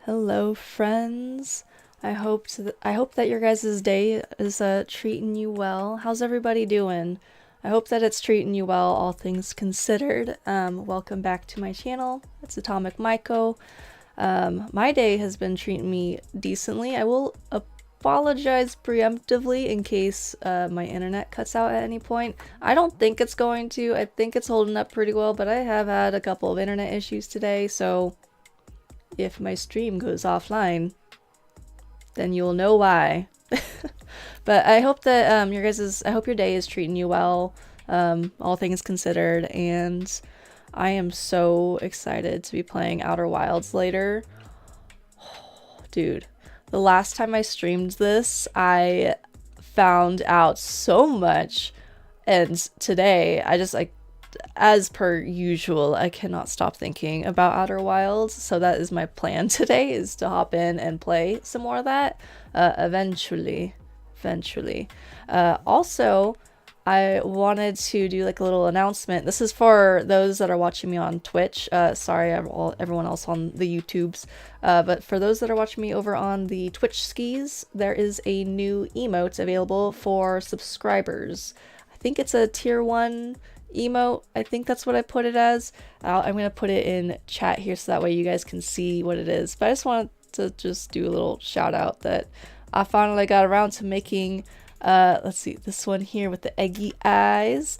Hello, friends. I hope that your guys' day is treating you well. How's everybody doing? I hope that it's treating you well, all things considered. Welcome back to my channel. It's Atomic Maiko. My day has been treating me decently. I will apologize preemptively in case my internet cuts out at any point. I don't think it's going to. I think it's holding up pretty well, but I have had a couple of internet issues today, so if my stream goes offline, then you'll know why. But I hope that I hope your day is treating you well, all things considered, and I am so excited to be playing Outer Wilds later. Dude, the last time I streamed this, I found out so much, and today I just as per usual, I cannot stop thinking about Outer Wilds, so that is my plan today, is to hop in and play some more of that, eventually. Also, I wanted to do like a little announcement. This is for those that are watching me on Twitch. Sorry, everyone else on the YouTubes. But for those that are watching me over on the Twitch skis, there is a new emote available for subscribers. I think it's a tier 1 emote. I think that's what I put it as. I'm going to put it in chat here so that way you guys can see what it is. But I just wanted to just do a little shout out that I finally got around to making, let's see, this one here with the eggy eyes.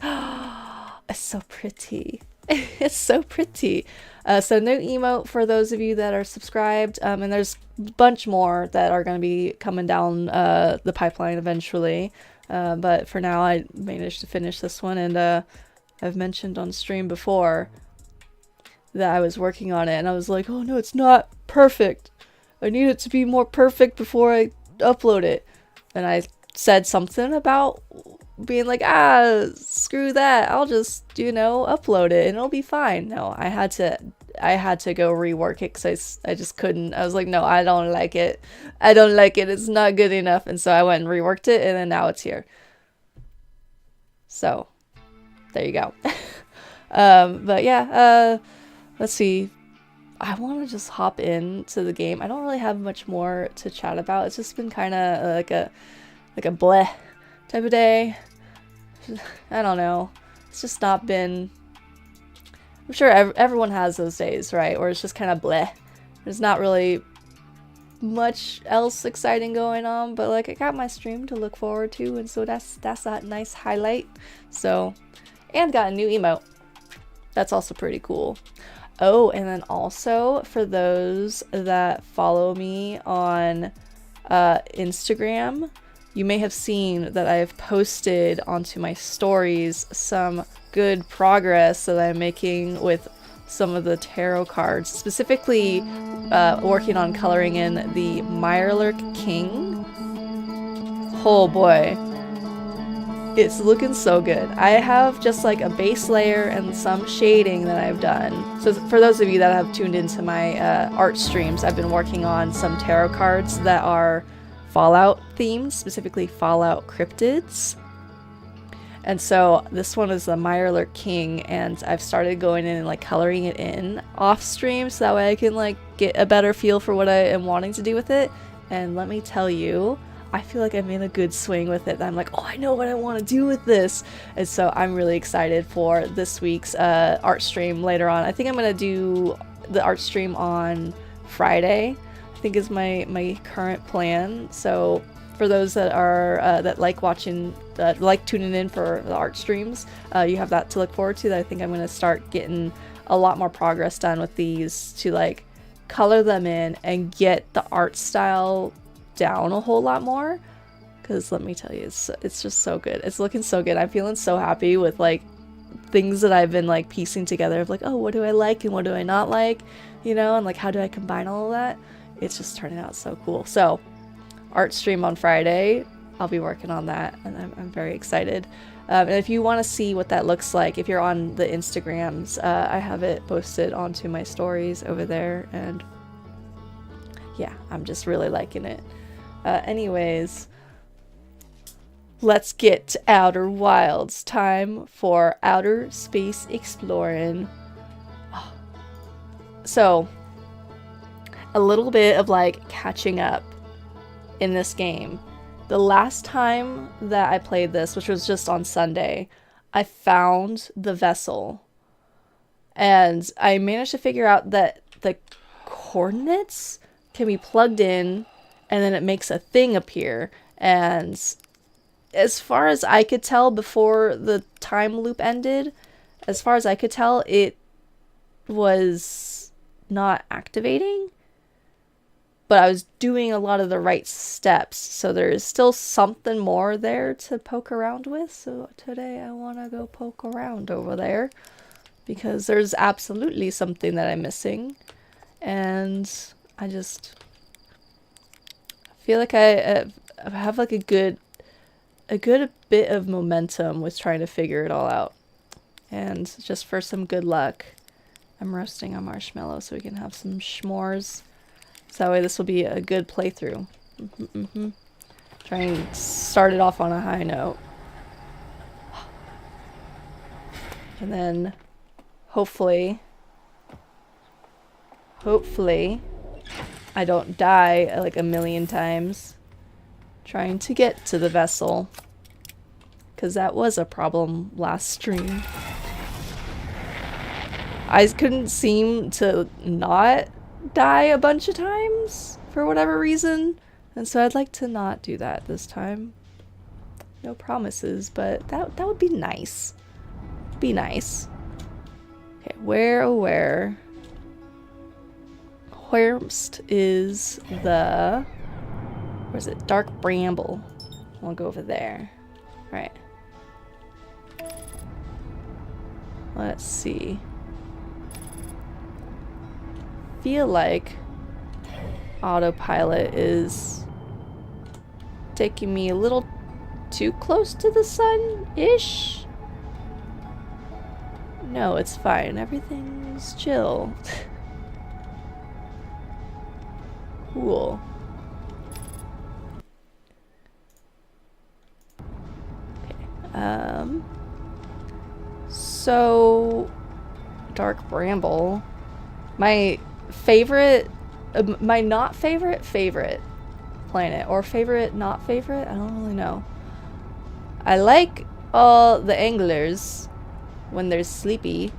It's so pretty. It's so pretty. So no emote for those of you that are subscribed, and there's a bunch more that are going to be coming down the pipeline eventually. But for now, I managed to finish this one, and I've mentioned on stream before that I was working on it, and I was like, oh no, it's not perfect. I need it to be more perfect before I upload it. And I said something about being like, screw that, I'll just, upload it and it'll be fine. No, I had to go rework it because I just couldn't. I was like, no, I don't like it. It's not good enough. And so I went and reworked it, and then now it's here. So there you go. But yeah, let's see. I want to just hop into the game. I don't really have much more to chat about. It's just been kind of like a bleh type of day. I don't know. It's just not been. I'm sure everyone has those days, right? Where it's just kind of bleh. There's not really much else exciting going on, but like I got my stream to look forward to, and so that's a nice highlight. So, and got a new emote. That's also pretty cool. Oh, and then also for those that follow me on Instagram, you may have seen that I've posted onto my stories some good progress that I'm making with some of the tarot cards, specifically working on coloring in the Mirelurk King. Oh boy. It's looking so good. I have just like a base layer and some shading that I've done. So for those of you that have tuned into my art streams, I've been working on some tarot cards that are Fallout themed, specifically Fallout cryptids. And so this one is the Mirelurk King, and I've started going in and like coloring it in off stream so that way I can like get a better feel for what I am wanting to do with it. And let me tell you, I feel like I'm in a good swing with it. I'm like, oh, I know what I want to do with this. And so I'm really excited for this week's art stream later on. I think I'm going to do the art stream on Friday, I think is my current plan. So for those that are that like watching, like tuning in for the art streams, you have that to look forward to. That I think I'm going to start getting a lot more progress done with these to like color them in and get the art style down a whole lot more, because let me tell you, it's just so good. It's looking so good. I'm feeling so happy with like things that I've been like piecing together of like, oh, what do I like and what do I not like, and like how do I combine all of that. It's just turning out so cool. So art stream on Friday, I'll be working on that, and I'm very excited. And if you want to see what that looks like, if you're on the Instagrams, I have it posted onto my stories over there, and yeah, I'm just really liking it. Anyways, let's get to Outer Wilds. Time for outer space exploring. So, a little bit of like catching up in this game. The last time that I played this, which was just on Sunday, I found the vessel. And I managed to figure out that the coordinates can be plugged in and then it makes a thing appear. And as far as I could tell before the time loop ended, as far as I could tell, it was not activating. But I was doing a lot of the right steps, so there's still something more there to poke around with. So today I want to go poke around over there because there's absolutely something that I'm missing, and I just feel like I have like a good bit of momentum with trying to figure it all out. And just for some good luck, I'm roasting a marshmallow so we can have some s'mores. So that way this will be a good playthrough. Try and start it off on a high note. And then hopefully I don't die like a million times trying to get to the vessel. Because that was a problem last stream. I couldn't seem to not die a bunch of times for whatever reason, and so I'd like to not do that this time. No promises, but that would be nice. Be nice. Okay, where's it? Dark Bramble. I'll go over there. Right. Let's see. Feel like autopilot is taking me a little too close to the sun-ish. No, it's fine. Everything's chill. Cool. Okay. So Dark Bramble. My favorite, my not favorite planet, or favorite not favorite, I don't really know. I like all the anglers when they're sleepy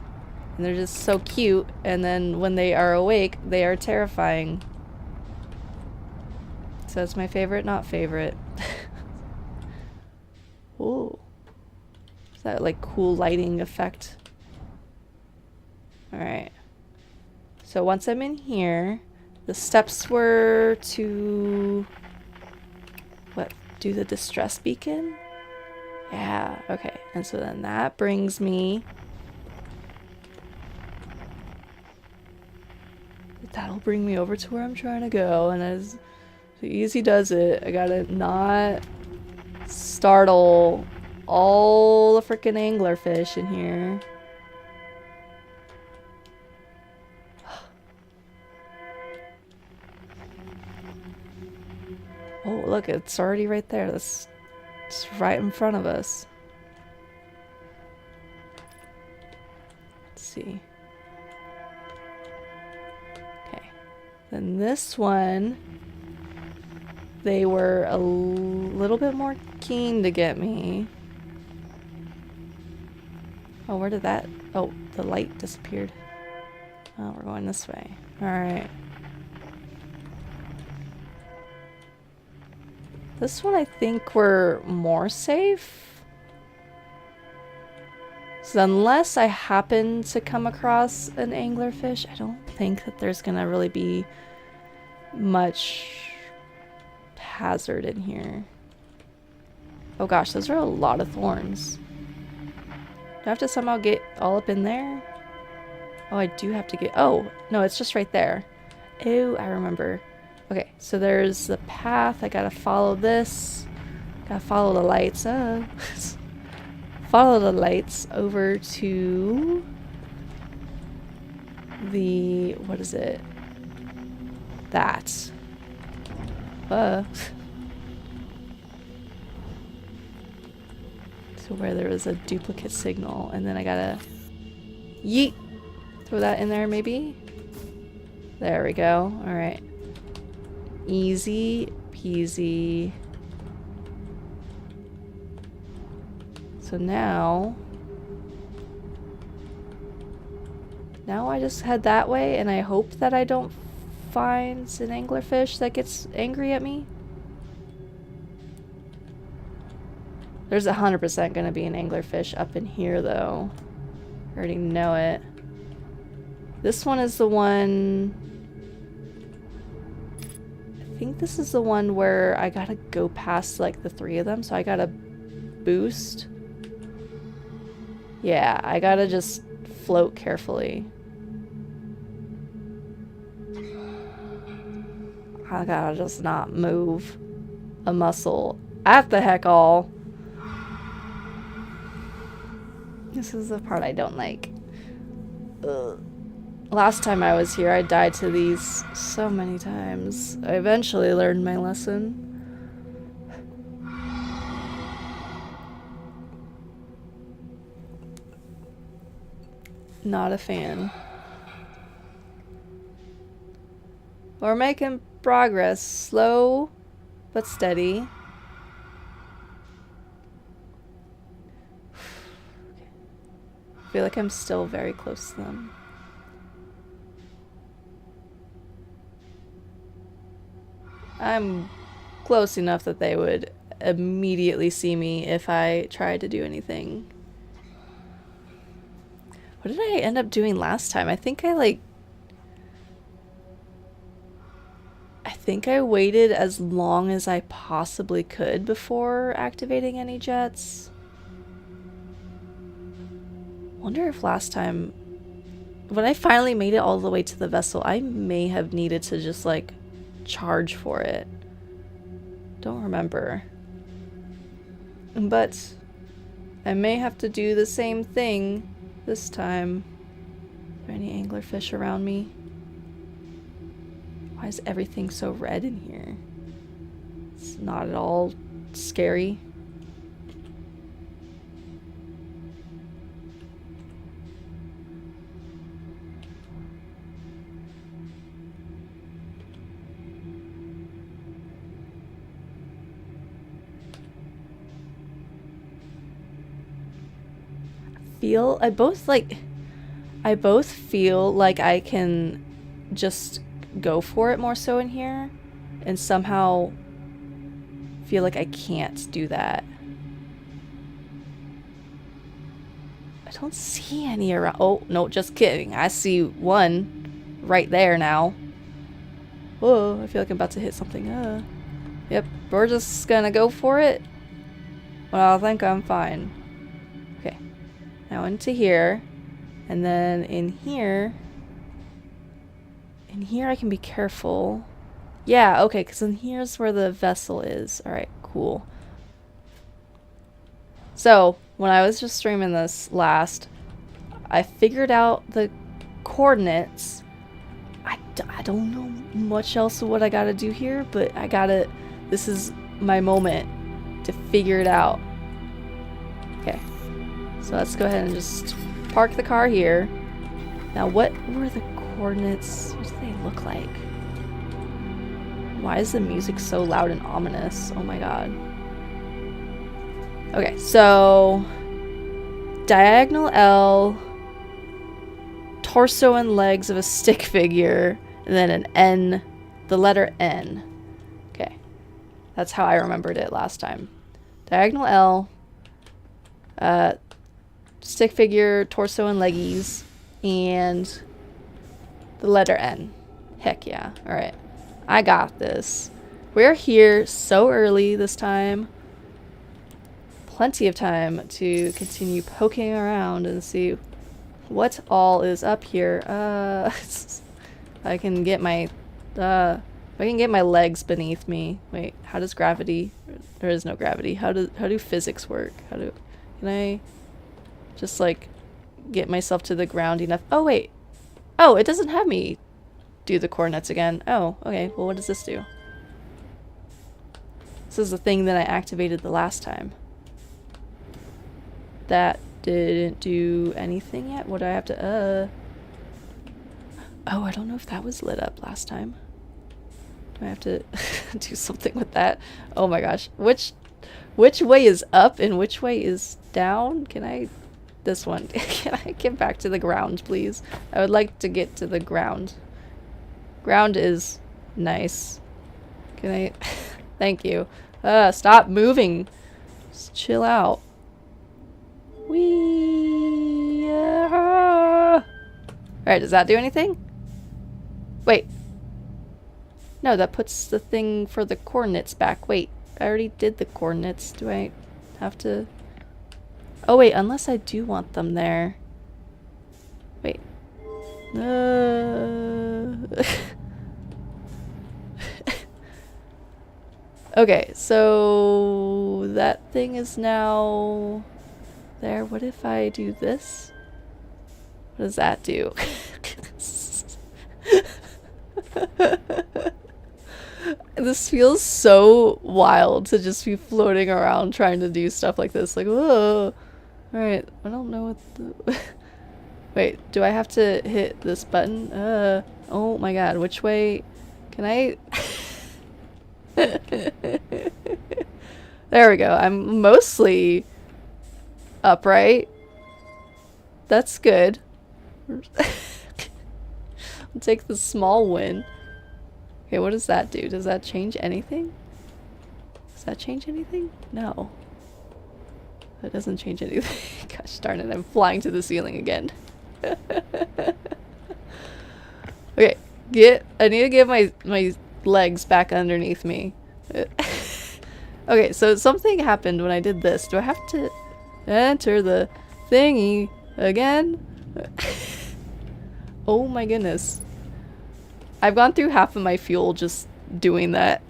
and they're just so cute, and then when they are awake they are terrifying. So that's my favorite not favorite. Ooh, is that like cool lighting effect? Alright. So once I'm in here, the steps were to, what, do the distress beacon? Yeah, okay. And so then that brings me, that'll bring me over to where I'm trying to go. And as easy does it, I gotta not startle all the freaking anglerfish in here. Oh, look, it's already right there. That's it's right in front of us. Let's see. Okay. Then this one, they were a little bit more keen to get me. Oh, where did that? Oh, the light disappeared. Oh, we're going this way. Alright. This one I think we're more safe. So unless I happen to come across an anglerfish, I don't think that there's gonna really be much hazard in here. Oh gosh, those are a lot of thorns. Do I have to somehow get all up in there? Oh, I do have to get... Oh, no, it's just right there. Ew, I remember. Okay, so there's the path. I gotta follow this. Gotta follow the lights. Follow the lights over to the... What is it? That. So where there was a duplicate signal, and then I gotta yeet. Throw that in there, maybe? There we go. Alright. Easy peasy. So now I just head that way and I hope that I don't find an anglerfish that gets angry at me. There's 100% gonna be an anglerfish up in here though. I already know it. This one is the one... I think this is the one where I gotta go past like the 3 of them, so I gotta boost. Yeah, I gotta just float carefully. I gotta just not move a muscle at the heck all. This is the part I don't like. Ugh. Last time I was here, I died to these so many times. I eventually learned my lesson. Not a fan. We're making progress. Slow, but steady. I feel like I'm still very close to them. I'm close enough that they would immediately see me if I tried to do anything. What did I end up doing last time? I think I waited as long as I possibly could before activating any jets. Wonder if last time, when I finally made it all the way to the vessel, I may have needed to just like charge for it. Don't remember. But I may have to do the same thing this time. Are there any anglerfish around me? Why is everything so red in here? It's not at all scary. I both feel like I can just go for it more so in here, and somehow feel like I can't do that. I don't see any around. Oh, no, just kidding. I see one right there now. Whoa, I feel like I'm about to hit something. Yep, we're just gonna go for it. Well, I think I'm fine. Okay. Now into here, and then in here I can be careful. Yeah, okay, because then here's where the vessel is. Alright, cool. So, when I was just streaming this last, I figured out the coordinates. I don't know much else of what I gotta do here, but this is my moment to figure it out. Okay. So let's go ahead and just park the car here. Now, what were the coordinates? What do they look like? Why is the music so loud and ominous? Oh my god. Okay, so diagonal L, torso and legs of a stick figure, and then an N, the letter N. Okay, that's how I remembered it last time. Diagonal L, stick figure, torso and leggies, and the letter N. Heck yeah. Alright. I got this. We're here so early this time. Plenty of time to continue poking around and see what all is up here. I can get my legs beneath me. Wait, how does gravity? There is no gravity. How do physics work? Can I just like get myself to the ground enough? Oh wait. Oh, it doesn't have me do the coordinates again. Oh, okay. Well, what does this do? This is the thing that I activated the last time. That didn't do anything yet. What do I have to, Oh, I don't know if that was lit up last time. Do I have to do something with that? Oh my gosh. Which way is up and which way is down? Can I... This one. Can I get back to the ground, please? I would like to get to the ground. Ground is nice. Can I... Thank you. Stop moving. Just chill out. Whee! Alright, does that do anything? Wait. No, that puts the thing for the coordinates back. Wait, I already did the coordinates. Do I have to... Oh wait, unless I do want them there. Wait. Okay, so that thing is now there. What if I do this? What does that do? This feels so wild to just be floating around trying to do stuff like this. Like, whoa. Alright, I don't know what the... Wait, do I have to hit this button? Oh my god, which way? Can I... There we go. I'm mostly upright. That's good. I'll take the small win. Okay, what does that do? Does that change anything? Does that change anything? No. That doesn't change anything. Gosh darn it, I'm flying to the ceiling again. Okay, I need to get my legs back underneath me. Okay, so something happened when I did this. Do I have to enter the thingy again? Oh my goodness. I've gone through half of my fuel just doing that.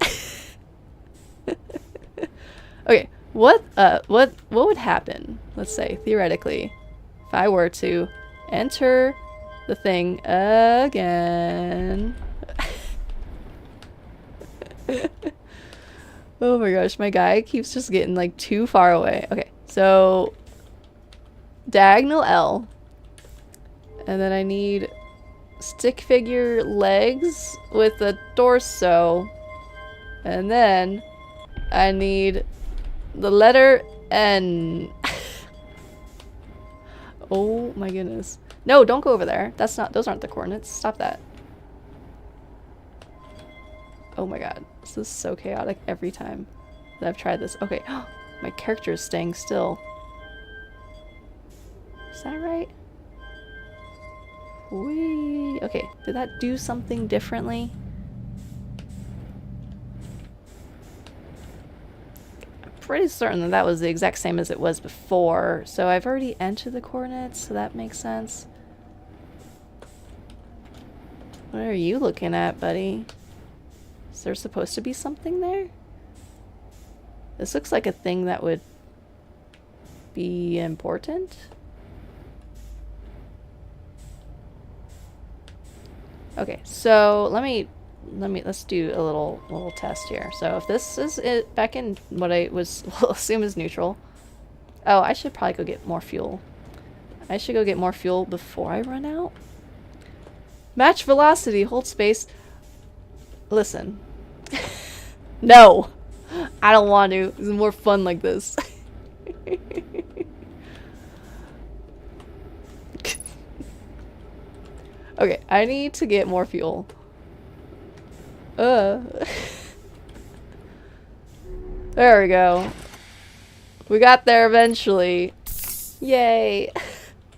Okay, what would happen, let's say, theoretically, if I were to enter the thing again? Oh my gosh, my guy keeps just getting like too far away. Okay, so diagonal L, and then I need stick figure legs with a torso, and then I need the letter N. Oh my goodness. No, don't go over there. Those aren't the coordinates. Stop that. Oh my god. This is so chaotic every time that I've tried this. Okay. My character is staying still. Is that right? Whee. Okay. Did that do something differently? I'm pretty certain that that was the exact same as it was before. So I've already entered the coordinates, so that makes sense. What are you looking at, buddy? Is there supposed to be something there? This looks like a thing that would be important. Okay, so let's do a little test here. So if this is it back in what I will assume is neutral. Oh, I should probably go get more fuel. I should go get more fuel before I run out. Match velocity, hold space. Listen. No! I don't want to. It's more fun like this. Okay, I need to get more fuel. There we go. We got there eventually. Yay!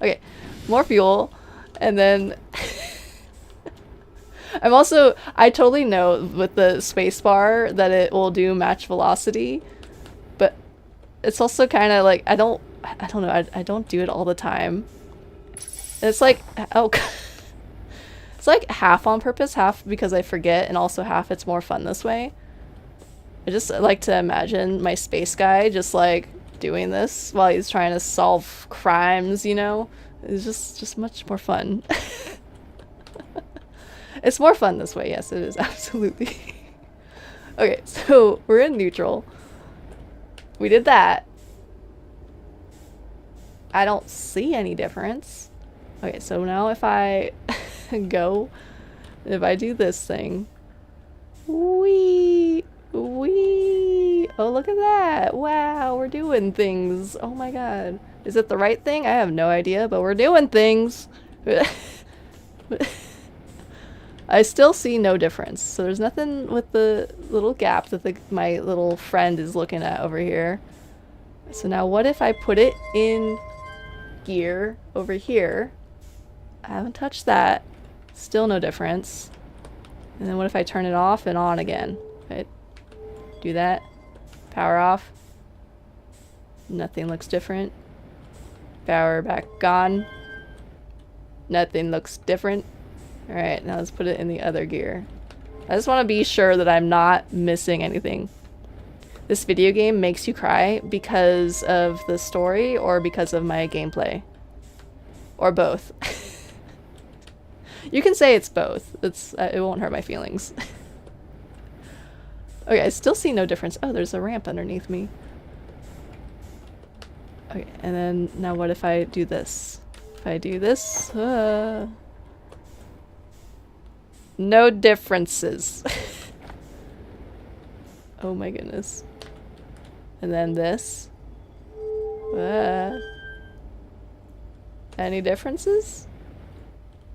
Okay, more fuel. And then... I totally know with the spacebar that it will do match velocity, but it's also kind of like, I don't know, I don't do it all the time. It's like, oh, it's like half on purpose, half because I forget, and also half it's more fun this way. I just like to imagine my space guy just like doing this while he's trying to solve crimes, you know? It's just much more fun. It's more fun this way, yes, it is, absolutely. Okay, so we're in neutral. We did that. I don't see any difference. Okay, so now if I do this thing. Whee! Oh, look at that. Wow, we're doing things. Oh my god. Is it the right thing? I have no idea, but we're doing things. I still see no difference. So there's nothing with the little gap that my little friend is looking at over here. So now what if I put it in gear over here? I haven't touched that. Still no difference. And then what if I turn it off and on again? Right? Do that. Power off. Nothing looks different. Power back on. Nothing looks different. Alright, now let's put it in the other gear. I just want to be sure that I'm not missing anything. This video game makes you cry because of the story or because of my gameplay? Or both. You can say it's both. It won't hurt my feelings. Okay, I still see no difference. Oh, there's a ramp underneath me. Okay, and then now what if I do this? If I do this, no differences. Oh my goodness. And then this. Any differences?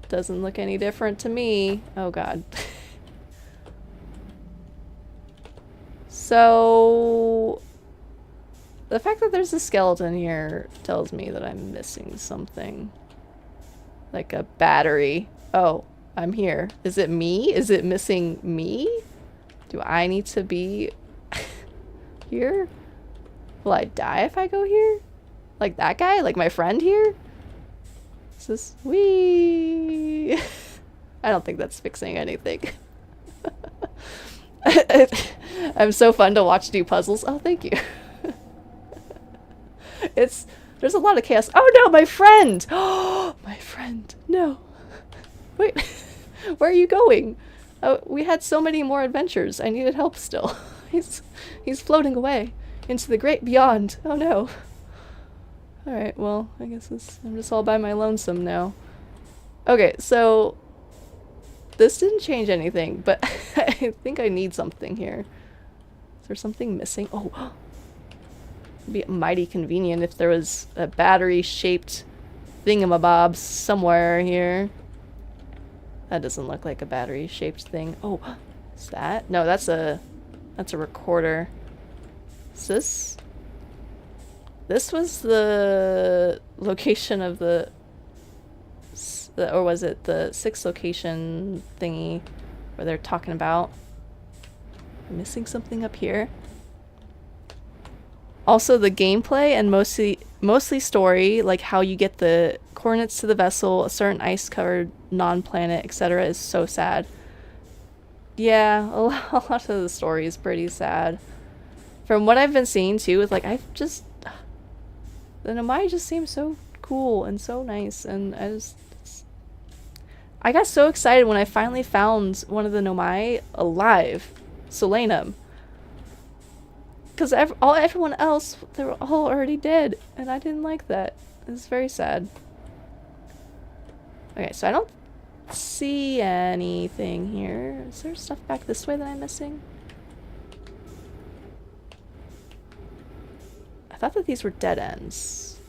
Doesn't look any different to me. Oh god. So the fact that there's a skeleton here tells me that I'm missing something. Like a battery. Oh, I'm here. Is it me? Is it missing me? Do I need to be here? Will I die if I go here? Like that guy? Like my friend here? Is this... Whee! I don't think that's fixing anything. I'm so fun to watch do puzzles. Oh, thank you. There's a lot of chaos. Oh no, my friend! Oh, my friend. No. Wait, where are you going? Oh, we had so many more adventures. I needed help still. He's floating away into the great beyond. Oh no. Alright, well, I guess I'm just all by my lonesome now. Okay, so this didn't change anything, but I think I need something here. Is there something missing? Oh, it'd be mighty convenient if there was a battery-shaped thingamabob somewhere here. That doesn't look like a battery-shaped thing. Oh, is that? No, that's a recorder. Is this? This was the location of or was it the 6th location thingy where they're talking about? I'm missing something up here. Also, the gameplay and mostly story, like how you get the coordinates to the vessel, a certain ice-covered non-planet, etc., is so sad. Yeah, a lot of the story is pretty sad. From what I've been seeing too, with like the Nomai just seems so cool and so nice, and I got so excited when I finally found one of the Nomai alive, Solanum. Because everyone else, they were all already dead, and I didn't like that. It's very sad. Okay, so I don't see anything here. Is there stuff back this way that I'm missing? I thought that these were dead ends.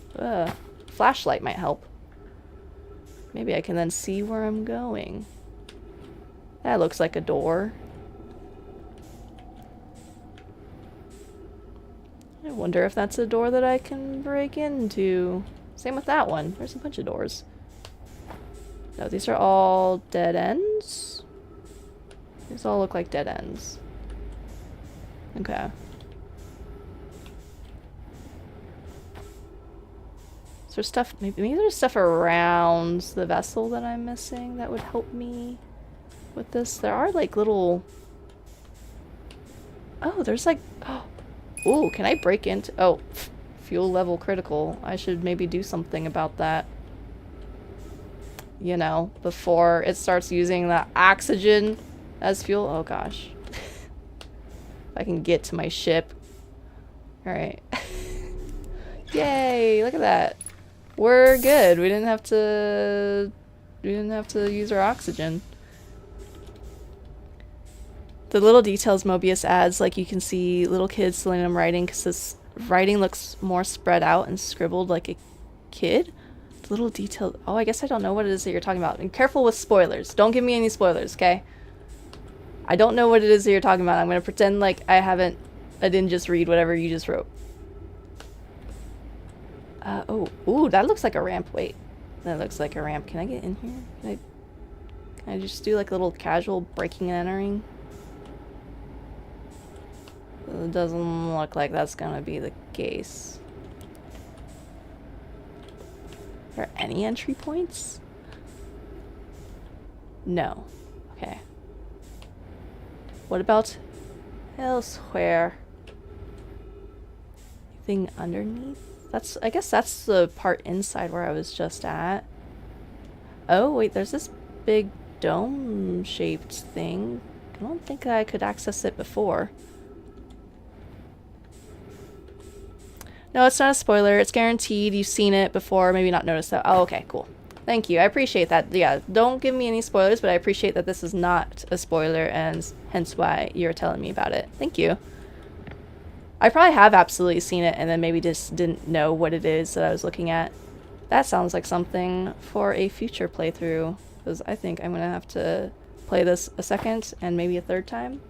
Flashlight might help. Maybe I can then see where I'm going. That looks like a door. I wonder if that's a door that I can break into. Same with that one. There's a bunch of doors. No, these are all dead ends? These all look like dead ends. Okay. Is there stuff, maybe there's stuff around the vessel that I'm missing that would help me with this? There are like little... Oh, there's like... Oh. Ooh, can I break into... Oh, fuel level critical. I should maybe do something about that. You know, before it starts using the oxygen as fuel. Oh gosh. If I can get to my ship. Alright. Yay, look at that. We're good. We didn't have to use our oxygen. The little details Mobius adds, like you can see little kids Selenium writing, because this writing looks more spread out and scribbled like a kid. The little detail. Oh, I guess I don't know what it is that you're talking about. And careful with spoilers. Don't give me any spoilers, okay? I don't know what it is that you're talking about. I'm going to pretend like I didn't just read whatever you just wrote. Ooh, that looks like a ramp. Wait, that looks like a ramp. Can I get in here? Can I just do like a little casual breaking and entering? It doesn't look like that's gonna be the case. Are there any entry points? No. Okay. What about elsewhere? Anything underneath? I guess that's the part inside where I was just at. Oh, wait, there's this big dome-shaped thing. I don't think I could access it before. No, it's not a spoiler. It's guaranteed. You've seen it before. Maybe not noticed that. Oh, okay, cool. Thank you. I appreciate that. Yeah, don't give me any spoilers, but I appreciate that this is not a spoiler, and hence why you're telling me about it. Thank you. I probably have absolutely seen it and then maybe just didn't know what it is that I was looking at. That sounds like something for a future playthrough, because I think I'm going to have to play this a second and maybe a third time.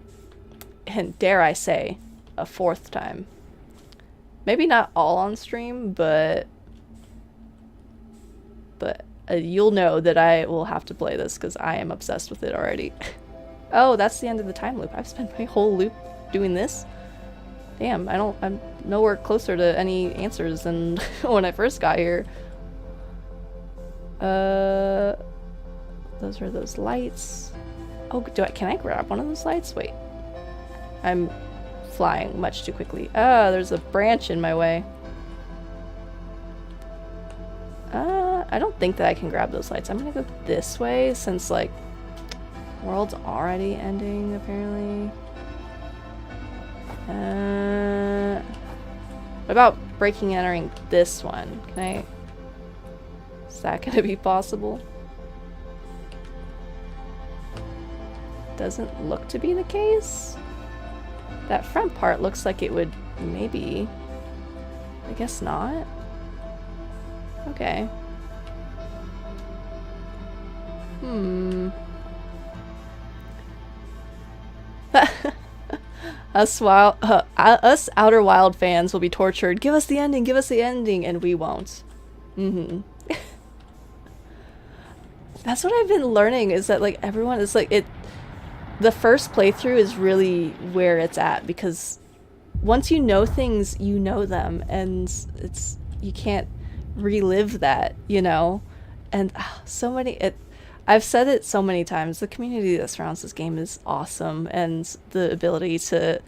And dare I say, a fourth time. Maybe not all on stream, but you'll know that I will have to play this because I am obsessed with it already. Oh, that's the end of the time loop. I've spent my whole loop doing this. Damn, I'm nowhere closer to any answers than when I first got here. Those are those lights. Oh, can I grab one of those lights? Wait. I'm flying much too quickly. Ah, there's a branch in my way. I don't think that I can grab those lights. I'm gonna go this way since, like, world's already ending, apparently. What about breaking and entering this one? Is that gonna be possible? Doesn't look to be the case. That front part looks like it would maybe. I guess not. Okay. Us Outer Wild fans will be tortured. Give us the ending, and we won't. That's what I've been learning, is that, like, everyone is like, the first playthrough is really where it's at, because once you know things, you know them, and you can't relive that, you know? And I've said it so many times, the community that surrounds this game is awesome, and the ability to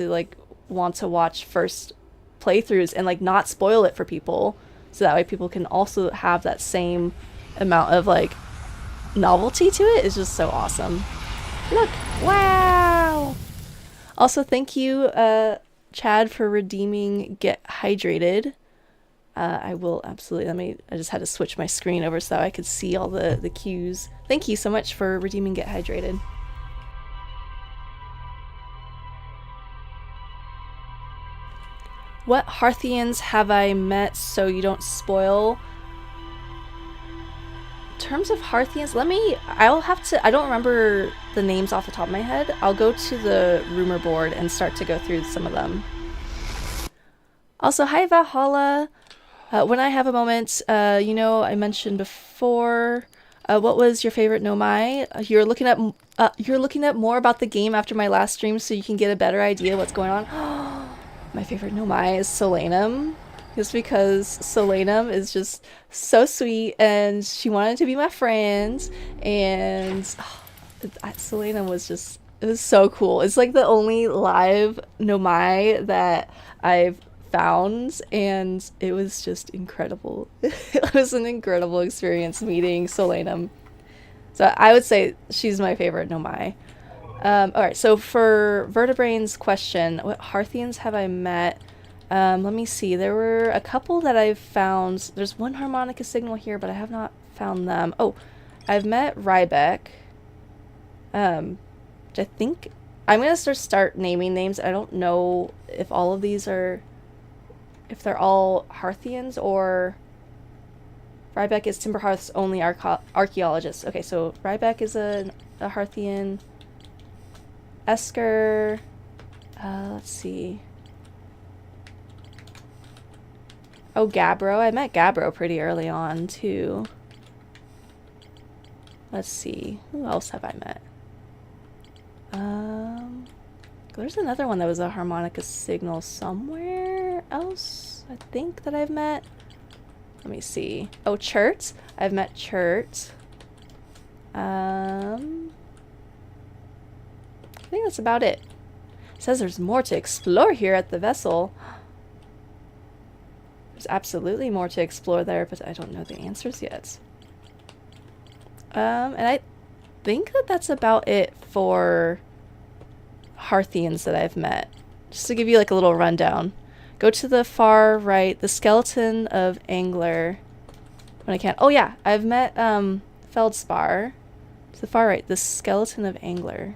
like want to watch first playthroughs and like not spoil it for people, so that way people can also have that same amount of like novelty to it, is just so awesome. Look, wow. Also, thank you, Chad, for redeeming Get Hydrated. I will absolutely, I just had to switch my screen over so that I could see all the cues. Thank you so much for redeeming Get Hydrated. What Hearthians have I met so you don't spoil? In terms of Hearthians, I don't remember the names off the top of my head. I'll go to the rumor board and start to go through some of them. Also, hi Valhalla. When I have a moment, you know, I mentioned before, what was your favorite Nomai? You're looking at more about the game after my last stream so you can get a better idea what's going on. My favorite Nomai is Solanum, just because Solanum is just so sweet and she wanted to be my friend, and Solanum was just, it was so cool. It's like the only live Nomai that I've found, and it was just incredible. It was an incredible experience meeting Solanum. So I would say she's my favorite Nomai. Alright, so for Vertebrane's question, what Hearthians have I met? Let me see. There were a couple that I've found. There's one harmonica signal here, but I have not found them. Oh, I've met Rybeck. Which I think I'm gonna start naming names. I don't know if all of these are, if they're all Hearthians or Ryback is Timberhearth's only archaeologist. Okay, so Ryback is a Hearthian. Esker, let's see. Oh, Gabbro. I met Gabbro pretty early on, too. Let's see. Who else have I met? There's another one that was a harmonica signal somewhere else, I think, that I've met. Let me see. Oh, Chert. I've met Chert. I think that's about it. It says there's more to explore here at the vessel. There's absolutely more to explore there, but I don't know the answers yet. And I think that that's about it for Hearthians that I've met. Just to give you like a little rundown. Go to the far right, the skeleton of Angler. When I can. Oh yeah, I've met Feldspar. To the far right, the skeleton of Angler.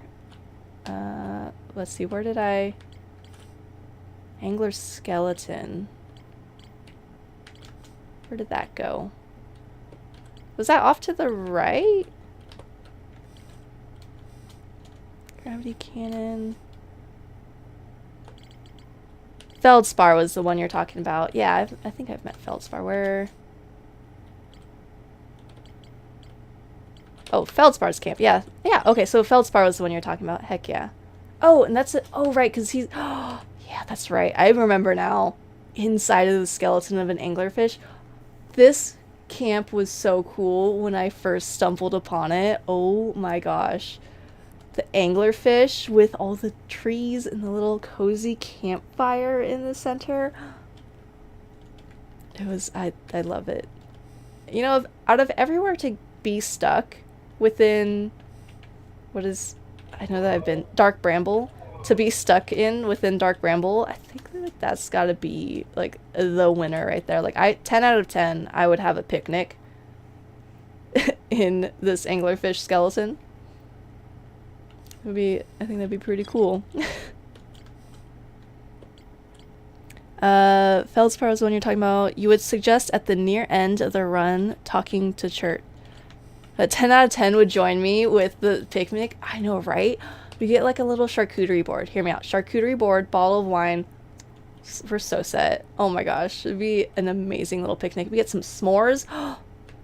Let's see, where did I... Angler skeleton. Where did that go? Was that off to the right? Gravity cannon. Feldspar was the one you're talking about. Yeah, I think I've met Feldspar. Where? Oh, Feldspar's camp. Yeah. Yeah, okay, so Feldspar was the one you're talking about. Heck yeah. Oh, and that's it. Oh, right, because he's... Oh, yeah, that's right. I remember now. Inside of the skeleton of an anglerfish. This camp was so cool when I first stumbled upon it. Oh my gosh. The anglerfish with all the trees and the little cozy campfire in the center. It was... I love it. You know, out of everywhere to be stuck within... What is... I know that I've been... Dark Bramble. To be stuck in within Dark Bramble, I think that that's gotta be, like, the winner right there. Like, 10 out of 10, I would have a picnic in this anglerfish skeleton. It would be... I think that'd be pretty cool. Feldspar is the one you're talking about. You would suggest at the near end of the run talking to Chert. A 10 out of 10 would join me with the picnic. I know, right? We get like a little charcuterie board. Hear me out. Charcuterie board, bottle of wine. We're so set. Oh my gosh. It'd be an amazing little picnic. We get some s'mores.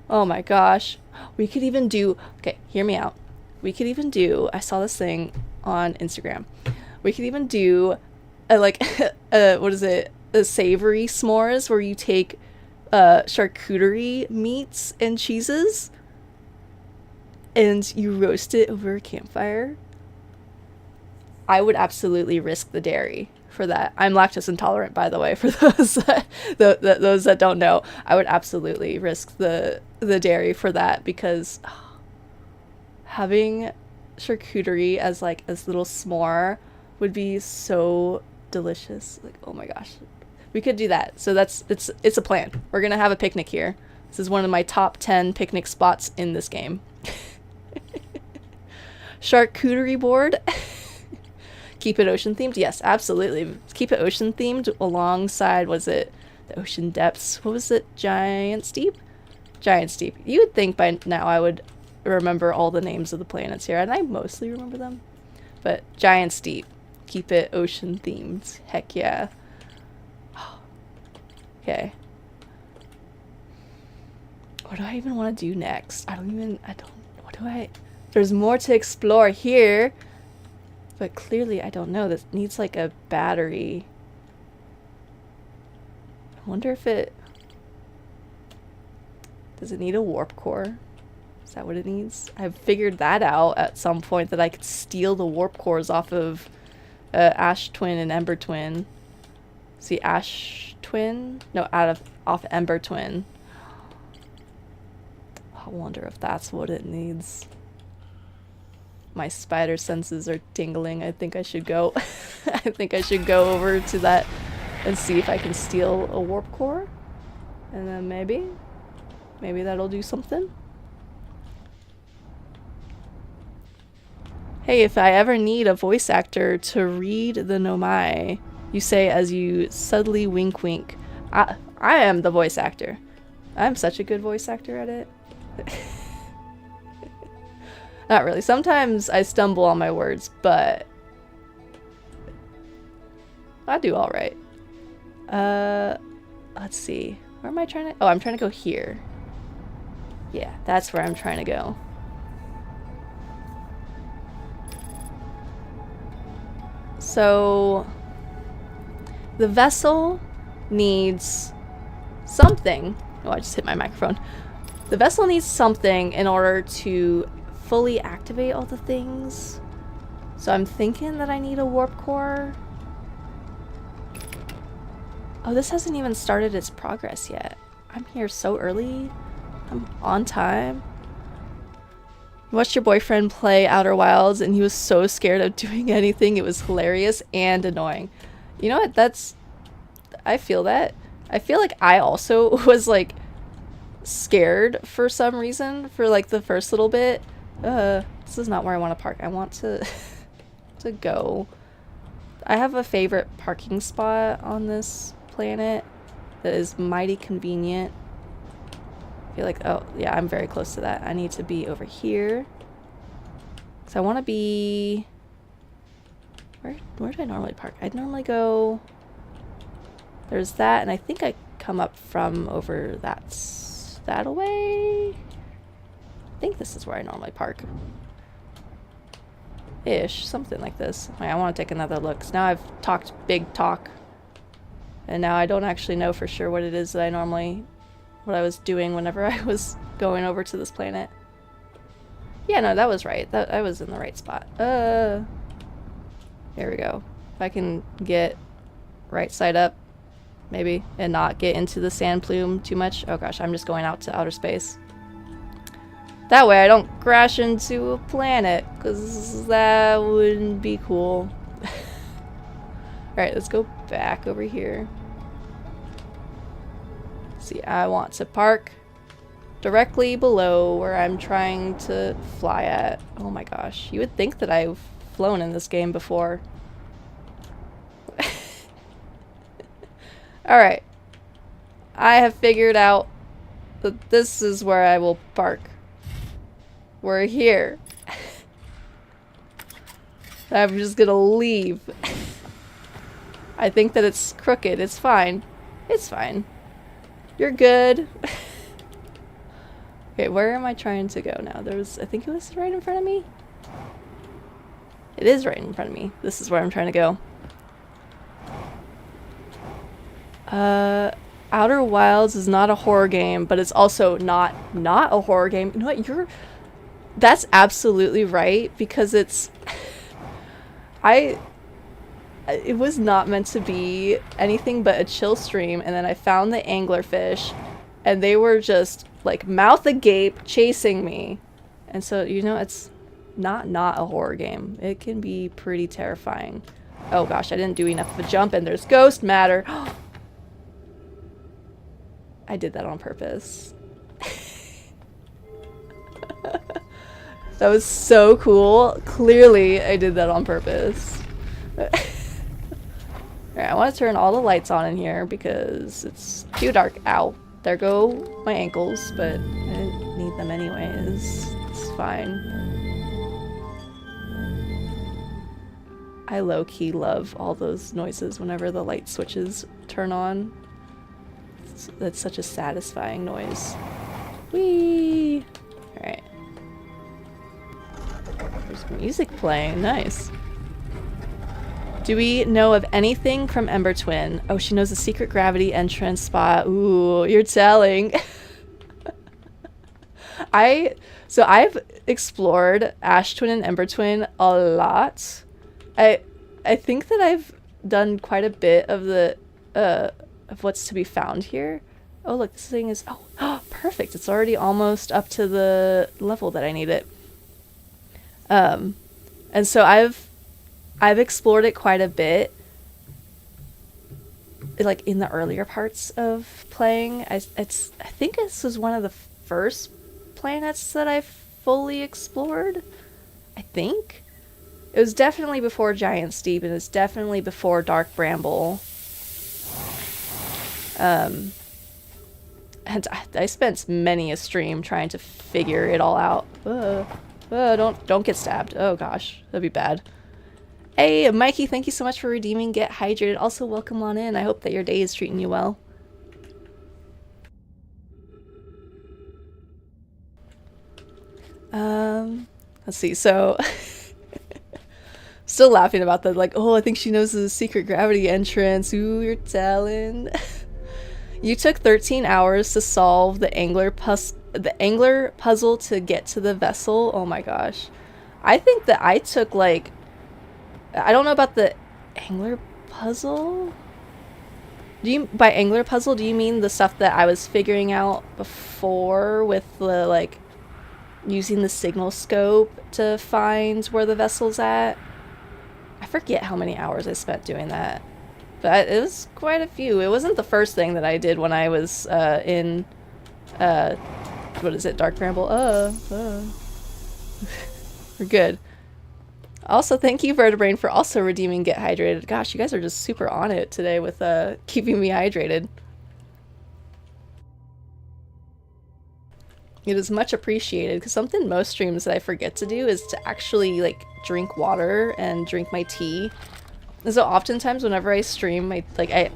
Oh my gosh. We could even do... Okay, hear me out. We could even do... I saw this thing on Instagram. We could even do like what is it? A savory s'mores where you take charcuterie meats and cheeses and you roast it over a campfire. I would absolutely risk the dairy for that. I'm lactose intolerant, by the way, for those those that don't know. I would absolutely risk the dairy for that because having charcuterie as like a little s'more would be so delicious. Like, oh my gosh. We could do that. So it's a plan. We're going to have a picnic here. This is one of my top 10 picnic spots in this game. Charcuterie board. Keep it ocean themed? Yes, absolutely. Keep it ocean themed alongside, was it the ocean depths? What was it? Giant Steep? Giant Steep. You would think by now I would remember all the names of the planets here, and I mostly remember them. But Giant Steep. Keep it ocean themed. Heck yeah. Okay. What do I even want to do next? What do I... There's more to explore here. But clearly, I don't know. This needs like a battery. I wonder if it... Does it need a warp core? Is that what it needs? I've figured that out at some point, that I could steal the warp cores off of Ash Twin and Ember Twin. See, Ash Twin? No, off Ember Twin. I wonder if that's what it needs. My spider senses are tingling. I think I should go. I think I should go over to that and see if I can steal a warp core. And then maybe that'll do something. Hey, if I ever need a voice actor to read the nomai, you say as you subtly wink wink. I am the voice actor. I'm such a good voice actor at it. Not really. Sometimes I stumble on my words, but I do all right. Let's see. Where am I trying to? Oh, I'm trying to go here. Yeah, that's where I'm trying to go. So the vessel needs something. Oh, I just hit my microphone. The vessel needs something in order to fully activate all the things. So I'm thinking that I need a warp core. Oh, this hasn't even started its progress yet. I'm here so early. I'm on time. I watched your boyfriend play Outer Wilds and he was so scared of doing anything. It was hilarious and annoying. You know what? I feel that. I feel like I also was like scared for some reason for like the first little bit. This is not where I want to park. I want to to go. I have a favorite parking spot on this planet that is mighty convenient. I feel like, oh yeah, I'm very close to that. I need to be over here. So I want to be... Where do I normally park? I'd normally go... There's that, and I think I come up from over that away. I think this is where I normally park. Ish, something like this. Wait, I want to take another look, 'cause now I've talked big talk. And now I don't actually know for sure what it is that what I was doing whenever I was going over to this planet. Yeah, no, that was right. I was in the right spot. Here we go. If I can get right side up, maybe, and not get into the sand plume too much. Oh gosh, I'm just going out to outer space. That way I don't crash into a planet, because that wouldn't be cool. Alright, let's go back over here. See, I want to park directly below where I'm trying to fly at. Oh my gosh, you would think that I've flown in this game before. Alright. I have figured out that this is where I will park. We're here. I'm just gonna leave. I think that it's crooked. It's fine. It's fine. You're good. Okay, where am I trying to go now? I think it was right in front of me. It is right in front of me. This is where I'm trying to go. Outer Wilds is not a horror game, but it's also not a horror game. You know what? That's absolutely right, because it was not meant to be anything but a chill stream, and then I found the anglerfish, and they were just like mouth agape chasing me. And so, you know, it's not a horror game. It can be pretty terrifying. Oh gosh, I didn't do enough of a jump, and there's ghost matter. I did that on purpose. That was so cool. Clearly, I did that on purpose. Alright, I want to turn all the lights on in here because it's too dark. Ow. There go my ankles, but I didn't need them anyways. It's fine. I low-key love all those noises whenever the light switches turn on. That's such a satisfying noise. Whee! Alright. There's music playing. Nice. Do we know of anything from Ember Twin? Oh, she knows a secret gravity entrance spot. Ooh, you're telling. So I've explored Ash Twin and Ember Twin a lot. I think that I've done quite a bit of the of what's to be found here. Oh look, this thing is oh perfect. It's already almost up to the level that I need it. And so I've explored it quite a bit, like in the earlier parts of playing. I think this was one of the first planets that I fully explored, I think. It was definitely before Giant Steep, and it's definitely before Dark Bramble. And I spent many a stream trying to figure it all out. Don't get stabbed. Oh gosh, that'd be bad. Hey, Mikey, thank you so much for redeeming Get Hydrated. Also, welcome on in. I hope that your day is treating you well. Let's see. So, still laughing about that. Like, oh, I think she knows the secret gravity entrance. Ooh, you're telling. You took 13 hours to solve the angler puzzle to get to the vessel. Oh my gosh. I think that I took like, I don't know about the angler puzzle. By angler puzzle, do you mean the stuff that I was figuring out before with the like using the signal scope to find where the vessel's at? I forget how many hours I spent doing that. But it was quite a few. It wasn't the first thing that I did when I was in what is it, Dark Bramble? We're good. Also, thank you, Vertebrain, for also redeeming Get Hydrated. Gosh, you guys are just super on it today with keeping me hydrated. It is much appreciated, because something most streams that I forget to do is to actually like drink water and drink my tea. And so oftentimes whenever I stream,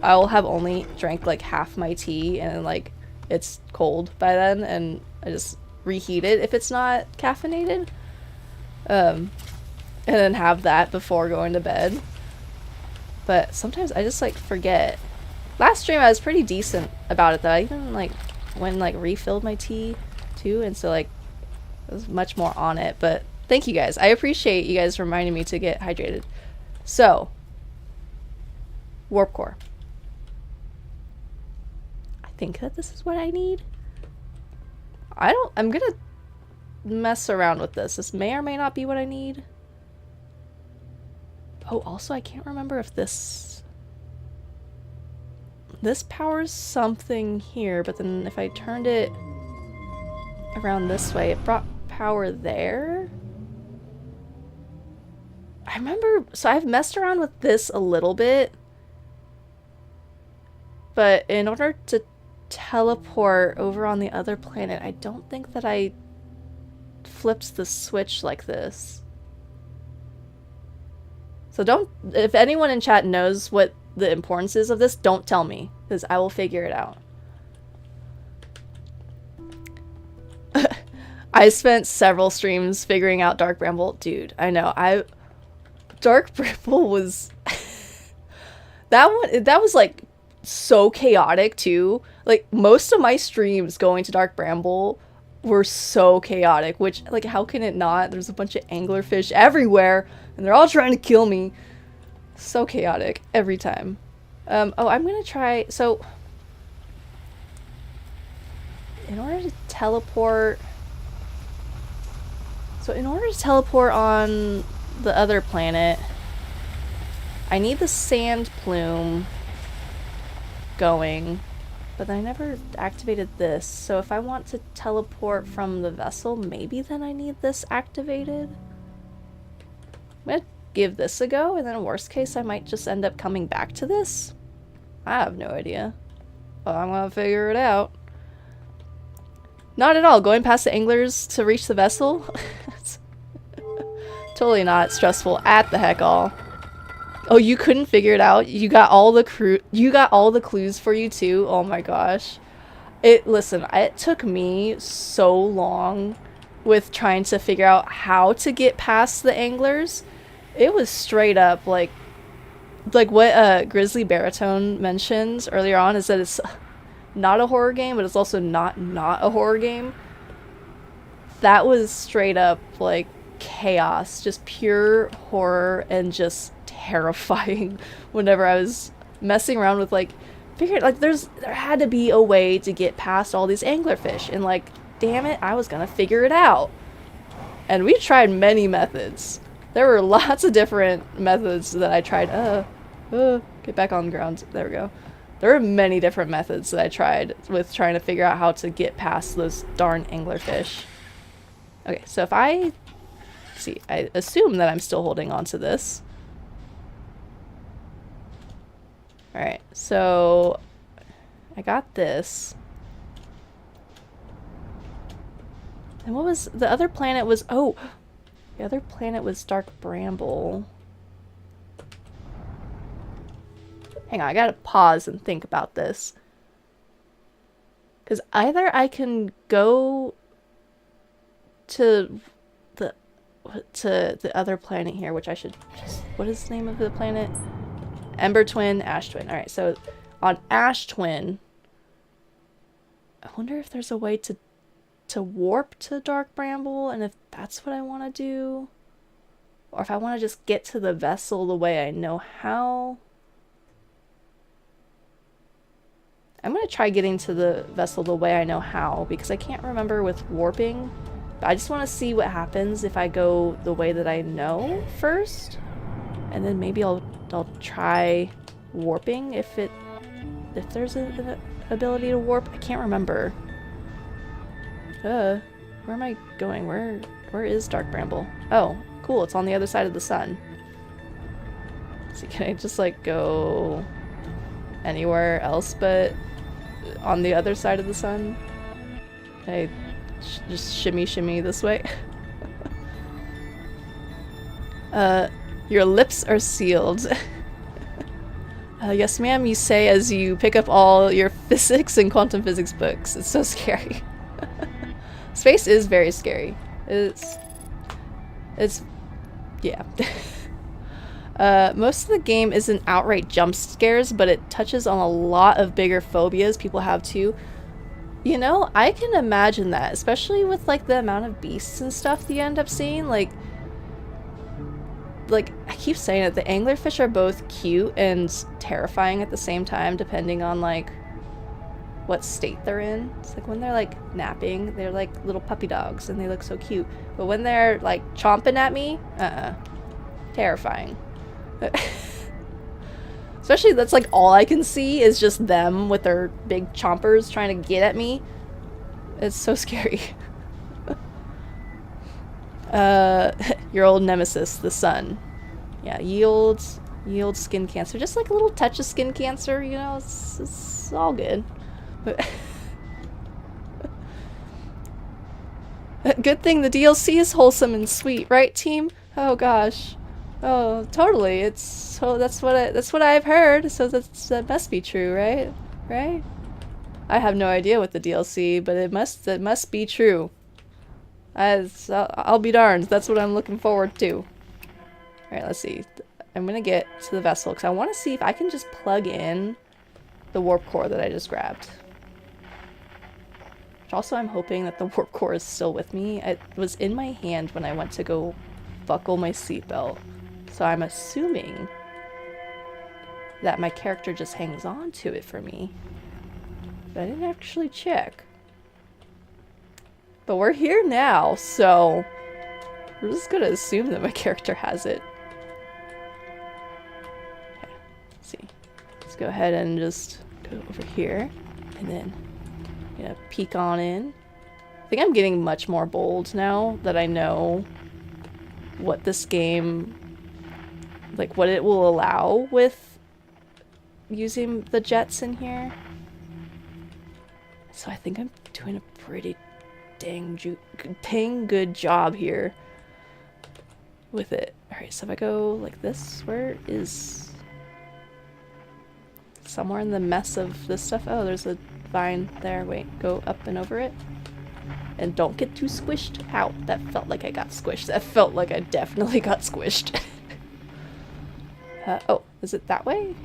I'll have only drank like half my tea, and like it's cold by then, and I just reheat it if it's not caffeinated. And then have that before going to bed. But sometimes I just like forget. Last stream I was pretty decent about it though. I even like refilled my tea too, and so like I was much more on it. But thank you guys. I appreciate you guys reminding me to get hydrated. So, warp core. I think that this is what I need. I'm gonna mess around with this. This may or may not be what I need. Oh, also I can't remember if this powers something here, but then if I turned it around this way, it brought power there. I remember, so I've messed around with this a little bit, but in order to teleport over on the other planet, I don't think that I flipped the switch like this. So if anyone in chat knows what the importance is of this, don't tell me, because I will figure it out. I spent several streams figuring out Dark Bramble. Dude, I know. Dark Bramble was... that was like so chaotic too. Like most of my streams going to Dark Bramble were so chaotic, which like how can it not? There's a bunch of anglerfish everywhere and they're all trying to kill me. So chaotic every time. Oh, I'm gonna try, so in order to teleport on the other planet, I need the sand plume going, but I never activated this. So if I want to teleport from the vessel, maybe then I need this activated. I'm gonna give this a go, and then worst case I might just end up coming back to this. I have no idea. But I'm gonna figure it out. Not at all. Going past the anglers to reach the vessel? It's totally not stressful at the heck all. Oh, you couldn't figure it out? You got all the clues for you too? Oh my gosh. Listen, it took me so long with trying to figure out how to get past the anglers. It was straight up like what Grizzly Baritone mentioned earlier on, is that it's not a horror game, but it's also not a horror game. That was straight up like chaos, just pure horror and just terrifying whenever I was messing around with like figured like there had to be a way to get past all these anglerfish, and like damn it, I was gonna figure it out. And we tried many methods. There were lots of different methods that I tried. Get back on the ground. There we go. There were many different methods that I tried with trying to figure out how to get past those darn anglerfish. Okay, so if I See, I assume that I'm still holding on to this. Alright, so I got this. And what was the other planet was, oh, the other planet was Dark Bramble. Hang on, I gotta pause and think about this. Because either I can go to the other planet here, which I should just, what is the name of the planet? Ember Twin, Ash Twin. Alright, so on Ash Twin, I wonder if there's a way to warp to Dark Bramble, and if that's what I want to do. Or if I want to just get to the vessel the way I know how. I'm going to try getting to the vessel the way I know how, because I can't remember with warping. But I just want to see what happens if I go the way that I know first. And then maybe I'll try warping if there's an ability to warp. I can't remember. Where am I going? Where is Dark Bramble? Oh, cool, it's on the other side of the sun. Let's see, can I just like go anywhere else but on the other side of the sun? Can I just shimmy this way? Your lips are sealed. Yes ma'am, you say as you pick up all your physics and quantum physics books. It's so scary. Space is very scary. It's yeah. Most of the game isn't outright jump scares, but it touches on a lot of bigger phobias people have too. You know, I can imagine that, especially with like the amount of beasts and stuff that you end up seeing. Like I keep saying it, the anglerfish are both cute and terrifying at the same time, depending on like what state they're in. It's like when they're like napping, they're like little puppy dogs and they look so cute. But when they're like chomping at me, terrifying. Especially that's like all I can see is just them with their big chompers trying to get at me. It's so scary. Your old nemesis, the sun. Yeah, yields skin cancer. Just like a little touch of skin cancer, you know, it's all good. Good thing the DLC is wholesome and sweet, right, team? Oh gosh. Oh, totally. It's so that's what I've heard. So that must be true, right? Right? I have no idea what the DLC, but it must be true. I'll be darned. That's what I'm looking forward to. All right, let's see. I'm gonna get to the vessel because I want to see if I can just plug in the warp core that I just grabbed. Which also, I'm hoping that the warp core is still with me. It was in my hand when I went to go buckle my seatbelt. So I'm assuming that my character just hangs on to it for me. But I didn't actually check. But we're here now, so we're just gonna assume that my character has it. Okay, let's see. Let's go ahead and just go over here, and then peek on in. I think I'm getting much more bold now that I know what this game, like what it will allow with using the jets in here. So I think I'm doing a pretty dang good job here with it. Alright, so if I go like this, where is somewhere in the mess of this stuff? Oh, there's a vine there. Wait, go up and over it. And don't get too squished. Ow, that felt like I got squished. That felt like I definitely got squished. Oh, is it that way?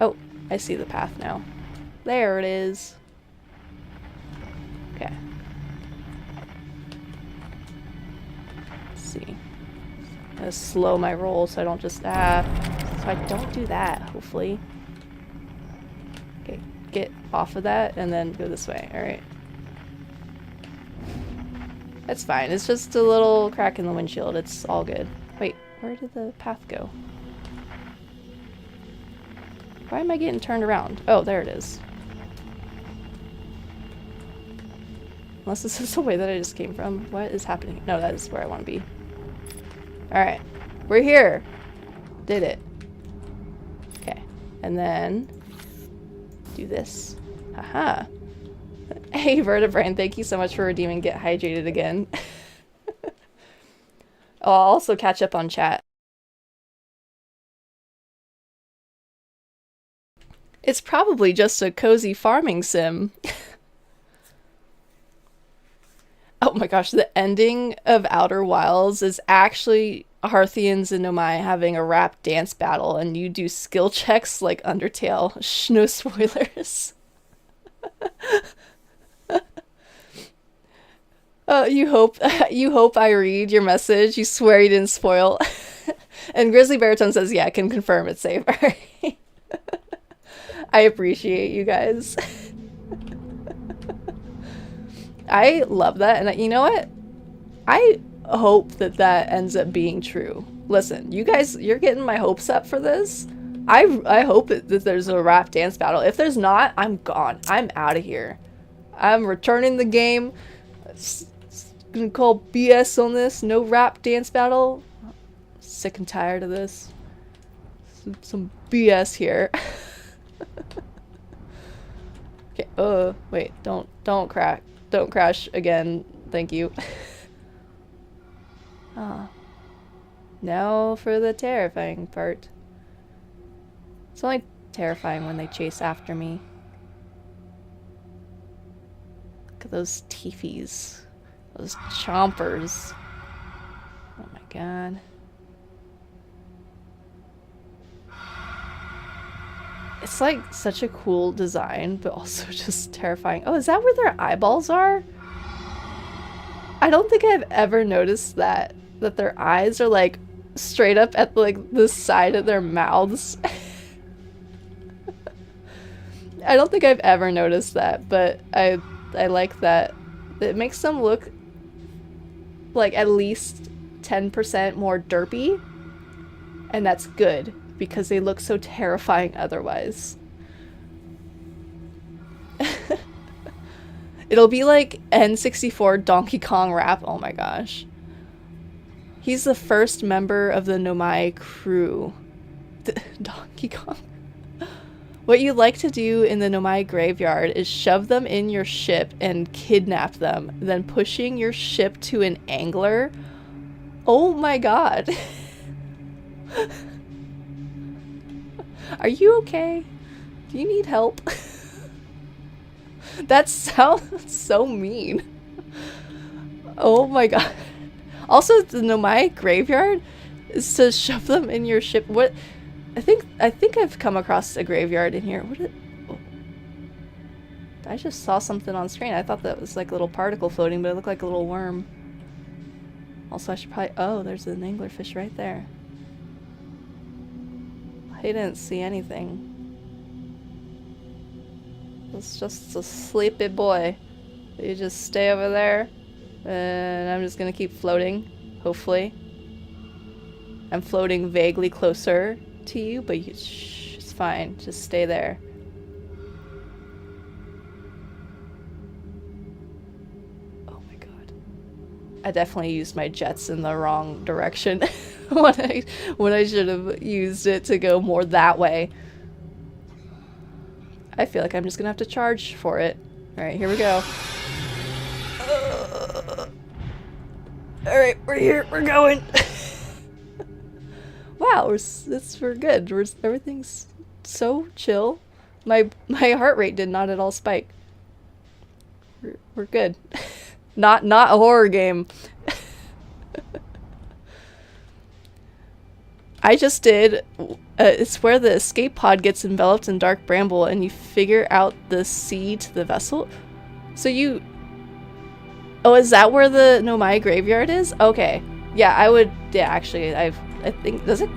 Oh, I see the path now. There it is. Okay. Let's see. I'm gonna slow my roll so I don't just, so I don't do that, hopefully. Okay, get off of that and then go this way, alright. That's fine, it's just a little crack in the windshield, it's all good. Wait, where did the path go? Why am I getting turned around? Oh, there it is. Unless this is the way that I just came from. What is happening? No, that is where I want to be. Alright. We're here. Did it. Okay. And then do this. Haha. Hey, Vertebrain, thank you so much for redeeming Get Hydrated again. Oh, I'll also catch up on chat. It's probably just a cozy farming sim. Oh my gosh, the ending of Outer Wilds is actually Hearthians and Nomai having a rap dance battle, and you do skill checks like Undertale. Shh, no spoilers. You hope I read your message. You swear you didn't spoil. And Grizzly Baritone says, yeah, I can confirm it's safe. Alright. I appreciate you guys. I love that, and you know what? I hope that that ends up being true. Listen, you guys, you're getting my hopes up for this. I hope that there's a rap dance battle. If there's not, I'm gone. I'm out of here. I'm returning the game. Gonna call BS on this. No rap dance battle. Sick and tired of this. Some BS here. Okay. Wait. Don't crack. Don't crash again. Thank you. Ah. Now for the terrifying part. It's only terrifying when they chase after me. Look at those teefies. Those chompers. Oh my god. It's like such a cool design, but also just terrifying. Oh, is that where their eyeballs are? I don't think I've ever noticed that their eyes are like straight up at like the side of their mouths. I don't think I've ever noticed that, but I like that. It makes them look like at least 10% more derpy, and that's good because they look so terrifying otherwise. It'll be like N64 Donkey Kong rap. Oh my gosh. He's the first member of the Nomai crew. Donkey Kong. What you like to do in the Nomai graveyard is shove them in your ship and kidnap them, then pushing your ship to an angler. Oh my god. Are you okay? Do you need help? That sounds so mean. Oh my god. Also, the Nomai graveyard is to shove them in your ship. What? I think I've come across a graveyard in here. What? Oh. I just saw something on screen. I thought that was like a little particle floating, but it looked like a little worm. Also, I should probably... Oh, there's an anglerfish right there. I didn't see anything. It's just a sleepy boy. You just stay over there, and I'm just gonna keep floating, hopefully. I'm floating vaguely closer to you, but it's fine. Just stay there. Oh my god. I definitely used my jets in the wrong direction when I should have used it to go more that way. I feel like I'm just gonna have to charge for it. Alright, here we go. Alright, we're here. We're going. Wow, we're good. Everything's so chill. My heart rate did not at all spike. We're good. Not a horror game. I just did. It's where the escape pod gets enveloped in dark bramble, and you figure out the sea to the vessel. So you. Oh, is that where the Nomai graveyard is? Okay. Yeah, I would. Yeah, actually, I think. Does it?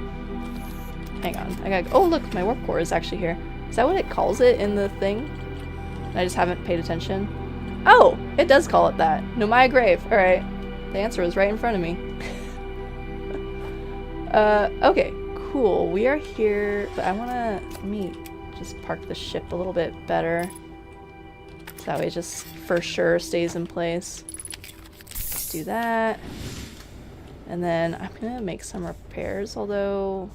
Hang on. I gotta. Oh, look, my warp core is actually here. Is that what it calls it in the thing? I just haven't paid attention. Oh, it does call it that. Nomai grave. All right. The answer was right in front of me. Okay, cool. We are here, but I wanna, let me just park the ship a little bit better. So that way it just for sure stays in place. Let's do that. And then I'm gonna make some repairs, although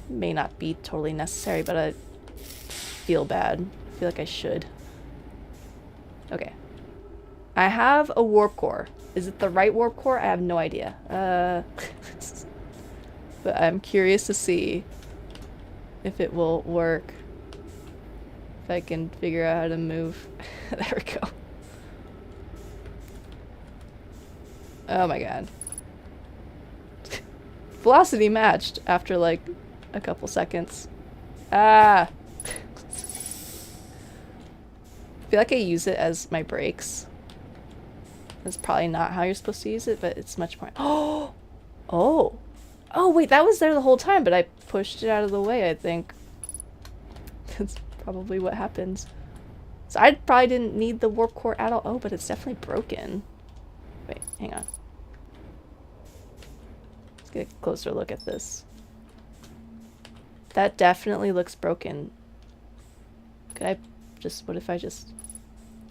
may not be totally necessary, but I feel bad. I feel like I should. Okay. I have a warp core. Is it the right warp core? I have no idea. But I'm curious to see if it will work. If I can figure out how to move. There we go. Oh my god. Velocity matched after like a couple seconds. Ah! I feel like I use it as my brakes. That's probably not how you're supposed to use it, but it's much more. Oh! Oh! Oh, wait, that was there the whole time, but I pushed it out of the way, I think. That's probably what happens. So I probably didn't need the warp core at all. Oh, but it's definitely broken. Wait, hang on. Let's get a closer look at this. That definitely looks broken. Could I just, what if I just...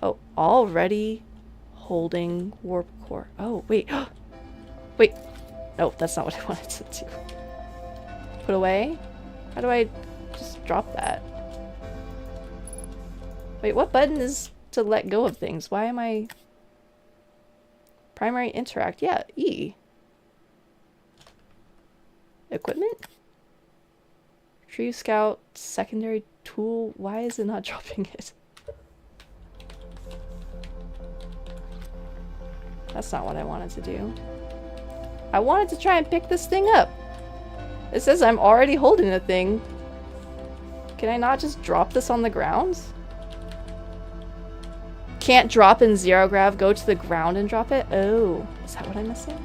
Oh, already holding warp core. Oh, wait. Wait. No, that's not what I wanted to do. Put away? How do I just drop that? Wait, what button is to let go of things? Why am I... Primary interact. Yeah, E. Equipment? Tree Scout, secondary tool. Why is it not dropping it? That's not what I wanted to do. I wanted to try and pick this thing up. It says I'm already holding the thing. Can I not just drop this on the ground? Can't drop in zero grav, go to the ground and drop it? Oh, is that what I'm missing?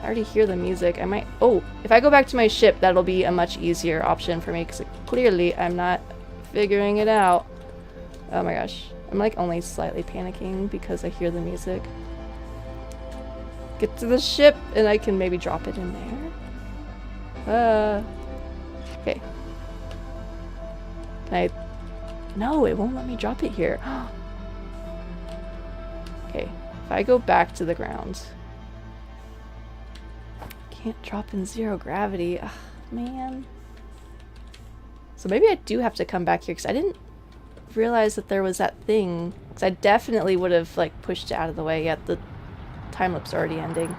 I already hear the music. I might... Oh, if I go back to my ship, that'll be a much easier option for me because clearly I'm not figuring it out. Oh my gosh. I'm like only slightly panicking because I hear the music. Get to the ship and I can maybe drop it in there. Okay. Can I... No, it won't let me drop it here. Okay, if I go back to the ground. Can't drop in zero gravity. Ugh, man. So maybe I do have to come back here because I didn't realize that there was that thing. Because I definitely would have like pushed it out of the way. Yet the time lapse already ending.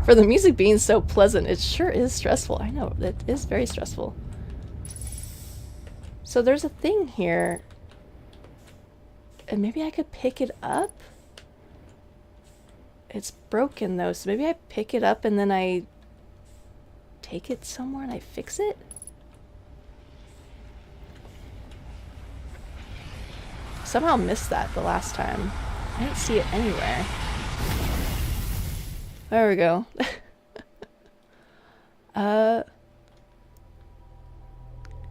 For the music being so pleasant, it sure is stressful. I know, it is very stressful. So there's a thing here. And maybe I could pick it up? It's broken though, so maybe I pick it up and then I take it somewhere and I fix it? Somehow missed that the last time. I didn't see it anywhere. There we go.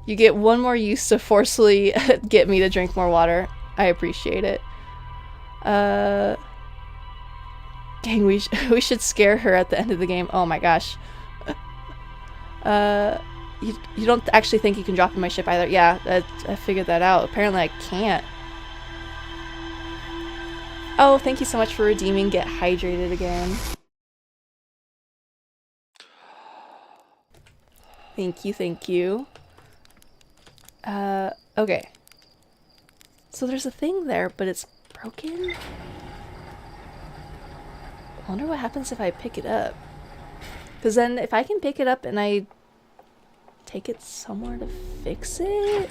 You get one more use to forcefully get me to drink more water. I appreciate it. Dang, we should scare her at the end of the game. Oh my gosh. You don't actually think you can drop in my ship either? Yeah, I figured that out. Apparently I can't. Oh, thank you so much for redeeming Get Hydrated again. Thank you, thank you. Okay. So there's a thing there, but it's broken? I wonder what happens if I pick it up. Because then if I can pick it up and I take it somewhere to fix it?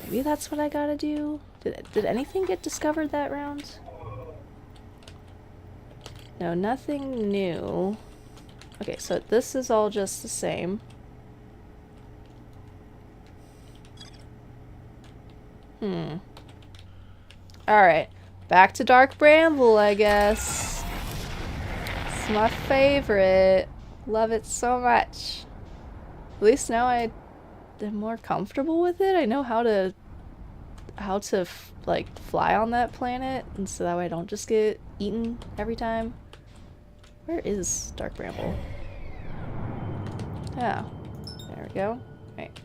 Maybe that's what I gotta do? Did anything get discovered that round? No, nothing new. Okay, so this is all just the same. Alright, back to Dark Bramble, I guess. It's my favorite. Love it so much. At least now I am more comfortable with it. I know how to like fly on that planet, and so that way I don't just get eaten every time. Where is Dark Bramble? Yeah, there we go. Right.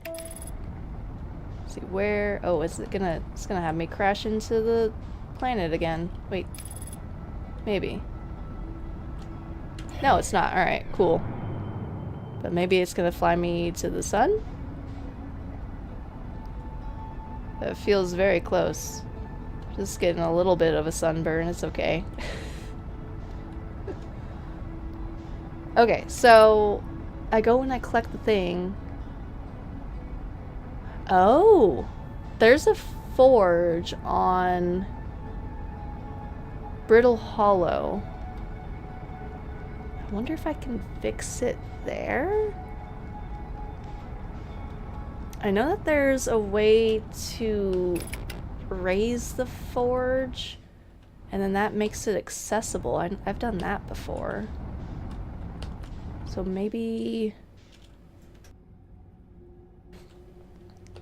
Let's see where. Oh, is it gonna? It's gonna have me crash into the planet again. Wait. Maybe. No, it's not. All right. Cool. But maybe it's gonna fly me to the sun. That feels very close. Just getting a little bit of a sunburn. It's okay. Okay, so I go and I collect the thing. Oh, there's a forge on Brittle Hollow. I wonder if I can fix it there? I know that there's a way to raise the forge, and then that makes it accessible. I've done that before. So maybe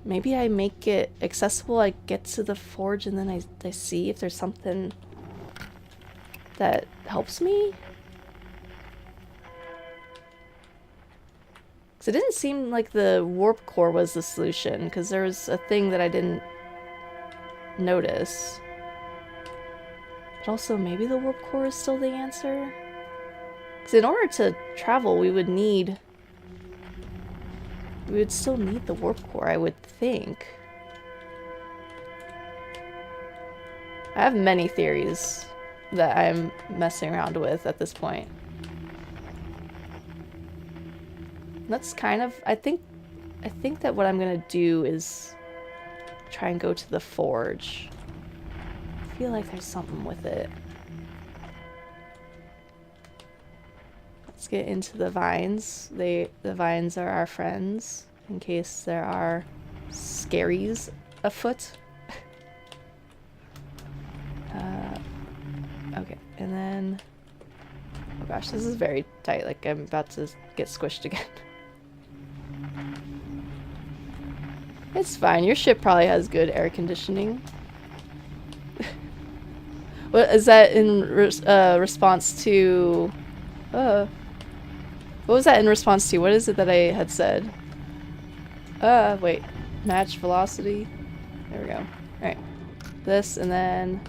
I make it accessible, I get to the forge, and then I see if there's something that helps me? Because it didn't seem like the warp core was the solution, because there was a thing that I didn't notice. But also, maybe the warp core is still the answer? Because in order to travel, we would still need the warp core, I would think. I have many theories that I'm messing around with at this point. That's kind of, I think that what I'm gonna do is try and go to the forge. I feel like there's something with it. Let's get into the vines. The vines are our friends in case there are scaries afoot. Okay, and then, oh gosh, this is very tight, like I'm about to get squished again. It's fine, your ship probably has good air conditioning. What is that in response to, what was that in response to? What is it that I had said? Wait, match velocity, there we go. Alright, this, and then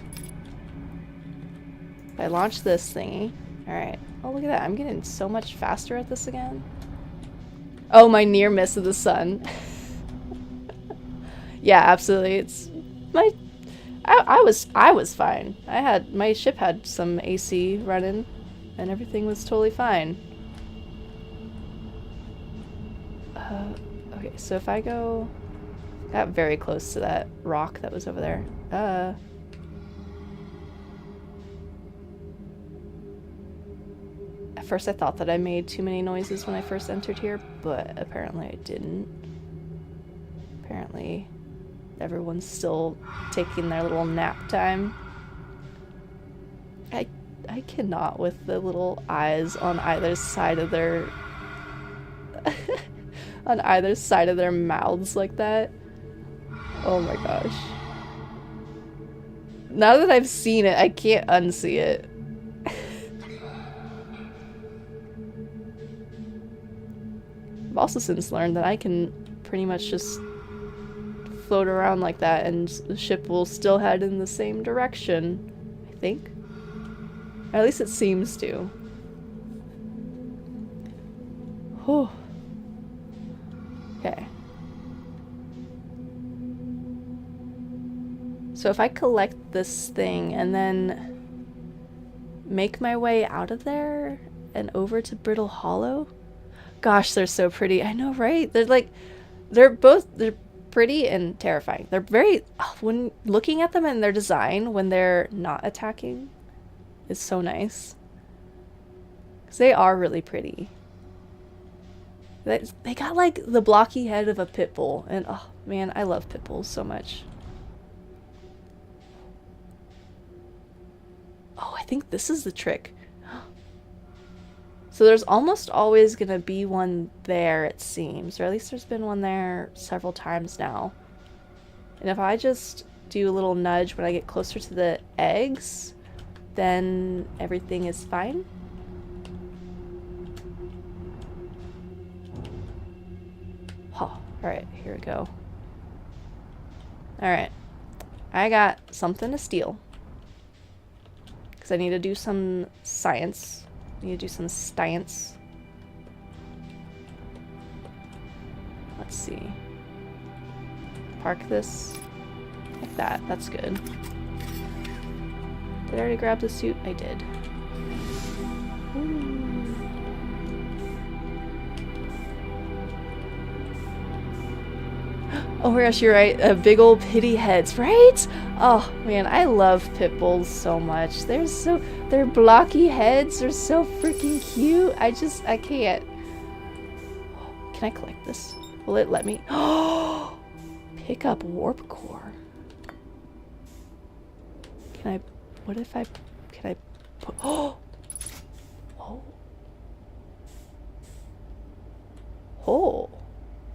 if I launch this thingy, alright. Oh, look at that, I'm getting so much faster at this again. Oh, my near miss of the sun. Yeah, absolutely. It's my. I was fine. My ship had some AC running, and everything was totally fine. Okay, so if I got very close to that rock that was over there. At first I thought that I made too many noises when I first entered here, but apparently I didn't. Apparently everyone's still taking their little nap time. I cannot with the little eyes on either side of their on either side of their mouths like that. Oh my gosh. Now that I've seen it, I can't unsee it. I've also since learned that I can pretty much just float around like that and the ship will still head in the same direction, I think. Or at least it seems to. Whew. Okay. So if I collect this thing and then make my way out of there and over to Brittle Hollow. Gosh, they're so pretty. I know, right? They're pretty and terrifying. They're very, when looking at them and their design when they're not attacking is so nice. Because they are really pretty. They got like the blocky head of a pit bull, and oh man, I love pit bulls so much. Oh, I think this is the trick. So there's almost always gonna be one there, it seems, or at least there's been one there several times now. And if I just do a little nudge when I get closer to the eggs, then everything is fine. Alright, here we go. Alright. I got something to steal. Because I need to do some science. I need to do some science. Let's see. Park this like that. That's good. Did I already grab the suit? I did. Ooh. Oh my gosh, you're right. Big old pity heads, right? Oh man, I love pit bulls so much. Their blocky heads are so freaking cute. I can't. Can I collect this? Will it let me? Oh, pick up warp core. Can I? What if I? Can I put? Oh. Oh. Oh.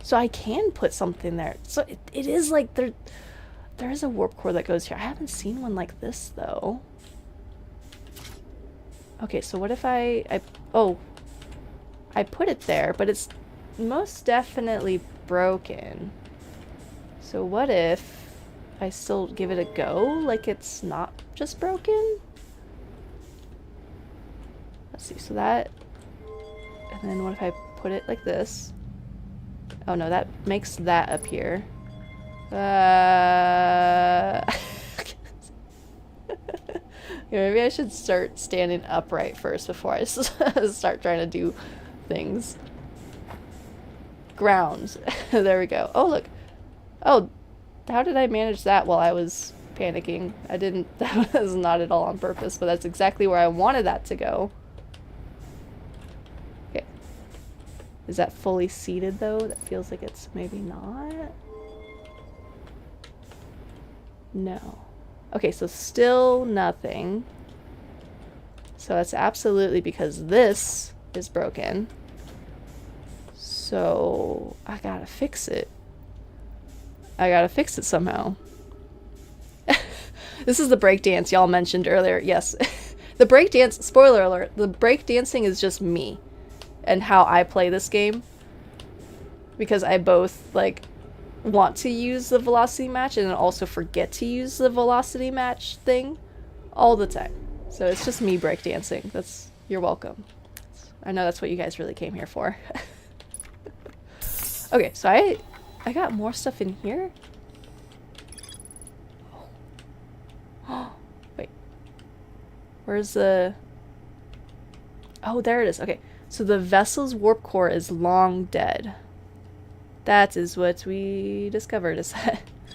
So I can put something there. So it is like there is a warp core that goes here. I haven't seen one like this though. Okay, so what if I put it there, but it's most definitely broken. So what if I still give it a go, like it's not just broken? Let's see, so that, and then what if I put it like this? Oh no, that makes that appear. Yeah, maybe I should start standing upright first before I start trying to do things. Ground. There we go. Oh, look. Oh, how did I manage that while I was panicking? I didn't. That was not at all on purpose, but that's exactly where I wanted that to go. Okay. Is that fully seated, though? That feels like it's maybe not. No. Okay, so still nothing. So that's absolutely because this is broken. So I gotta fix it. I gotta fix it somehow. This is the breakdance y'all mentioned earlier. Yes. The breakdance, spoiler alert, the breakdancing is just me and how I play this game. Because I both, like, want to use the velocity match and also forget to use the velocity match thing all the time. So it's just me breakdancing. That's, you're welcome. I know that's what you guys really came here for. Okay, so I got more stuff in here. Oh, wait. Where's the... Oh, there it is. Okay, so the vessel's warp core is long dead. That is what we discovered. Is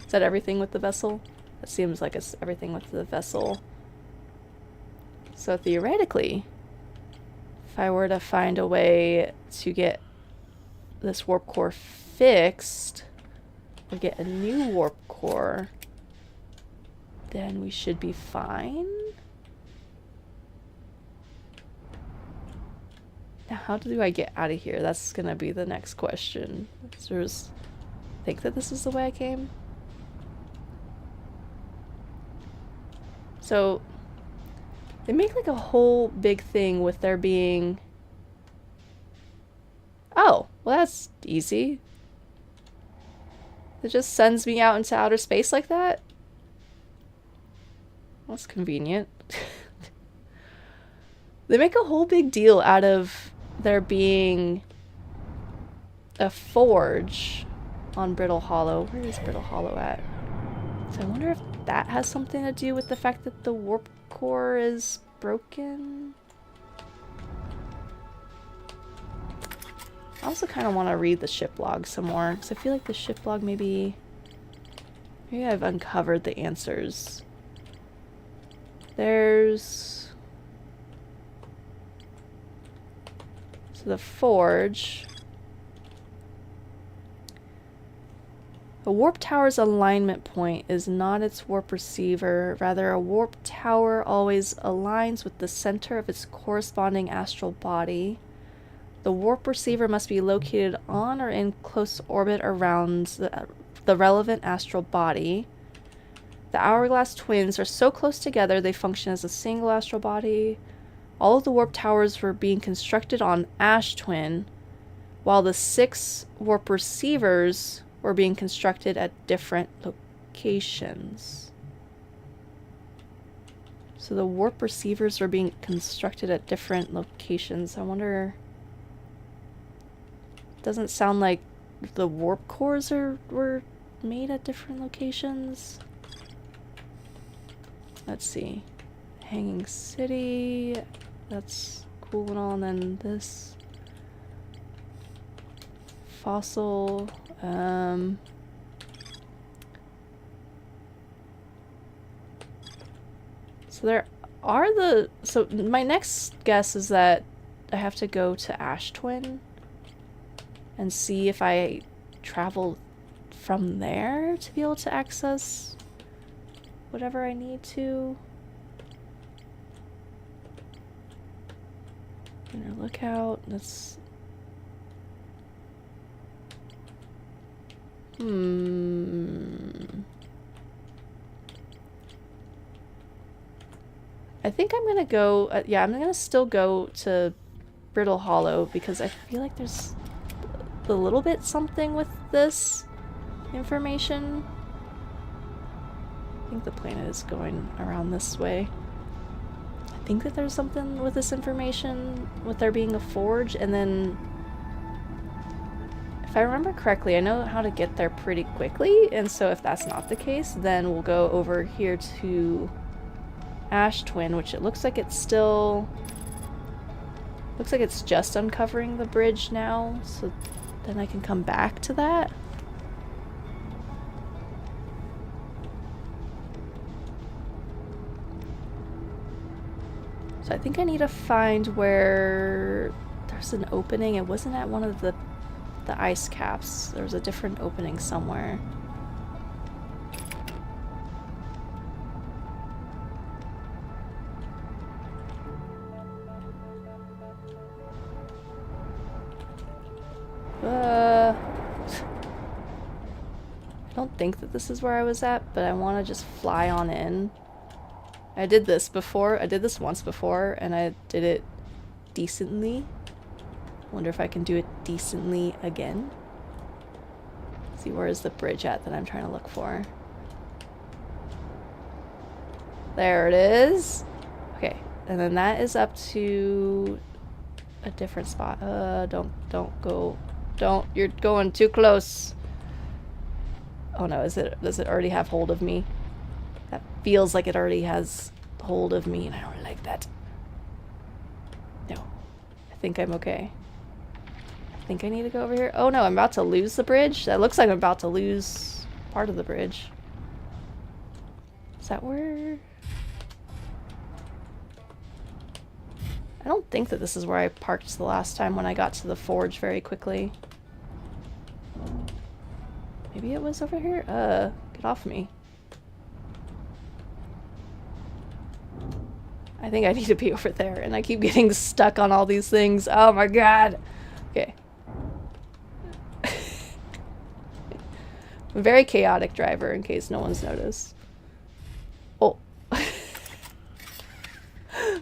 that everything with the vessel? It seems like it's everything with the vessel. So theoretically, if I were to find a way to get this warp core fixed, or get a new warp core, then we should be fine. Now, how do I get out of here? That's gonna be the next question. Think that this is the way I came? So, they make like a whole big thing with there being... Oh, well that's easy. It just sends me out into outer space like that? That's convenient. They make a whole big deal out of there being a forge on Brittle Hollow. Where is Brittle Hollow at? So I wonder if that has something to do with the fact that the warp core is broken? I also kind of want to read the ship log some more, because I feel like the ship log maybe I've uncovered the answers. There's... So the forge... A warp tower's alignment point is not its warp receiver. Rather, a warp tower always aligns with the center of its corresponding astral body. The warp receiver must be located on or in close orbit around the relevant astral body. The hourglass twins are so close together they function as a single astral body. All of the warp towers were being constructed on Ash Twin, while the 6 warp receivers were being constructed at different locations. So the warp receivers were being constructed at different locations. I wonder... Doesn't sound like the warp cores were made at different locations. Let's see. Hanging City. That's cool and all. And then this. Fossil. So there are the... So my next guess is that I have to go to Ash Twin and see if I travel from there to be able to access whatever I need to. Inner lookout. Let's... I think I'm gonna go... yeah, I'm gonna still go to Brittle Hollow because I feel like there's a little bit something with this information. I think the planet is going around this way. I think that there's something with this information, with there being a forge, and then if I remember correctly, I know how to get there pretty quickly, and so if that's not the case, then we'll go over here to Ash Twin, which it looks like it's still... Looks like it's just uncovering the bridge now, so then I can come back to that. So I think I need to find where there's an opening. It wasn't at one of the ice caps. There was a different opening somewhere. I don't think that this is where I was at, but I want to just fly on in. I did this before. I did this once before, and I did it decently. Wonder if I can do it decently again. Let's see, where is the bridge at that I'm trying to look for? There it is. Okay, and then that is up to a different spot. Don't go. Don't. You're going too close. Oh no, does it already have hold of me? That feels like it already has hold of me, and I don't like that. No. I think I'm okay. I think I need to go over here. Oh no, I'm about to lose the bridge? That looks like I'm about to lose part of the bridge. Is that where... I don't think that this is where I parked the last time when I got to the forge very quickly. Maybe it was over here? Get off me. I think I need to be over there, and I keep getting stuck on all these things. Oh my god! Okay. I'm a very chaotic driver, in case no one's noticed. Oh.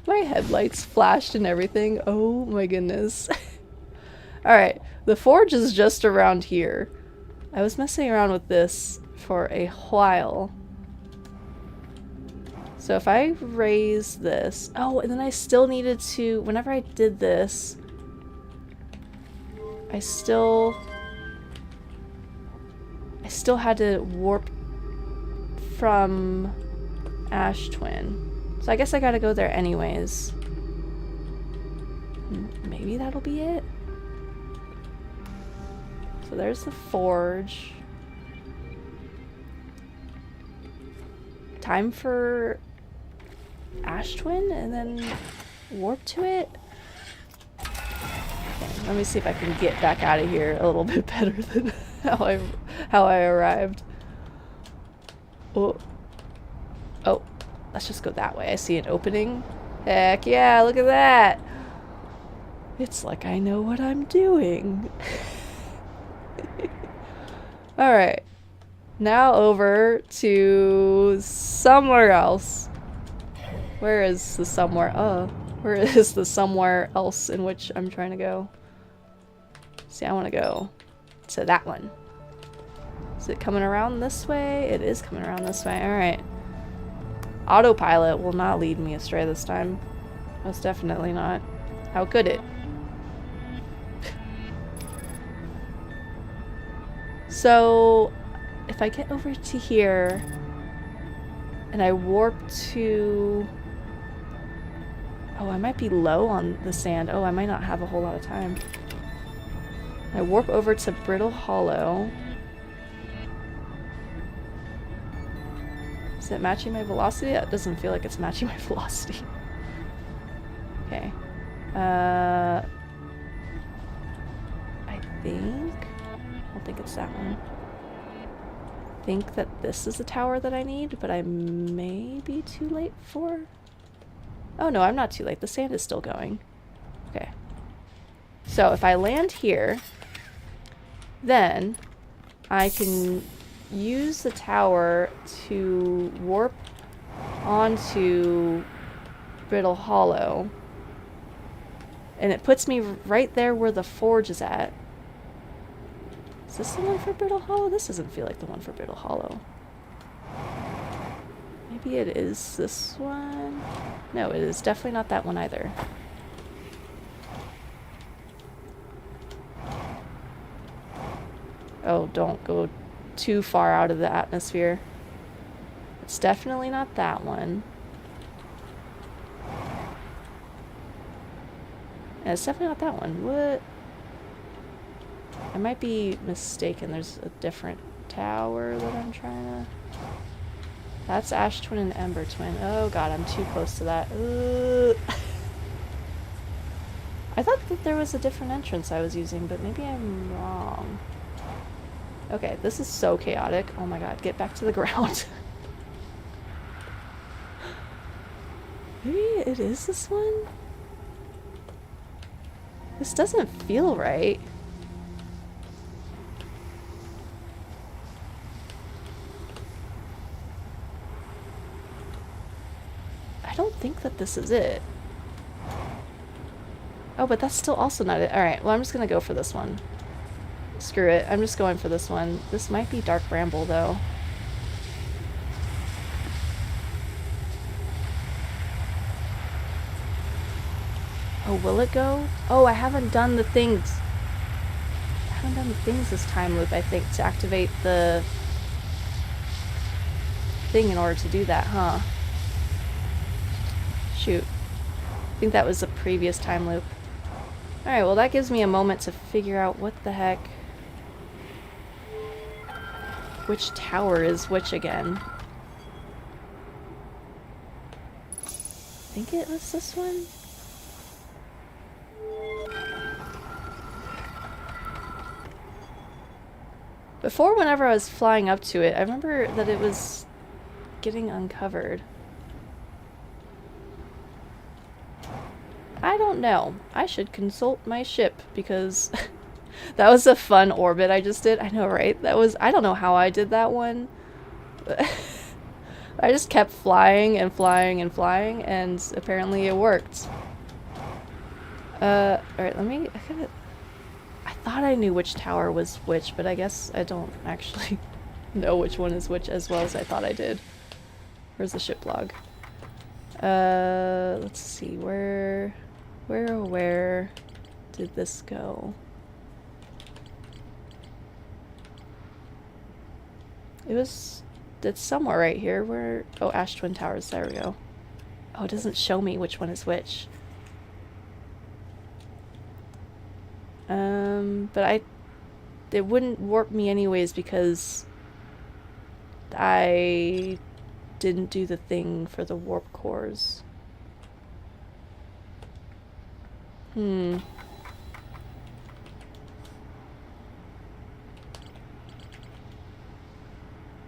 My headlights flashed and everything. Oh my goodness. Alright, the forge is just around here. I was messing around with this for a while. So if I raise this... Oh, and then I still needed to... Whenever I did this... I still had to warp from Ash Twin. So I guess I gotta go there anyways. Maybe that'll be it? So there's the forge. Time for Ash Twin and then warp to it? Okay, let me see if I can get back out of here a little bit better than how I arrived. Oh. Oh, let's just go that way. I see an opening. Heck yeah, look at that. It's like I know what I'm doing. Alright. Now over to somewhere else. Where is the somewhere? Oh, where is the somewhere else in which I'm trying to go? See, I want to go to that one. Is it coming around this way? It is coming around this way. Alright. Autopilot will not lead me astray this time. Most definitely not. How could it? So, if I get over to here and I warp to... Oh, I might be low on the sand. Oh, I might not have a whole lot of time. I warp over to Brittle Hollow. Is it matching my velocity? That doesn't feel like it's matching my velocity. Okay. I don't think it's that one. I think that this is the tower that I need, but I may be too late for... Oh no, I'm not too late. The sand is still going. Okay. So if I land here, then I can use the tower to warp onto Brittle Hollow. And it puts me right there where the forge is at. Is this the one for Brittle Hollow? This doesn't feel like the one for Brittle Hollow. Maybe it is this one? No, it is definitely not that one either. Oh, don't go too far out of the atmosphere. It's definitely not that one. And it's definitely not that one. What? I might be mistaken. There's a different tower that I'm trying to... That's Ash Twin and Ember Twin. Oh god, I'm too close to that. I thought that there was a different entrance I was using, but maybe I'm wrong. Okay, this is so chaotic. Oh my god, get back to the ground. Maybe it is this one? This doesn't feel right. I don't think that this is it. Oh, but that's still also not it. Alright, well I'm just gonna go for this one. Screw it, I'm just going for this one. This might be Dark Bramble though. Oh, will it go? Oh, I haven't done the things. I haven't done the things this time loop, I think, to activate the thing in order to do that, huh? Shoot. I think that was the previous time loop. Alright, well that gives me a moment to figure out what the heck... Which tower is which again? I think it was this one? Before, whenever I was flying up to it, I remember that it was getting uncovered. I don't know. I should consult my ship because that was a fun orbit I just did. I know, right? That was, I don't know how I did that one. I just kept flying and flying and flying, and apparently it worked. Alright, let me, I thought I knew which tower was which, but I guess I don't actually know which one is which as well as I thought I did. Where's the ship log? Let's see, where did this go? It's somewhere right here. Where? Oh, Ash Twin Towers. There we go. Oh, it doesn't show me which one is which. But it wouldn't warp me anyways because I didn't do the thing for the warp cores. And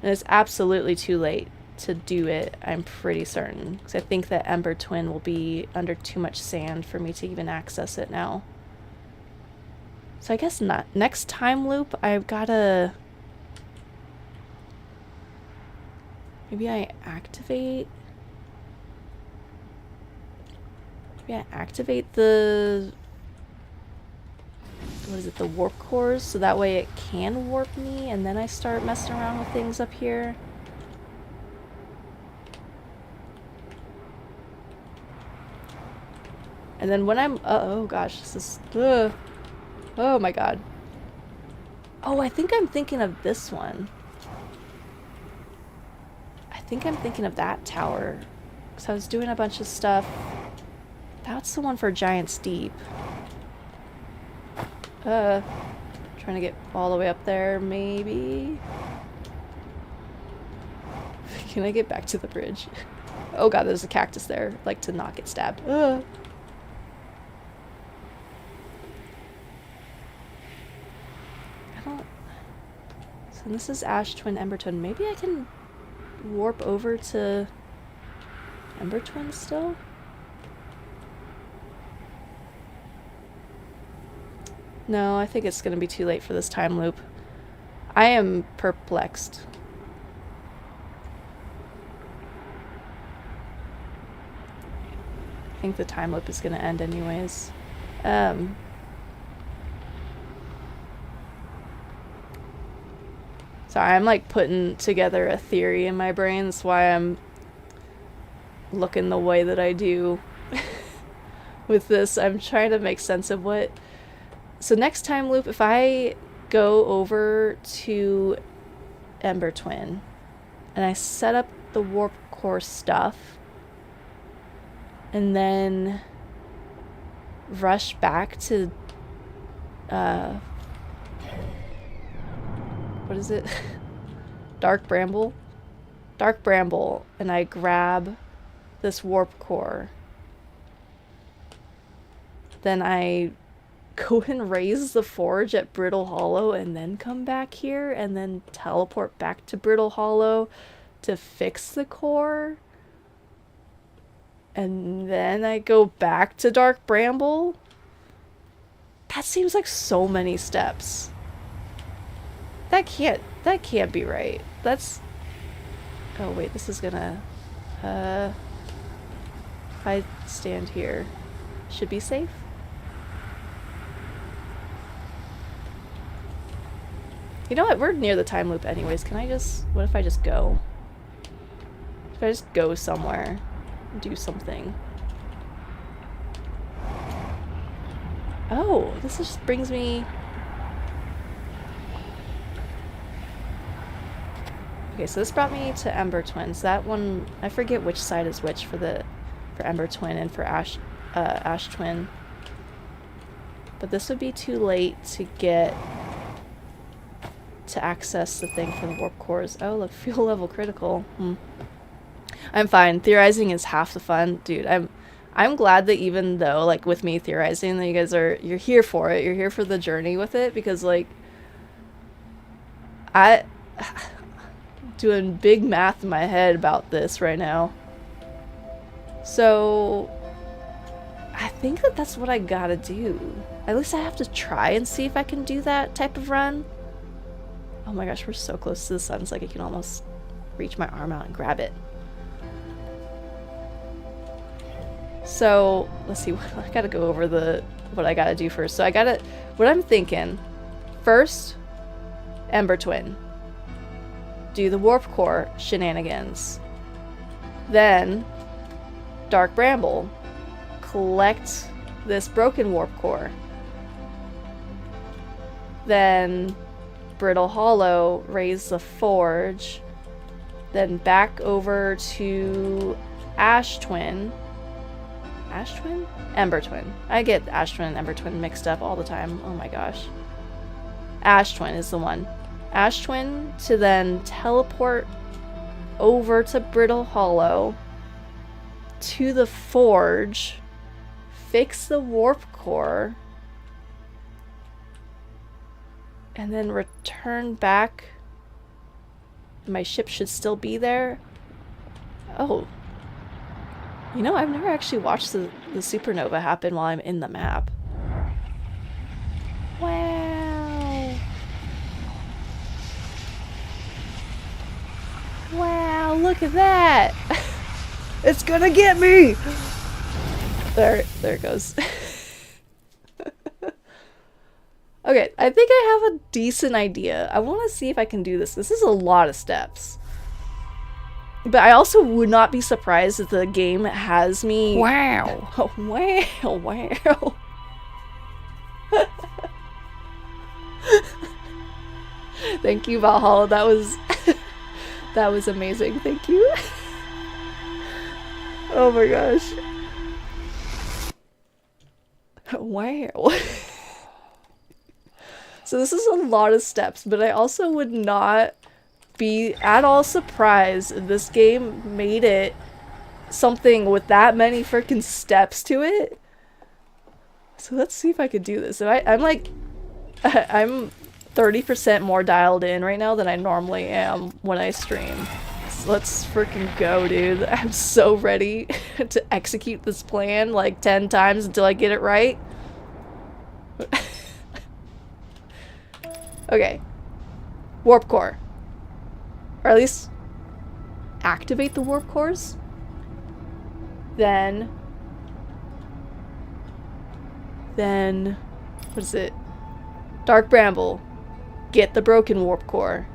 it's absolutely too late to do it, I'm pretty certain. Because I think that Ember Twin will be under too much sand for me to even access it now. So I guess not. Next time loop, I've gotta... Maybe I activate... Maybe I activate the what is it, the warp cores, so that way it can warp me, and then I start messing around with things up here. And then when I'm, oh gosh, this is, oh my god. Oh, I think I'm thinking of this one. I think I'm thinking of that tower. Because I was doing a bunch of stuff. That's the one for Giant's Deep. Trying to get all the way up there, maybe? Can I get back to the bridge? Oh god, there's a cactus there. I'd like to not get stabbed. So this is Ash Twin, Ember Twin. Maybe I can warp over to Ember Twin still? No, I think it's going to be too late for this time loop. I am perplexed. I think the time loop is going to end anyways. Sorry, I'm like putting together a theory in my brain. That's why I'm looking the way that I do with this. I'm trying to make sense of what... So next time loop, if I go over to Ember Twin and I set up the warp core stuff and then rush back to what is it? Dark Bramble, and I grab this warp core. Then I go and raise the forge at Brittle Hollow and then come back here and then teleport back to Brittle Hollow to fix the core. And then I go back to Dark Bramble. That seems like so many steps. That can't be right. That's... Oh wait, this is gonna... if I stand here, should be safe? You know what, we're near the time loop anyways. Can I just... What if I just go? If I just go somewhere and do something? Oh, this just brings me... Okay, so this brought me to Ember Twins. That one, I forget which side is which for Ember Twin and for Ash Twin. But this would be too late to get to access the thing for the warp cores. Oh, look, fuel level critical. I'm fine. Theorizing is half the fun, dude. I'm glad that even though, like, with me theorizing, that you guys you're here for it. You're here for the journey with it, because like doing big math in my head about this right now. So I think that that's what I gotta do. At least I have to try and see if I can do that type of run. Oh my gosh, we're so close to the sun. It's like I can almost reach my arm out and grab it. So let's see, I gotta go over what I gotta do first. So what I'm thinking, first, Ember Twin. Do the warp core shenanigans. Then Dark Bramble. Collect this broken warp core. Then Brittle Hollow, raise the forge. Then back over to Ash Twin. Ash Twin? Ember Twin. I get Ash Twin and Ember Twin mixed up all the time. Oh my gosh. Ash Twin is the one. Ash Twin to then teleport over to Brittle Hollow to the forge, fix the warp core, and then return back. My ship should still be there. Oh. You know, I've never actually watched the supernova happen while I'm in the map. Wow. Wow, look at that! It's gonna get me! There it goes. Okay, I think I have a decent idea. I want to see if I can do this. This is a lot of steps. But I also would not be surprised if the game has me... Wow. Oh, wow, wow. Thank you, Valhalla. That was... that was amazing. Thank you. Oh my gosh. Wow. So this is a lot of steps, but I also would not be at all surprised if this game made it something with that many freaking steps to it. So let's see if I could do this. I'm like, I'm 30% more dialed in right now than I normally am when I stream. So let's freaking go, dude. I'm so ready to execute this plan like 10 times until I get it right. Okay. Warp core. Or at least activate the warp cores. Then what is it? Dark Bramble. Get the broken warp core.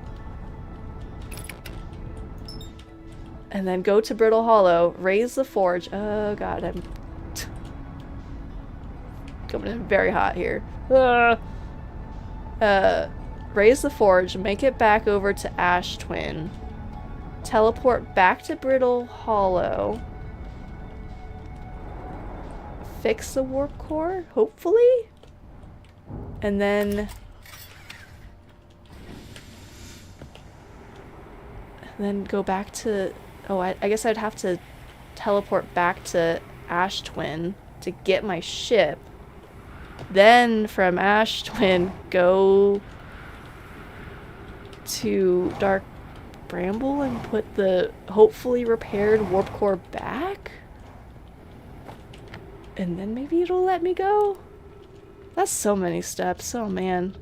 And then go to Brittle Hollow, raise the forge. Oh god, I'm coming in very hot here. Raise the forge, make it back over to Ash Twin. Teleport back to Brittle Hollow. Fix the warp core, hopefully? And then go back to... Oh, I guess I'd have to teleport back to Ash Twin to get my ship. Then from Ash Twin, go to Dark Bramble and put the hopefully repaired warp core back? And then maybe it'll let me go? That's so many steps. Oh, man.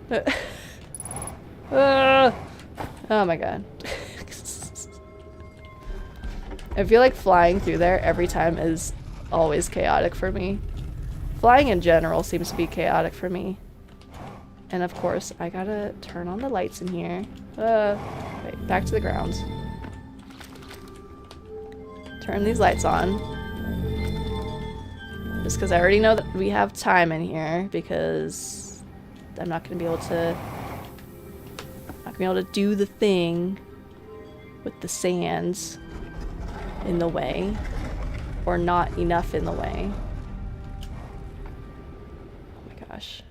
Oh my god. I feel like flying through there every time is always chaotic for me. Flying in general seems to be chaotic for me. And of course, I gotta turn on the lights in here. Wait, back to the ground. Turn these lights on. Just because I already know that we have time in here, because I'm not gonna be able to do the thing with the sands in the way, or not enough in the way. Oh my gosh.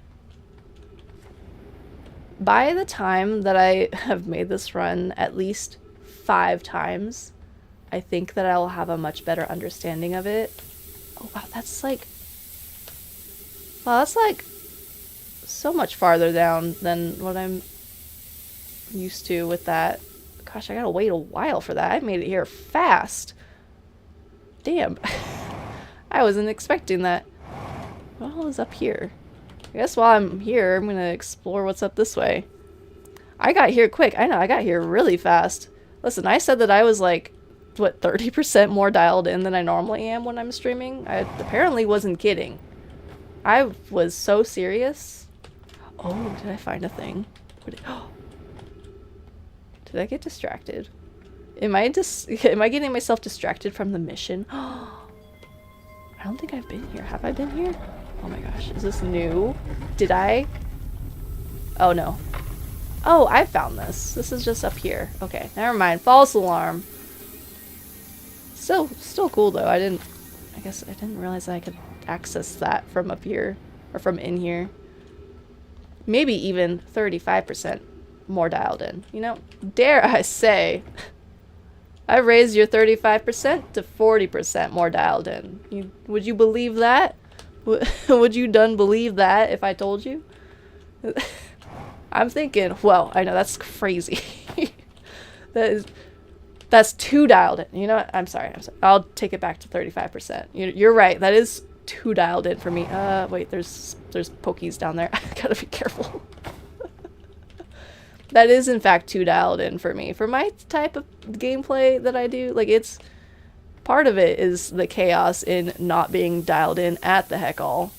By the time that I have made this run at least 5 times, I think that I will have a much better understanding of it. Oh wow, that's like... Wow, that's like so much farther down than what I'm used to with that. Gosh, I gotta wait a while for that. I made it here fast. Damn. I wasn't expecting that. What is up here? I guess while I'm here, I'm gonna explore what's up this way. I got here quick. I know, I got here really fast. Listen, I said that I was like, what, 30% more dialed in than I normally am when I'm streaming? I apparently wasn't kidding. I was so serious. Oh, did I find a thing? Did I get distracted? Am I getting myself distracted from the mission? I don't think I've been here. Have I been here? Oh my gosh, is this new? Did I? Oh no. Oh, I found this. This is just up here. Okay, never mind. False alarm. Still cool though. I guess I didn't realize I could access that from up here, or from in here. Maybe even 35% more dialed in. You know, dare I say, I raised your 35% to 40% more dialed in. Would you believe that? Would you believe that if I told you? I'm thinking, well, I know that's crazy. That's too dialed in. You know what? I'm sorry. I'll take it back to 35%. You're right. That is too dialed in for me. Wait, there's pokies down there. I gotta be careful. That is in fact too dialed in for me. For my type of gameplay that I do, like, it's part of it is the chaos in not being dialed in at the heck all.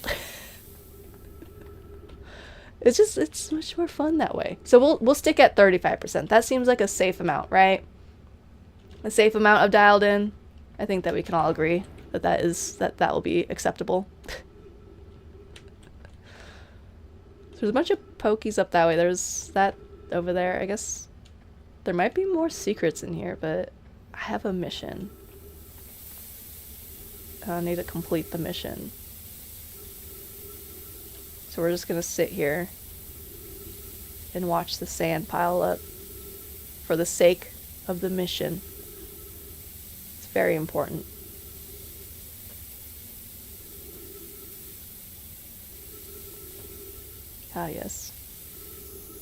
It's much more fun that way. So we'll stick at 35%. That seems like a safe amount, right? A safe amount of dialed in. I think that we can all agree that that will be acceptable. So there's a bunch of pokies up that way. There's that over there. I guess there might be more secrets in here, but I have a mission. I need to complete the mission. So we're just gonna sit here and watch the sand pile up for the sake of the mission. It's very important. Ah, yes.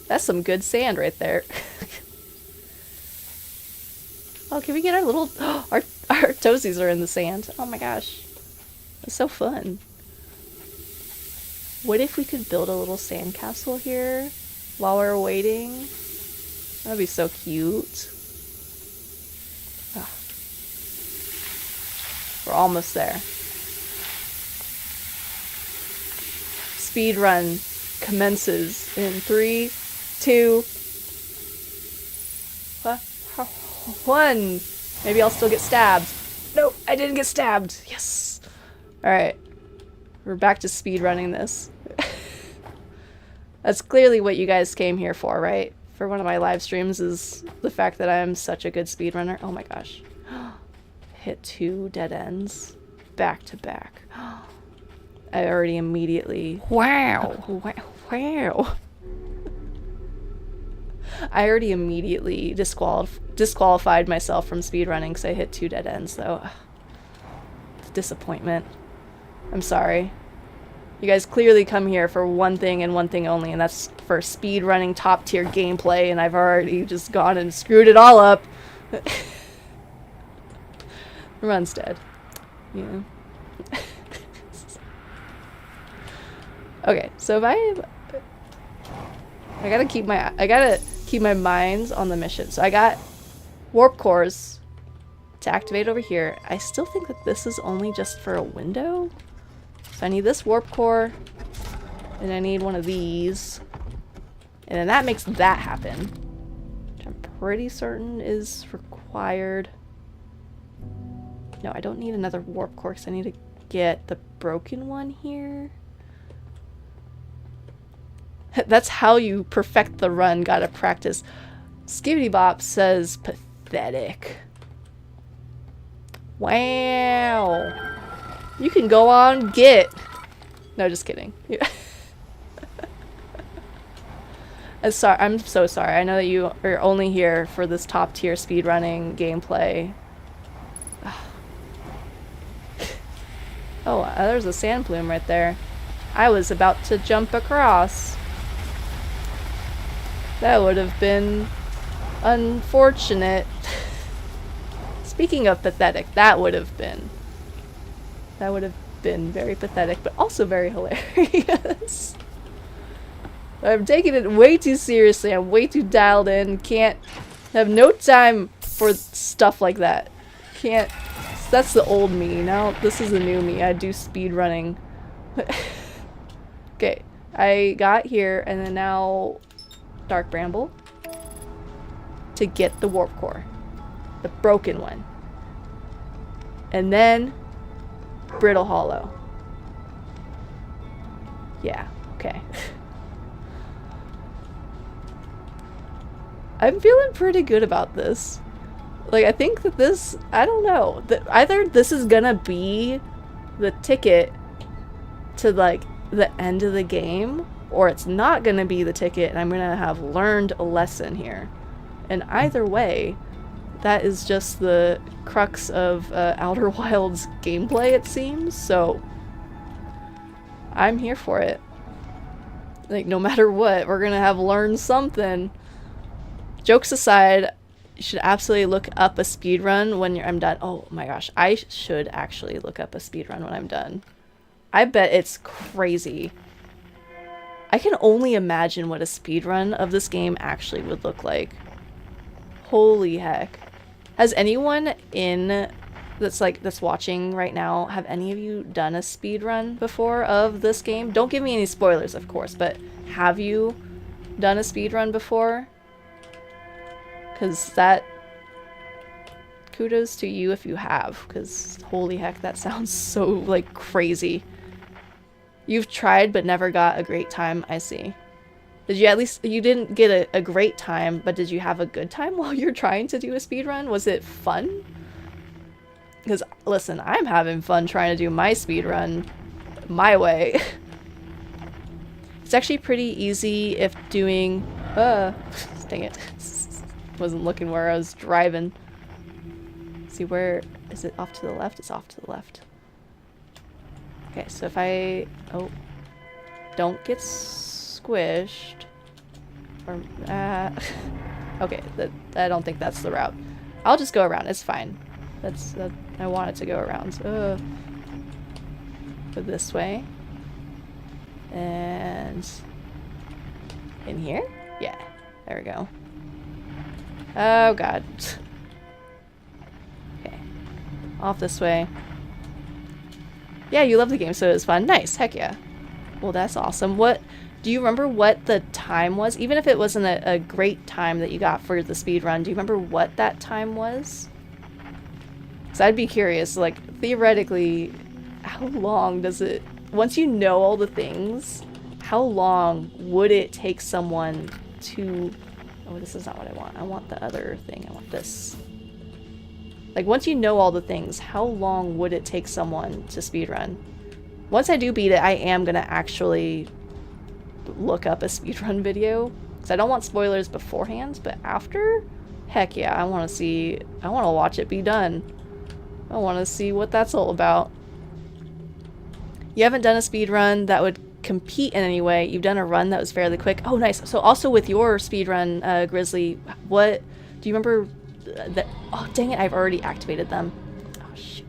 That's some good sand right there. Oh, can we get our little... our toesies are in the sand. Oh my gosh. That's so fun. What if we could build a little sandcastle here while we're waiting? That'd be so cute. Oh. We're almost there. Speed run commences in 3, 2, 1. Maybe I'll still get stabbed. Nope, I didn't get stabbed. Yes. Alright. We're back to speed running this. That's clearly what you guys came here for, right? For one of my live streams is the fact that I'm such a good speedrunner. Oh my gosh. Hit 2 dead ends back to back. I already immediately... Wow! Wow! I already immediately disqualified myself from speedrunning because I hit 2 dead ends, though. Disappointment. I'm sorry. You guys clearly come here for one thing and one thing only, and that's for speedrunning top tier gameplay, and I've already just gone and screwed it all up. The run's dead. Yeah. Okay, so if I gotta keep my minds on the mission. So I got warp cores to activate over here. I still think that this is only just for a window. So I need this warp core, and I need one of these, and then that makes that happen, which I'm pretty certain is required. No, I don't need another warp core because I need to get the broken one here. That's how you perfect the run, gotta practice. Skibbity Bop says pathetic. Wow. You can go on Git. No, just kidding. I'm so sorry. I know that you are only here for this top tier speedrunning gameplay. Oh, there's a sand plume right there. I was about to jump across. That would have been unfortunate. Speaking of pathetic, that would have been very pathetic, but also very hilarious. I'm taking it way too seriously. I'm way too dialed in. Have no time for stuff like that. That's the old me. Now this is the new me. I do speed running. Okay, I got here, and then now Dark Bramble to get the warp core, the broken one, and then Brittle Hollow. Yeah, okay. I'm feeling pretty good about this. Like, I think that this, I don't know, that either this is gonna be the ticket to, like, the end of the game, or it's not gonna be the ticket and I'm gonna have learned a lesson here. And either way, that is just the crux of Outer Wilds gameplay, it seems, so I'm here for it. Like, no matter what, we're gonna have learned something. Jokes aside, you should absolutely look up a speedrun when I'm done. Oh my gosh, I should actually look up a speedrun when I'm done. I bet it's crazy. I can only imagine what a speedrun of this game actually would look like. Holy heck. Has anyone in that's watching right now, have any of you done a speed run before of this game? Don't give me any spoilers, of course, but have you done a speed run before? Because that, kudos to you if you have, because holy heck, that sounds so like crazy. You've tried but never got a great time, I see. Did you at least, you didn't get a great time, but did you have a good time while you're trying to do a speed run? Was it fun? Because listen, I'm having fun trying to do my speed run my way. It's actually pretty easy if doing, dang it. Wasn't looking where I was driving. See, where is it? Off to the left? It's off to the left. Okay, so if I, don't get squished, or okay, I don't think that's the route. I'll just go around. It's fine. I want it to go around. Go this way, and in here. Yeah, there we go. Oh god. Okay, off this way. Yeah, you love the game, so it was fun. Nice, heck yeah. Well, that's awesome. What, do you remember what the time was? Even if it wasn't a great time that you got for the speed run, do you remember what that time was? Because I'd be curious, like, theoretically, how long does it, once you know all the things, how long would it take someone to, oh, this is not what I want. I want the other thing. I want this. Like, once you know all the things, how long would it take someone to speedrun? Once I do beat it, I am gonna actually look up a speedrun video. Because I don't want spoilers beforehand, but after? Heck yeah, I want to watch it be done. I want to see what that's all about. You haven't done a speedrun that would compete in any way. You've done a run that was fairly quick. Oh, nice. So also with your speedrun, Grizzly, what, do you remember that? Oh, dang it, I've already activated them. Oh, shoot.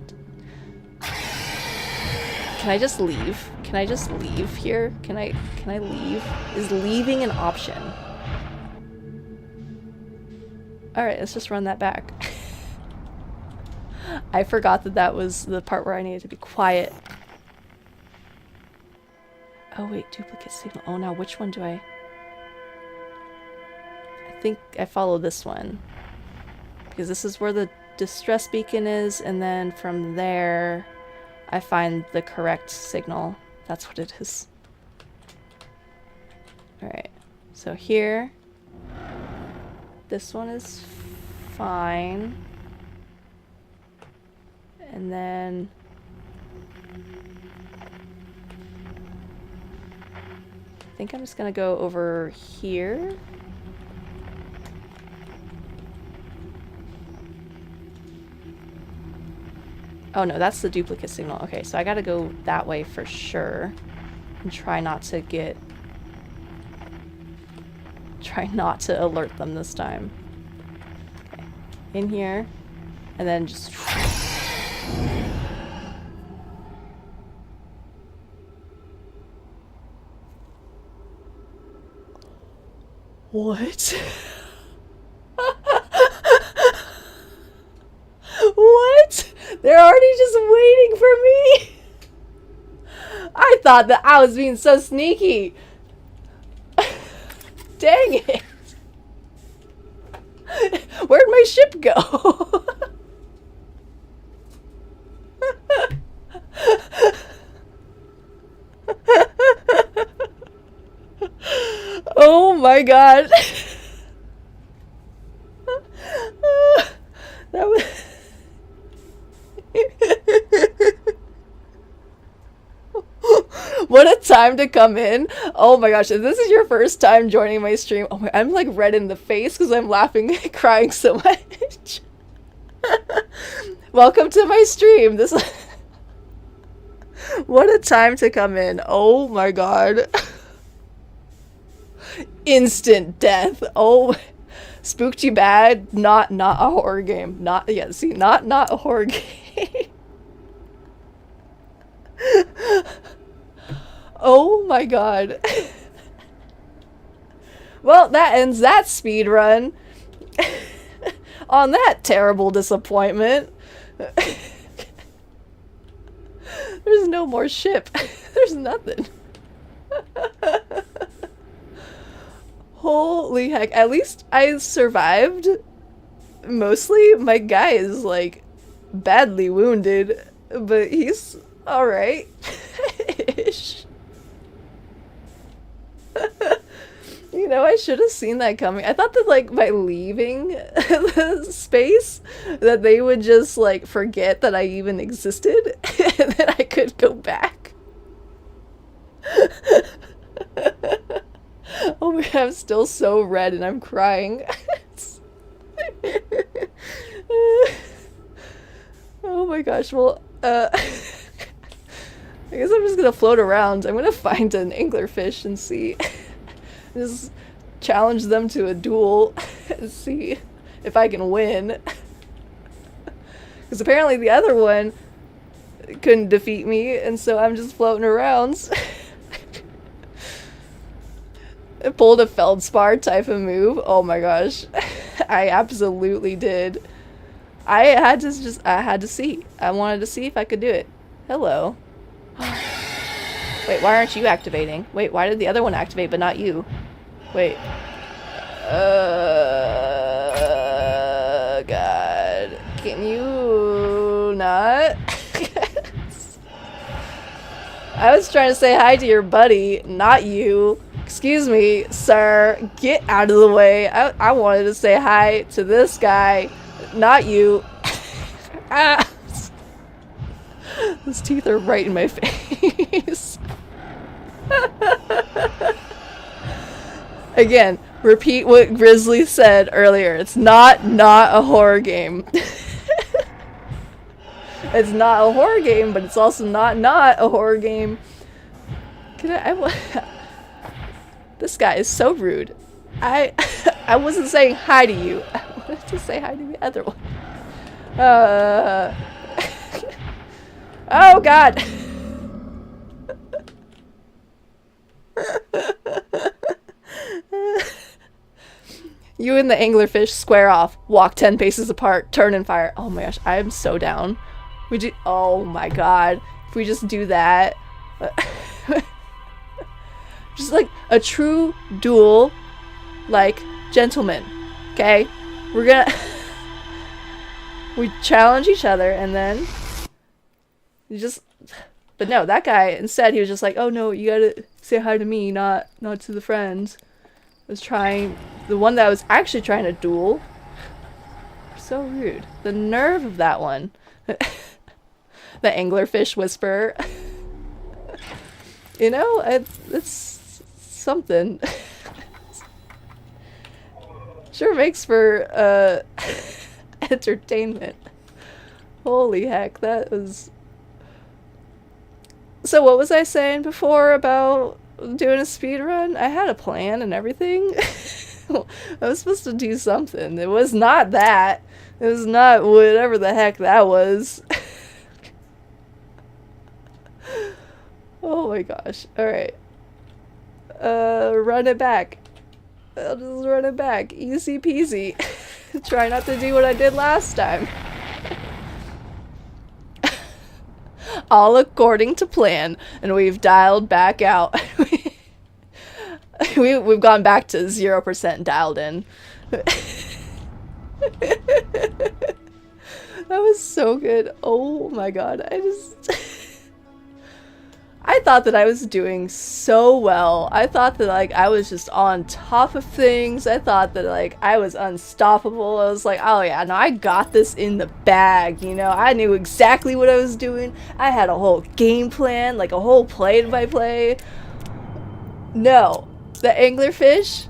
Can I just leave? Can I just leave here? Can I leave? Is leaving an option? Alright, let's just run that back. I forgot that that was the part where I needed to be quiet. Oh wait, duplicate signal. Oh, now which one do I think I follow this one. Because this is where the distress beacon is, and then from there I find the correct signal. That's what it is. Alright, so here, this one is fine. And then I think I'm just gonna go over here. Oh no, that's the duplicate signal. Okay, so I gotta go that way for sure. And try not to alert them this time. Okay, in here, and then just... What? What? They're already just waiting for me? I thought that I was being so sneaky. Dang it. Where'd my ship go? Oh my god. That was... What a time to come in. Oh my gosh, if this is your first time joining my stream, oh my, I'm like red in the face because I'm laughing and crying so much. Welcome to my stream. This What a time to come in. Oh my god. Instant death. Oh, spooked you bad. Not a horror game. Not a horror game. Oh my god. Well, that ends that speed run. On that terrible disappointment. There's no more ship. There's nothing. Holy heck. At least I survived. Mostly, my guy is, like, badly wounded, but he's alright. Ish. You know, I should have seen that coming. I thought that, like, by leaving the space, that they would just, like, forget that I even existed, and then I could go back. Oh my god, I'm still so red and I'm crying. Oh my gosh, well, I guess I'm just gonna float around. I'm gonna find an anglerfish and see. Just challenge them to a duel and see if I can win. Because apparently the other one couldn't defeat me, and so I'm just floating around. I pulled a feldspar type of move. Oh my gosh. I absolutely did. I had to see. I wanted to see if I could do it. Hello. Wait, why aren't you activating? Wait, why did the other one activate but not you? Wait. God. Can you not? I was trying to say hi to your buddy, not you. Excuse me, sir. Get out of the way. I wanted to say hi to this guy, not you. Ah. His teeth are right in my face. Again, repeat what Grizzly said earlier. It's not a horror game. It's not a horror game, but it's also not a horror game. This guy is so rude. I wasn't saying hi to you. I wanted to say hi to the other one. Oh god. You and the anglerfish square off, walk 10 paces apart, turn and fire. Oh my gosh, I am so down. Oh my god. If we just do that. Just like a true duel, like gentlemen. Okay? We're gonna we challenge each other and then you just, but no, that guy instead he was just like, oh no, you gotta say hi to me, not to the friends. I was trying, the one that I was actually trying to duel. So rude. The nerve of that one. The anglerfish whisperer. You know, it's something. Sure makes for entertainment. Holy heck, that was... So what was I saying before about doing a speed run? I had a plan and everything. I was supposed to do something. It was not that. It was not whatever the heck that was. Oh my gosh. Alright. Run it back. I'll just run it back. Easy peasy. Try not to do what I did last time. All according to plan, and we've dialed back out. We've gone back to 0% dialed in. That was so good. Oh my god. I thought that I was doing so well. I thought that like I was just on top of things. I thought that like I was unstoppable. I was like, oh yeah, no, I got this in the bag, you know. I knew exactly what I was doing. I had a whole game plan, like a whole play-by-play. No. The anglerfish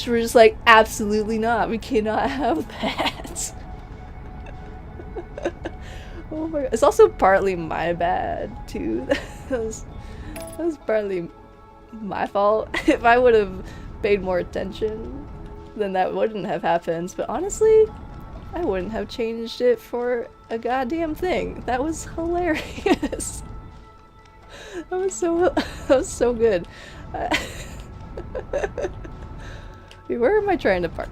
were just like, absolutely not. We cannot have that. Oh my god. It's also partly my bad, too. That was partly my fault. If I would have paid more attention, then that wouldn't have happened. But honestly, I wouldn't have changed it for a goddamn thing. That was hilarious. That was so good. Where am I trying to park?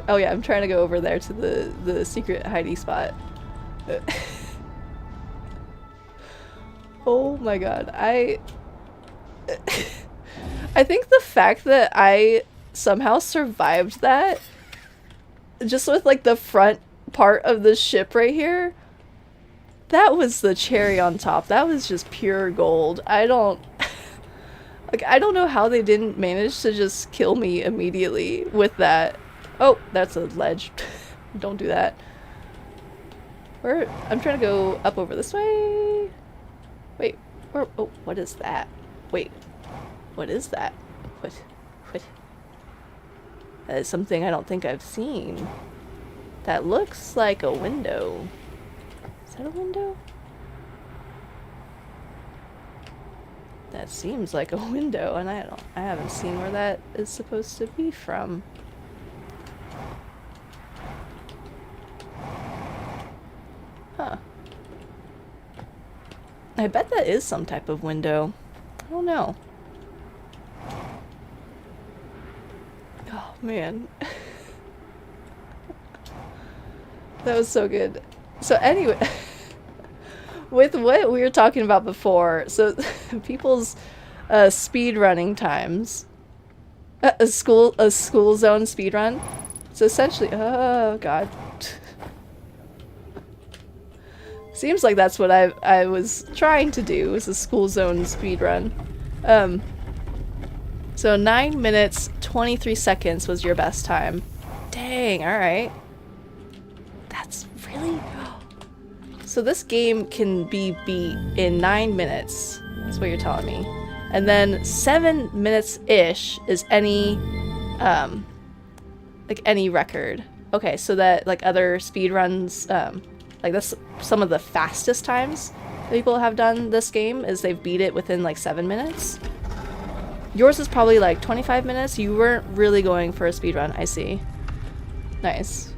Oh yeah, I'm trying to go over there to the secret hidey spot. Oh my god. I think the fact that I somehow survived that, just with like the front part of the ship right here, that was the cherry on top. That was just pure gold. I don't like, I don't know how they didn't manage to just kill me immediately with that. Oh, that's a ledge. Don't do that. Where? I'm trying to go up over this way. Wait, where? Oh, what is that? Wait, what is that? What? That is something I don't think I've seen. That looks like a window. Is that a window? That seems like a window, and I haven't seen where that is supposed to be from. Huh. I bet that is some type of window. I don't know. Oh, man. That was so good. So anyway, with what we were talking about before, so people's speed running times, a school zone speed run. So essentially, oh god, seems like that's what I was trying to do, was a school zone speed run. So 9 minutes 23 seconds was your best time. Dang, all right. That's really... So this game can be beat in 9 minutes, is what you're telling me. And then 7 minutes-ish is any, like any record. Okay, so that, like, other speedruns, like that's some of the fastest times that people have done this game, is they've beat it within, like, 7 minutes. Yours is probably, like, 25 minutes. You weren't really going for a speedrun, I see. Nice.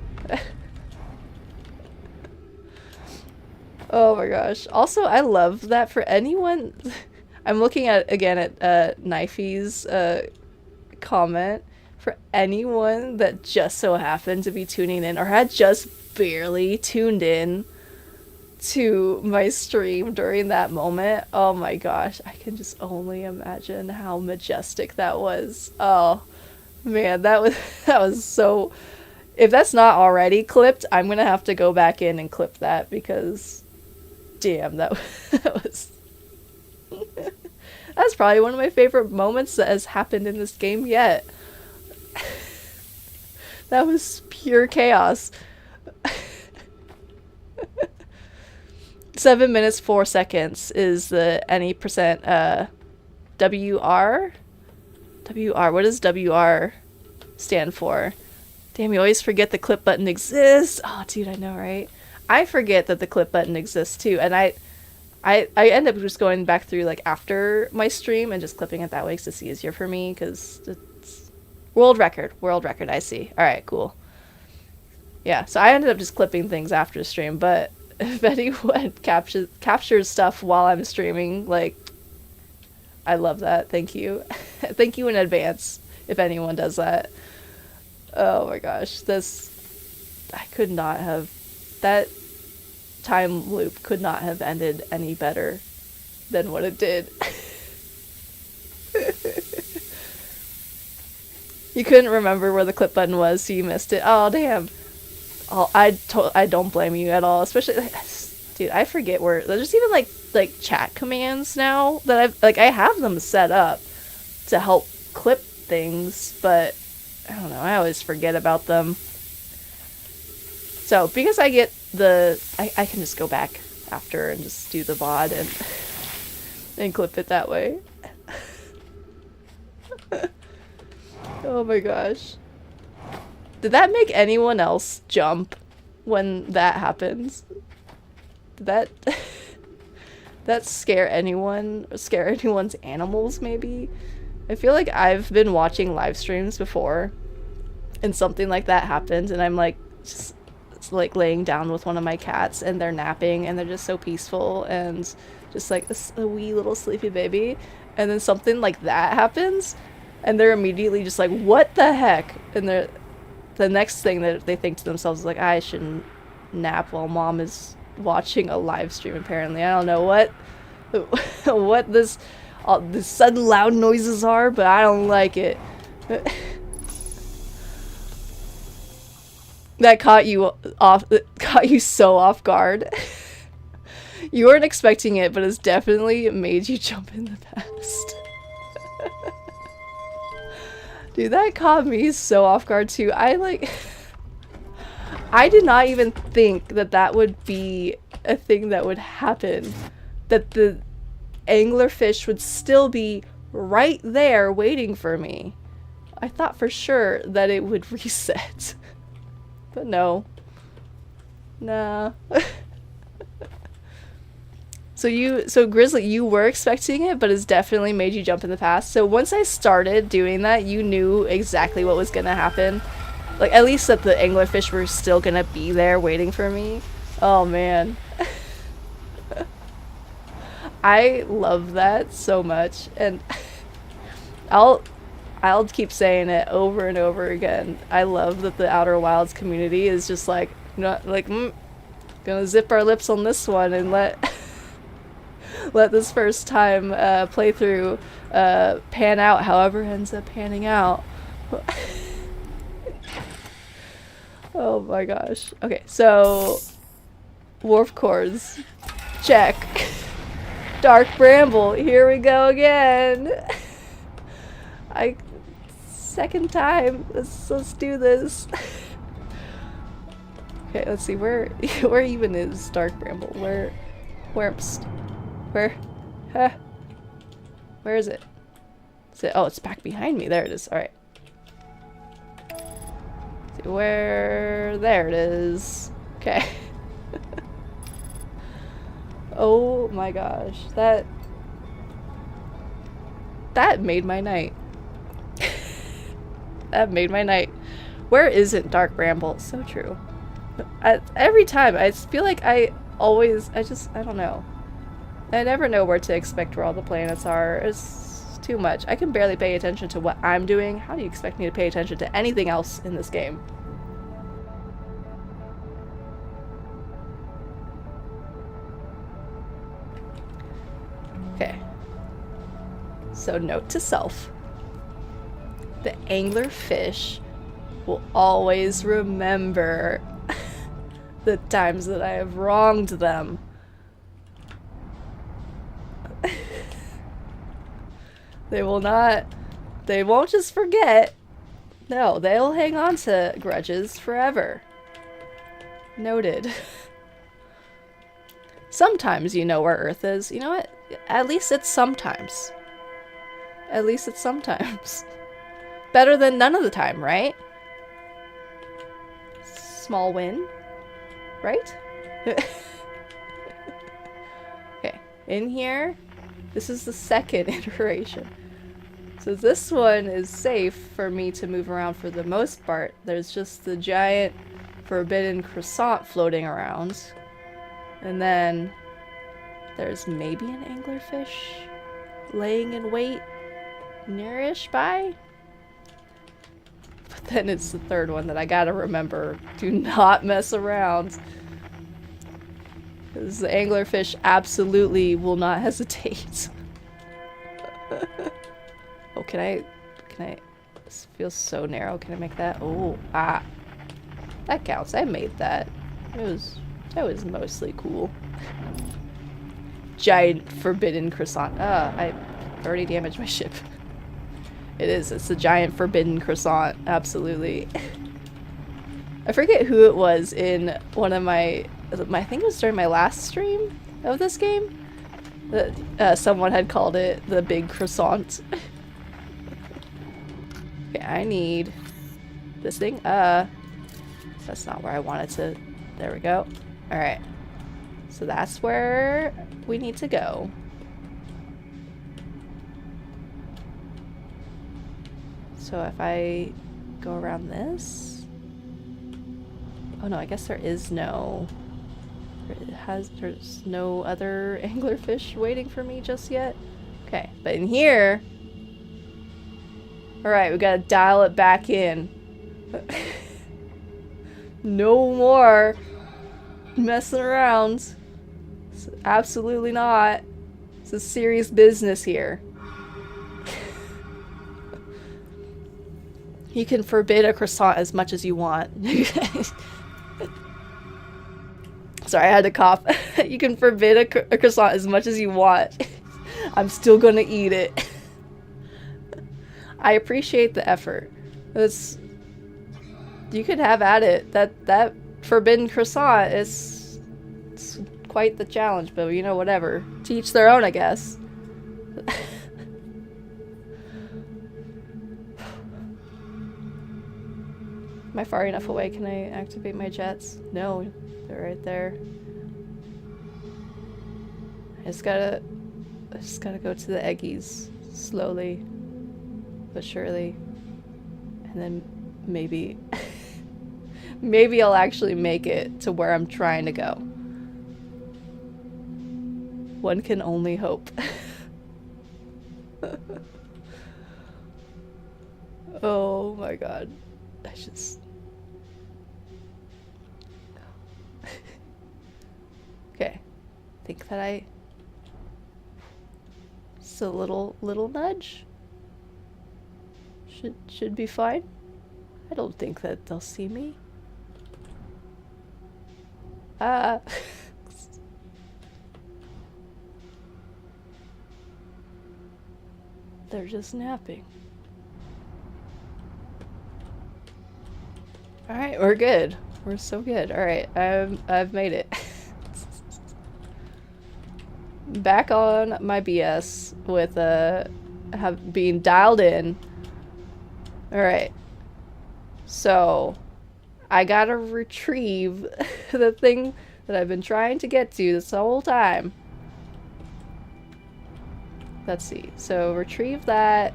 Oh my gosh. Also, I love that for anyone... I'm looking at, again, at Knifey's comment. For anyone that just so happened to be tuning in, or had just barely tuned in to my stream during that moment, oh my gosh, I can just only imagine how majestic that was. Oh man, that was so... If that's not already clipped, I'm gonna have to go back in and clip that, because damn, that was that's probably one of my favorite moments that has happened in this game yet. That was pure chaos. 7 minutes 4 seconds is the any percent WR? WR, what does WR stand for? Damn, you always forget the clip button exists. Oh dude, I know, right? I forget that the clip button exists too, and I end up just going back through like after my stream and just clipping it that way because it's easier for me, because it's world record, I see. Alright, cool. Yeah, so I ended up just clipping things after the stream, but if anyone captures stuff while I'm streaming, like, I love that. Thank you. Thank you in advance if anyone does that. Oh my gosh, I could not have, that time loop could not have ended any better than what it did. You couldn't remember where the clip button was, so you missed it. Oh damn. Oh, I don't blame you at all, especially, dude, I forget where, there's even like chat commands now that I have them set up to help clip things, but I don't know, I always forget about them. So because I get I can just go back after and just do the VOD and clip it that way. Oh my gosh. Did that make anyone else jump when that happens? Did that scare anyone? Or scare anyone's animals, maybe? I feel like I've been watching live streams before and something like that happened, and I'm like just like laying down with one of my cats and they're napping and they're just so peaceful and just like a wee little sleepy baby, and then something like that happens and they're immediately just like, what the heck? And the next thing that they think to themselves is like, I shouldn't nap while mom is watching a live stream, apparently. I don't know what what this all the sudden loud noises are, but I don't like it. That caught you so off guard. You weren't expecting it, but it's definitely made you jump in the past. Dude, that caught me so off guard too. I did not even think that that would be a thing that would happen. That the anglerfish would still be right there waiting for me. I thought for sure that it would reset. But no. Nah. So Grizzly, you were expecting it, but it's definitely made you jump in the past. So once I started doing that, you knew exactly what was gonna happen. Like, at least that the anglerfish were still gonna be there waiting for me. Oh man. I love that so much, and I'll keep saying it over and over again. I love that the Outer Wilds community is just like, gonna zip our lips on this one and let this first time playthrough pan out however it ends up panning out. Oh my gosh. Okay, so Wharf Cores. Check. Dark Bramble, here we go again. Second time. Let's do this. Okay, let's see, where even is Dark Bramble? Where is it? Oh, it's back behind me. There it is. Alright. There it is. Okay. Oh my gosh. That made my night. That made my night. Where isn't Dark Bramble? So true. Every time, I feel like I don't know. I never know where to expect where all the planets are. It's too much. I can barely pay attention to what I'm doing. How do you expect me to pay attention to anything else in this game? Okay. So note to self. The anglerfish will always remember the times that I have wronged them. They won't just forget. No, they'll hang on to grudges forever. Noted. Sometimes you know where Earth is. You know what? At least it's sometimes. At least it's sometimes. Better than none of the time, right? Small win. Right? Okay, in here, this is the second iteration. So this one is safe for me to move around for the most part. There's just the giant forbidden croissant floating around. And then there's maybe an anglerfish laying in wait nearish by. But then it's the third one that I gotta remember. Do not mess around. Because the anglerfish absolutely will not hesitate. Oh, can I, this feels so narrow. Can I make that? Oh, that counts. I made that. That was mostly cool. Giant forbidden croissant. I already damaged my ship. It's a giant forbidden croissant. Absolutely. I forget who it was in one of I think it was during my last stream of this game. Someone had called it the big croissant. Okay, I need this thing. That's not where I wanted to. There we go. Alright. So that's where we need to go. So if I go around this. Oh no, I guess there is no. There's no other anglerfish waiting for me just yet. Okay, but in here. Alright, we gotta dial it back in. No more messing around. Absolutely not. This is serious business here. You can forbid a croissant as much as you want. Sorry, I had to cough. You can forbid a croissant as much as you want. I'm still gonna eat it. I appreciate the effort. You could have at it. That forbidden croissant is it's quite the challenge, but you know, whatever. To each their own, I guess. Am I far enough away? Can I activate my jets? No, they're right there. I just gotta go to the eggies slowly but surely, and then maybe maybe I'll actually make it to where I'm trying to go. One can only hope. Oh my god. I just... Okay. I think that just a little nudge. Should be fine. I don't think that they'll see me. They're just napping. Alright, we're good. We're so good. Alright, I've made it. Back on my BS with being dialed in. Alright. So I gotta retrieve the thing that I've been trying to get to this whole time. Let's see. So retrieve that.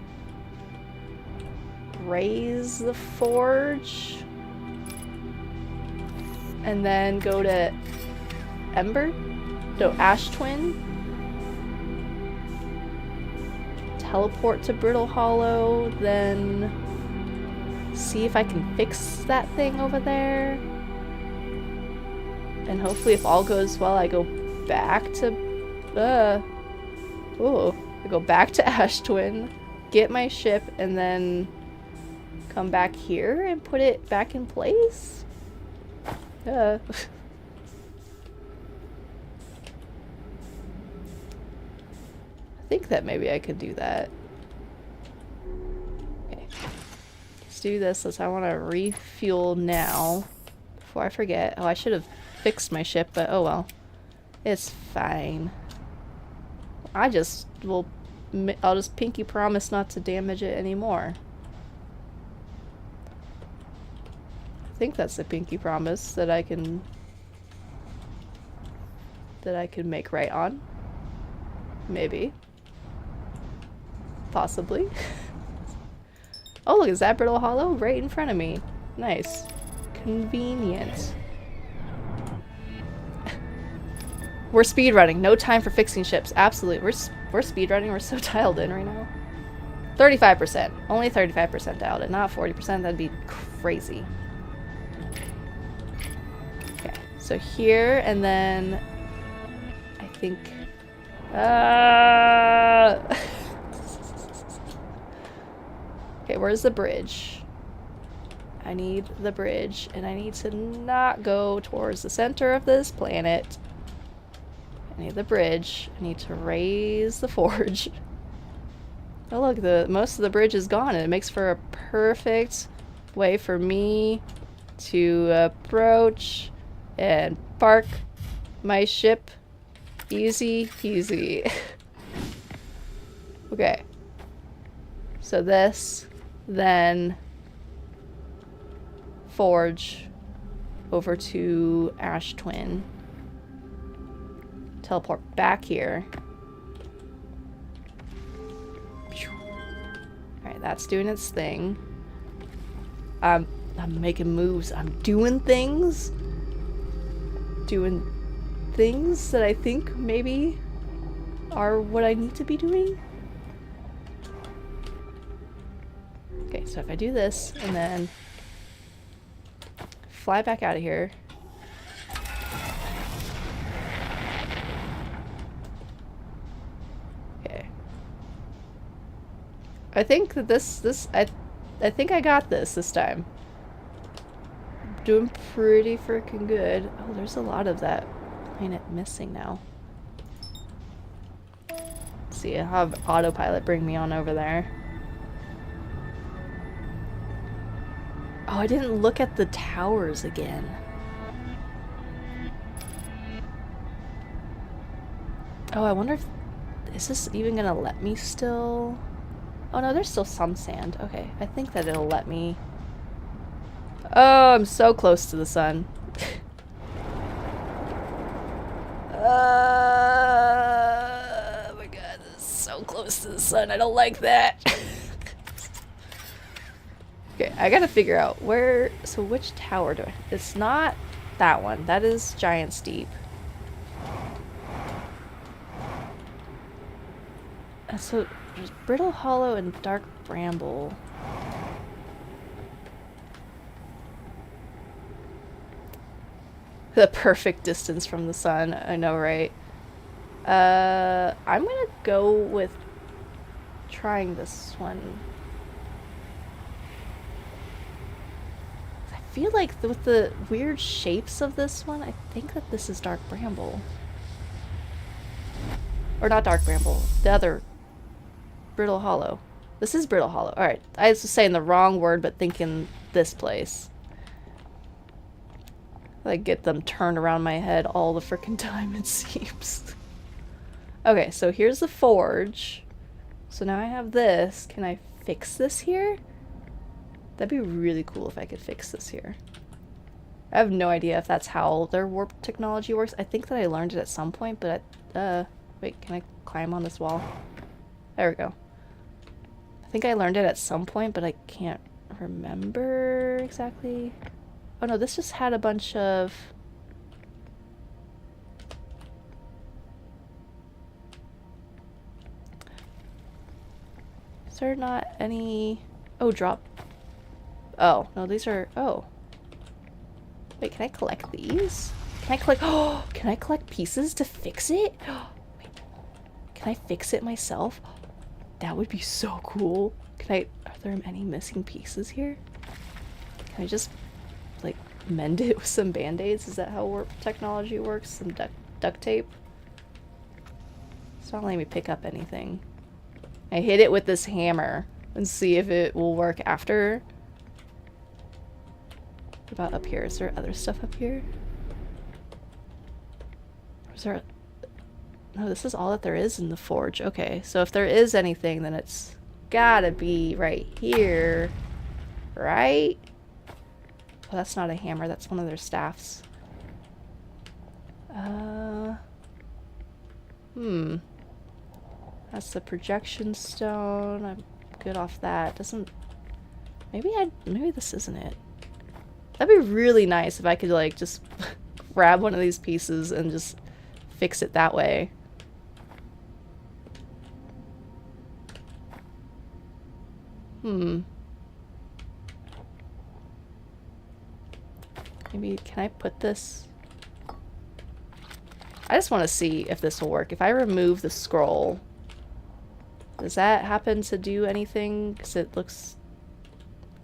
Raise the forge. And then go to Ember? No, Ash Twin. Teleport to Brittle Hollow, then see if I can fix that thing over there. And hopefully if all goes well, I go back to I go back to Ash Twin, get my ship, and then come back here and put it back in place? I think that maybe I could do that. Okay. Let's do this. I want to refuel now before I forget. Oh, I should have fixed my ship, but oh well. It's fine. I'll just pinky promise not to damage it anymore. I think that's a pinky promise that I can make right on. Maybe. Possibly. Oh, look, is that Brittle Hollow right in front of me? Nice. Convenient. We're speedrunning. No time for fixing ships. Absolutely. We're speedrunning. We're so dialed in right now. 35%. Only 35% dialed in. Not 40%. That'd be crazy. Okay. So here, and then... I think... Okay, where's the bridge? I need the bridge, and I need to not go towards the center of this planet. I need the bridge. I need to raise the forge. Oh look, most of the bridge is gone, and it makes for a perfect way for me to approach and park my ship. Easy peasy. Okay. So this, then forge over to Ash Twin. Teleport back here. Alright, that's doing its thing. I'm making moves. I'm doing things. Doing things that I think maybe are what I need to be doing. Okay, so if I do this and then fly back out of here. I think that I think I got this time. Doing pretty freaking good. Oh, there's a lot of that planet missing now. Let's see, I'll have autopilot bring me on over there. Oh, I didn't look at the towers again. Oh, I wonder if... Is this even gonna let me still... Oh no, there's still some sand. Okay, I think that it'll let me... Oh, I'm so close to the sun. Oh my god, this is so close to the sun. I don't like that. Okay, I gotta figure out where... So which tower do I... It's not that one. That is Giant Steep. So there's Brittle Hollow and Dark Bramble. The perfect distance from the sun. I know, right? I'm gonna go with trying this one. I feel like with the weird shapes of this one, I think that this is Dark Bramble. Or not Dark Bramble. The other... Brittle Hollow. This is Brittle Hollow. Alright. I was saying the wrong word, but thinking this place. I get them turned around my head all the frickin' time, it seems. Okay, so here's the forge. So now I have this. Can I fix this here? That'd be really cool if I could fix this here. I have no idea if that's how their warp technology works. I think that I learned it at some point, but wait, can I climb on this wall? There we go. I think I learned it at some point, but I can't remember exactly. Oh no, this just had a bunch of... Is there not any... Oh, drop. Oh, no, these are... Oh. Wait, can I collect these? Can I collect... Oh, can I collect pieces to fix it? Wait, can I fix it myself? That would be so cool. Can I... Are there any missing pieces here? Can I just, like, mend it with some band-aids? Is that how warp technology works? Some duct tape? It's not letting me pick up anything. I hit it with this hammer and see if it will work after. What about up here? Is there other stuff up here? Or is there... No, this is all that there is in the forge. Okay, so if there is anything, then it's gotta be right here. Right? Oh, that's not a hammer. That's one of their staffs. That's the projection stone. I'm good off that. Doesn't... Maybe this isn't it. That'd be really nice if I could, like, just grab one of these pieces and just fix it that way. Maybe, can I put this? I just want to see if this will work. If I remove the scroll, does that happen to do anything? Because it looks...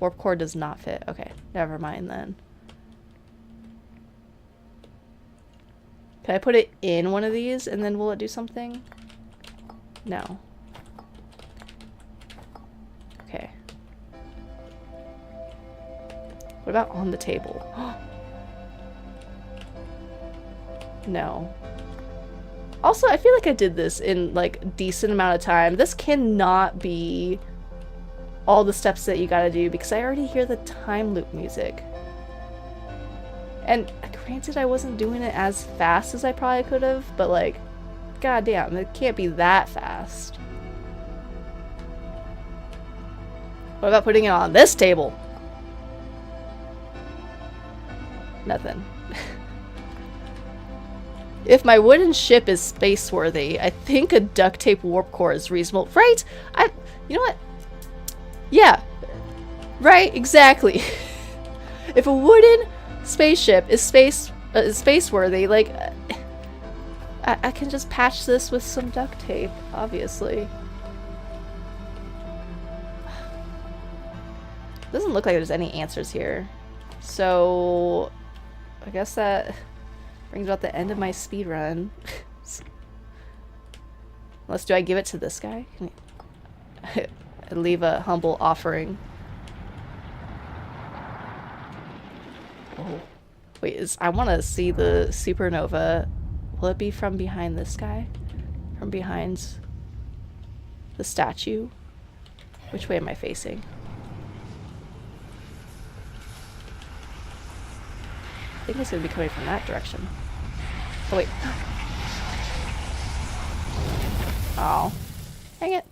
Warp core does not fit. Okay, never mind then. Can I put it in one of these and then will it do something? No. Okay. What about on the table? No. Also, I feel like I did this in, like, a decent amount of time. This cannot be all the steps that you gotta do because I already hear the time loop music. And granted, I wasn't doing it as fast as I probably could have, but, like, goddamn, it can't be that fast. What about putting it on this table? Nothing. If my wooden ship is space-worthy, I think a duct tape warp core is reasonable. Right? You know what? Yeah. Right, exactly. If a wooden spaceship is space-worthy, like, I can just patch this with some duct tape, obviously. Doesn't look like there's any answers here. So I guess that brings about the end of my speed run. Unless, do I give it to this guy? Can I leave a humble offering? Oh. Wait, I want to see the supernova. Will it be from behind this guy? From behind the statue? Which way am I facing? I think it's going to be coming from that direction. Oh, wait. Oh. Dang it.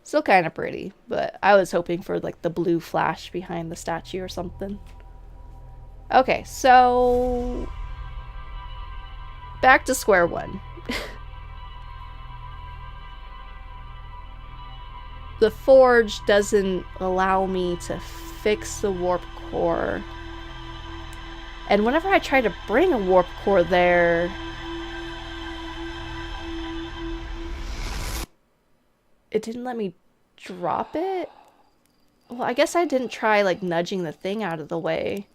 Still kind of pretty, but I was hoping for, like, the blue flash behind the statue or something. Okay, so... back to square one. The forge doesn't allow me to fix the warp core. And whenever I try to bring a warp core there, it didn't let me drop it? Well, I guess I didn't try, like, nudging the thing out of the way.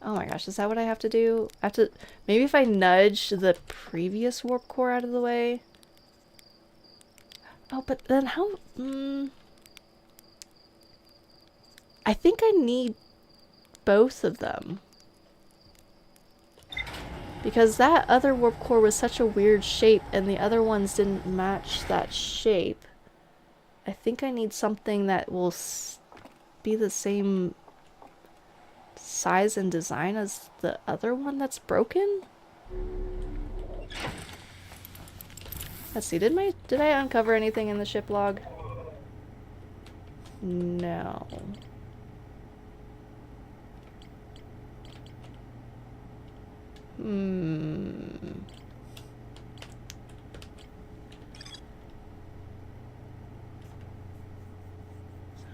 Oh my gosh, is that what I have to do? I have to... maybe if I nudge the previous warp core out of the way? Oh, but then how... I think I need both of them. Because that other warp core was such a weird shape and the other ones didn't match that shape. I think I need something that will be the same size and design as the other one that's broken? Let's see, did I uncover anything in the ship log? No.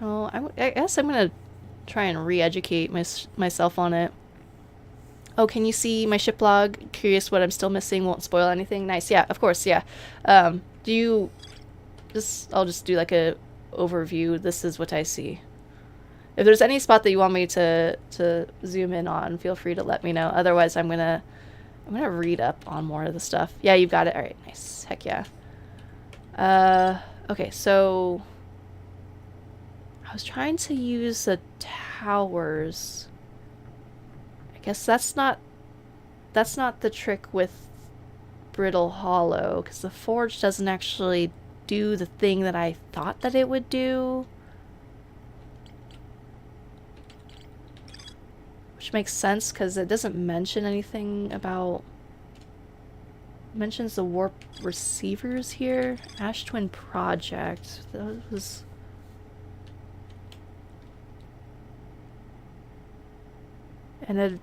So I guess I'm gonna try and re-educate myself on it. Oh, can you see my ship log? Curious what I'm still missing. Won't spoil anything. Nice. Yeah, of course. Yeah. Do you just? I'll just do like a overview. This is what I see. If there's any spot that you want me to zoom in on, feel free to let me know. Otherwise, I'm gonna read up on more of the stuff. Yeah, you've got it. All right. Nice. Heck yeah. Okay. So I was trying to use the towers. I guess that's not the trick with Brittle Hollow, because the forge doesn't actually do the thing that I thought that it would do. Which makes sense, because it doesn't mention anything about... It mentions the warp receivers here. Ash Twin Project. That was... An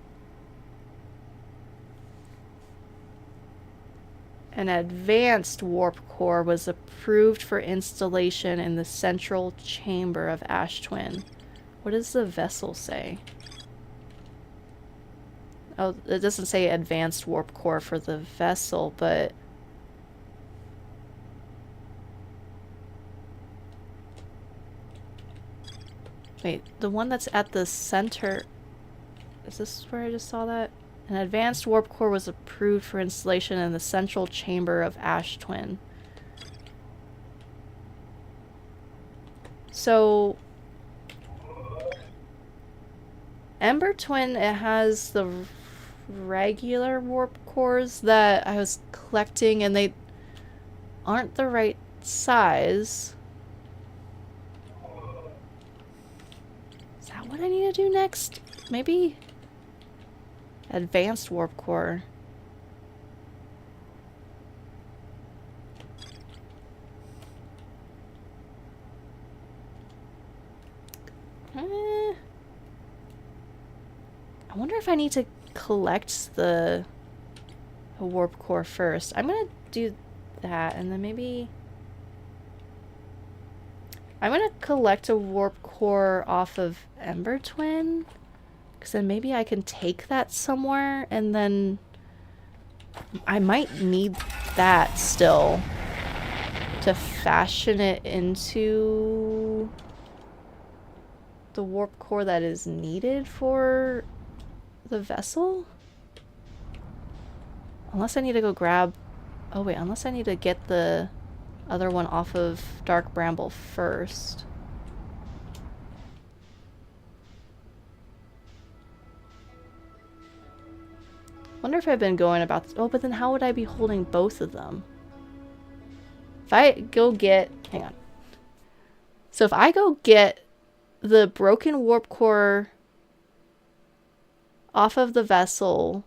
advanced warp core was approved for installation in the central chamber of Ash Twin. What does the vessel say? Oh, it doesn't say advanced warp core for the vessel, but... Wait, the one that's at the center... Is this where I just saw that? An advanced warp core was approved for installation in the central chamber of Ash Twin. So... Ember Twin, it has the regular warp cores that I was collecting, and they aren't the right size. Is that what I need to do next? Maybe advanced warp core. I wonder if I need to collect the warp core first. I'm gonna do that, and then maybe... I'm gonna collect a warp core off of Ember Twin, because then maybe I can take that somewhere, and then I might need that still to fashion it into the warp core that is needed for the vessel? Unless I need to go grab... Oh wait, unless I need to get the other one off of Dark Bramble first. Wonder if I've been going about this. Oh, but then how would I be holding both of them? If I go get... Hang on. So if I go get the broken warp core off of the vessel,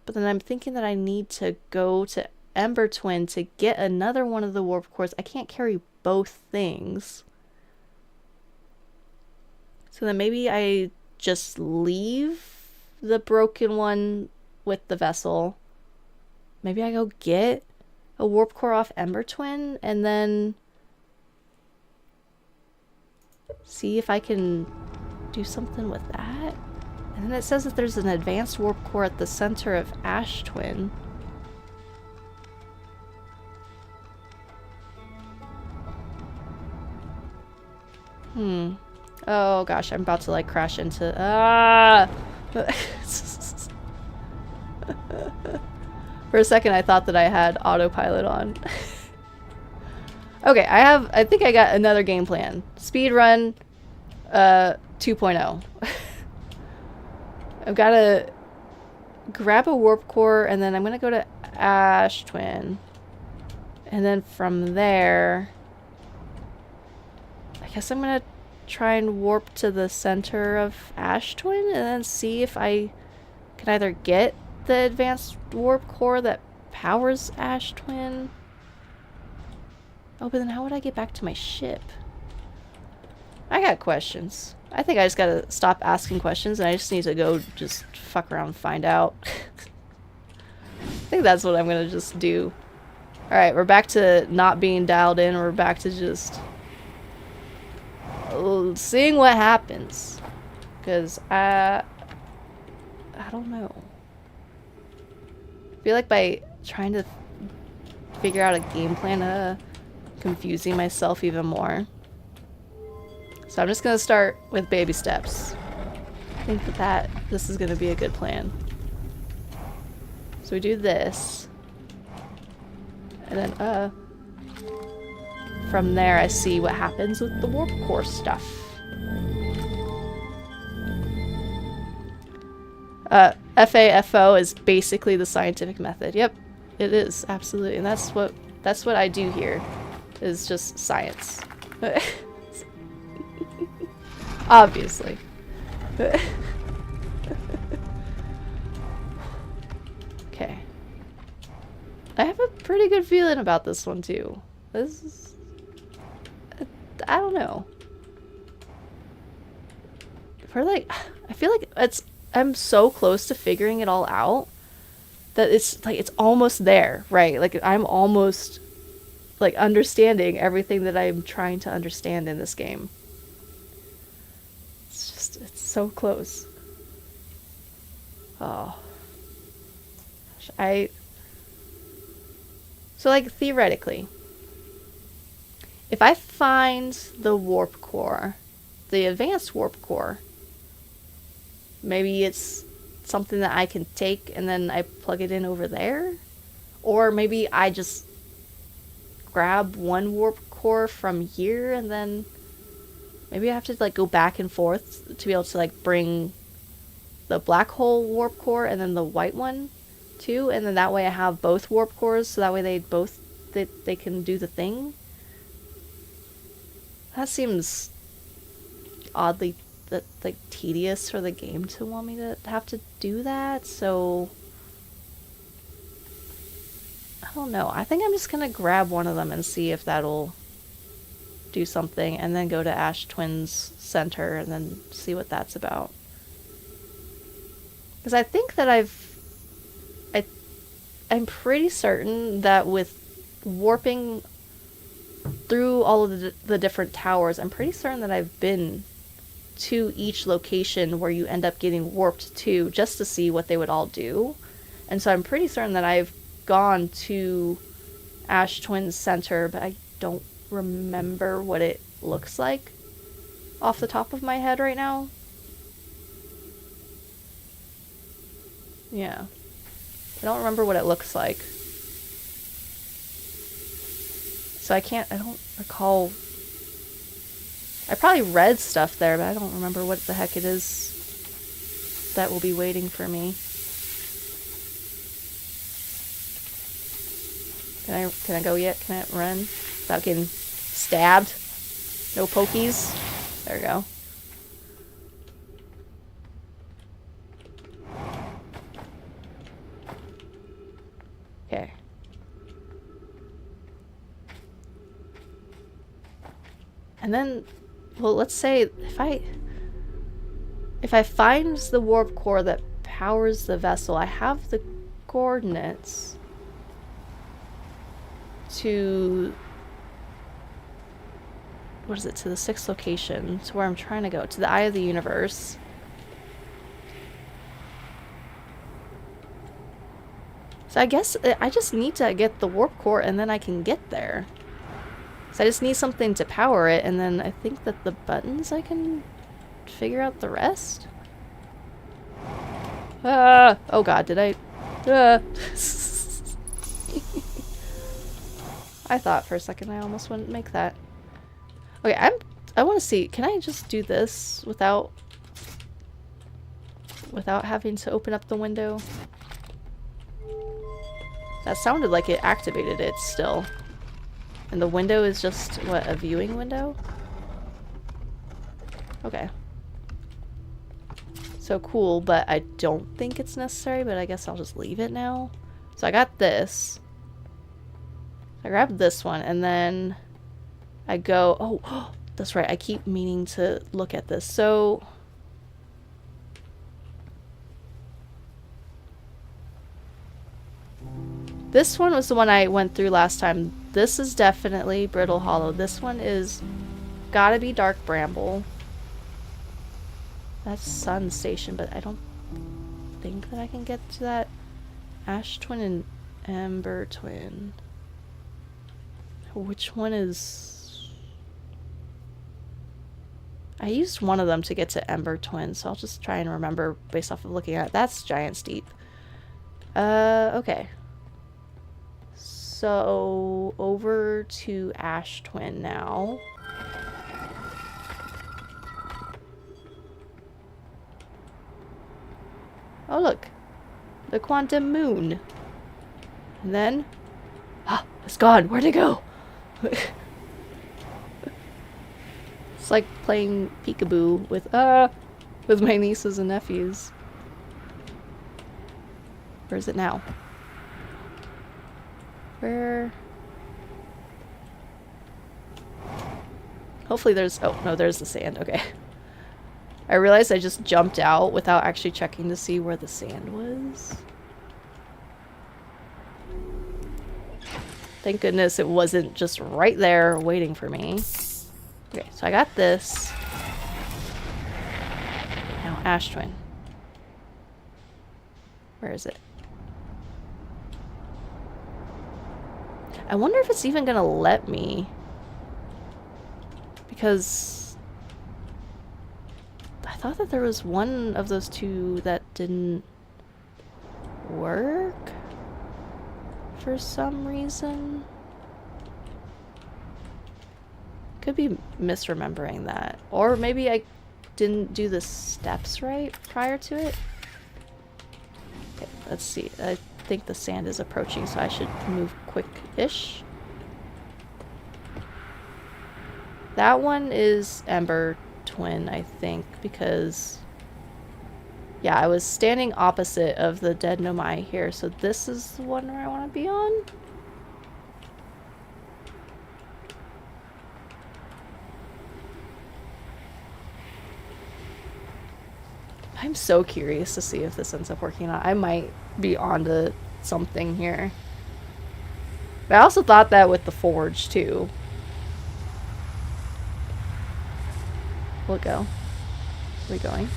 but then I'm thinking that I need to go to Ember Twin to get another one of the warp cores. I can't carry both things. So then maybe I just leave the broken one with the vessel. Maybe I go get a warp core off Ember Twin and then see if I can do something with that. And then it says that there's an advanced warp core at the center of Ash Twin. Oh gosh, I'm about to like crash into... For a second I thought that I had autopilot on. Okay, I think I got another game plan. Speedrun 2.0. I've got to grab a warp core and then I'm going to go to Ash Twin. And then from there, I guess I'm going to try and warp to the center of Ash Twin and then see if I can either get the advanced warp core that powers Ash Twin. Oh, but then how would I get back to my ship? I got questions. I think I just gotta stop asking questions and I just need to go just fuck around and find out. I think that's what I'm gonna just do. Alright, we're back to not being dialed in. We're back to just seeing what happens. Because I don't know. I feel like by trying to figure out a game plan, confusing myself even more. So I'm just gonna start with baby steps. I think that this is gonna be a good plan. So we do this. And then, from there I see what happens with the warp core stuff. FAFO is basically the scientific method. Yep, it is, absolutely. And that's what I do here, is just science. Obviously. Okay. I have a pretty good feeling about this one too. This is... I don't know. For like... I feel like I'm so close to figuring it all out that it's like it's almost there, right? Like I'm almost like understanding everything that I'm trying to understand in this game. It's so close. Oh. So like theoretically, if I find the warp core, the advanced warp core, maybe it's something that I can take and then I plug it in over there. Or maybe I just grab one warp core from here and then maybe I have to like go back and forth to be able to like bring the black hole warp core and then the white one too, and then that way I have both warp cores so that way they can do the thing. That seems oddly like tedious for the game to want me to have to do that, so I don't know. I think I'm just gonna grab one of them and see if that'll do something, and then go to Ash Twin's center and then see what that's about. Because I think that I'm pretty certain that with warping through all of the different towers, I'm pretty certain that I've been to each location where you end up getting warped to just to see what they would all do. And so I'm pretty certain that I've gone to Ash Twin's center, but I don't remember what it looks like. off the top of my head right now. Yeah. I don't remember what it looks like. So I don't recall. I probably read stuff there, but I don't remember what the heck it is that will be waiting for me. Can I go yet? Can I run without getting stabbed? No pokies? There we go. Okay. And then, well, let's say if I find the warp core that powers the vessel, I have the coordinates to, what is it, to the 6th location, to where I'm trying to go, to the Eye of the Universe. So I guess I just need to get the warp core and then I can get there. So I just need something to power it, and then I think that the buttons, I can figure out the rest. Oh god, did I? I thought for a second I almost wouldn't make that. Okay, I want to see, can I just do this without having to open up the window? That sounded like it activated it still. And the window is just, what, a viewing window? Okay. So cool, but I don't think it's necessary, but I guess I'll just leave it now. So I got this. I grabbed this one, and then I go, oh, that's right, I keep meaning to look at this. So this one was the one I went through last time. This is definitely Brittle Hollow. This one is gotta be Dark Bramble. That's Sun Station, but I don't think that I can get to that. Ash Twin and Ember Twin. Which one is... I used one of them to get to Ember Twin, so I'll just try and remember based off of looking at it. That's Giant Steep. Okay. So, over to Ash Twin now. Oh look, the Quantum Moon. And then, it's gone. Where'd it go? It's like playing peekaboo with my nieces and nephews. Where is it now? Where? Hopefully there's... Oh, no, there's the sand. Okay. I realized I just jumped out without actually checking to see where the sand was. Thank goodness it wasn't just right there waiting for me. Okay, so I got this. Now Ash Twin. Where is it? I wonder if it's even gonna let me. Because I thought that there was one of those two that didn't work for some reason. Could be misremembering that. Or maybe I didn't do the steps right prior to it. Okay, let's see. I think the sand is approaching, so I should move quick-ish. That one is Ember Twin, I think, because yeah, I was standing opposite of the Dead Nomai here, so this is the one where I want to be on. I'm so curious to see if this ends up working out. I might be onto something here. But I also thought that with the forge too. We'll go. Are we going?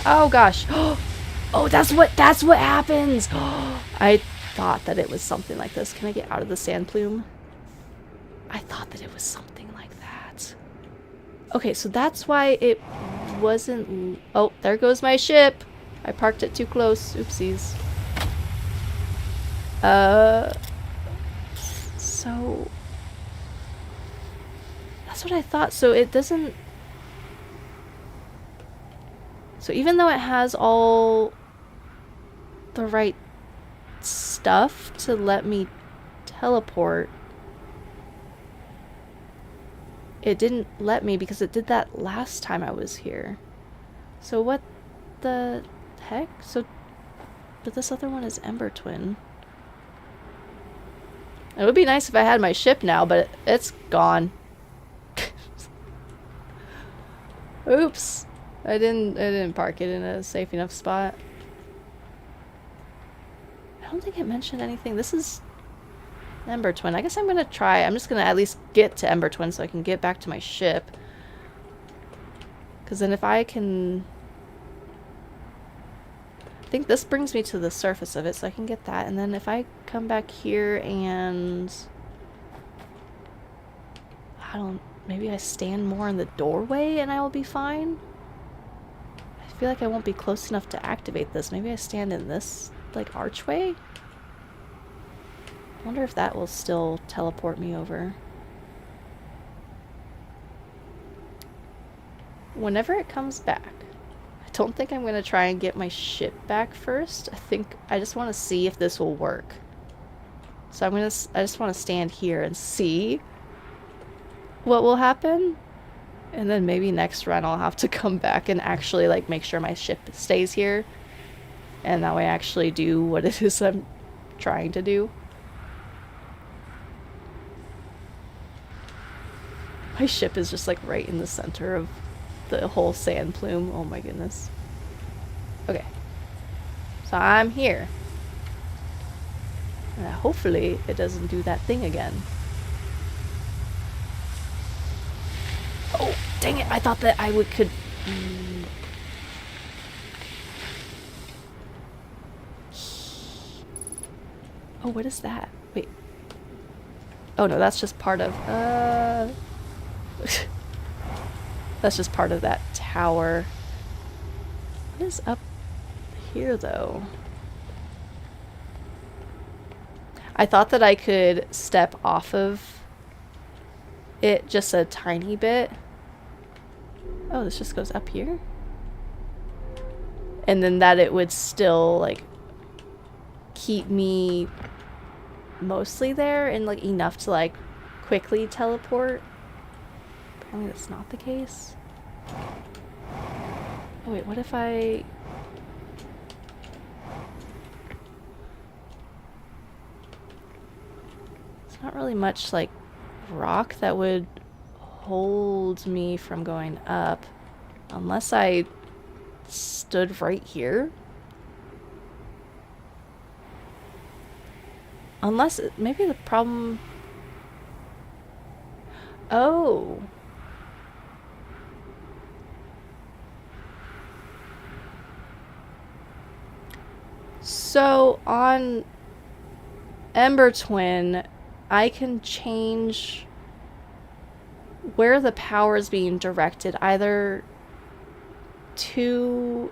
Oh gosh. Oh, that's what happens. I thought that it was something like this. Can I get out of the sand plume? I thought that it was something like that. Okay, so that's why it wasn't... Oh, there goes my ship. I parked it too close. Oopsies. So... That's what I thought. So it doesn't... So even though it has all the right stuff to let me teleport, it didn't let me because it did that last time I was here. So what the heck? So, but this other one is Ember Twin. It would be nice if I had my ship now, but it's gone. Oops. I didn't park it in a safe enough spot. I don't think it mentioned anything. This is Ember Twin. I guess I'm gonna try. I'm just gonna at least get to Ember Twin so I can get back to my ship. Because then if I can... I think this brings me to the surface of it, so I can get that. And then if I come back here and... I don't... Maybe I stand more in the doorway and I will be fine? I feel like I won't be close enough to activate this. Maybe I stand in this, like, archway? I wonder if that will still teleport me over. Whenever it comes back, I don't think I'm going to try and get my ship back first. I think I just want to see if this will work. So I just want to stand here and see what will happen. And then maybe next run I'll have to come back and actually like make sure my ship stays here. And that way I actually do what it is I'm trying to do. My ship is just like right in the center of the whole sand plume. Oh my goodness. Okay. So I'm here. And hopefully it doesn't do that thing again. Oh, dang it. I thought that I could... Oh, what is that? Wait. Oh no, that's just part of... That's just part of that tower. What is up here, though? I thought that I could step off of it just a tiny bit. Oh, this just goes up here? And then that it would still, like, keep me mostly there and, like, enough to, like, quickly teleport. Apparently that's not the case. Oh, wait, what if I... It's not really much, like, rock that would hold me from going up. Unless I stood right here. Unless... Maybe the problem... Oh... So, on Ember Twin, I can change where the power is being directed, either to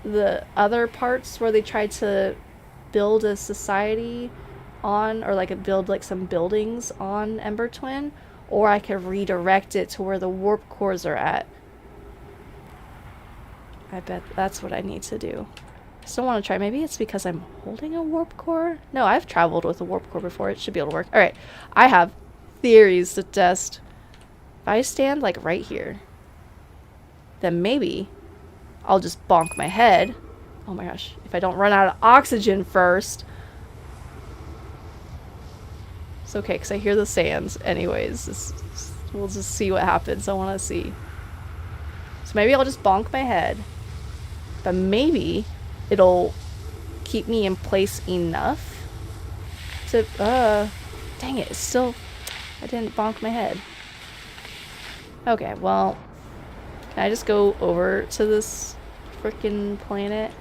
the other parts where they tried to build a society on, or like build like some buildings on Ember Twin, or I can redirect it to where the warp cores are at. I bet that's what I need to do. I still want to try. Maybe it's because I'm holding a warp core? No, I've traveled with a warp core before. It should be able to work. Alright, I have theories to test. If I stand like right here, then maybe I'll just bonk my head. Oh my gosh. If I don't run out of oxygen first. It's okay, because I hear the sands anyways. We'll just see what happens. I want to see. So maybe I'll just bonk my head. But maybe it'll keep me in place enough to, dang it, it's still, I didn't bonk my head. Okay, well, can I just go over to this frickin' planet?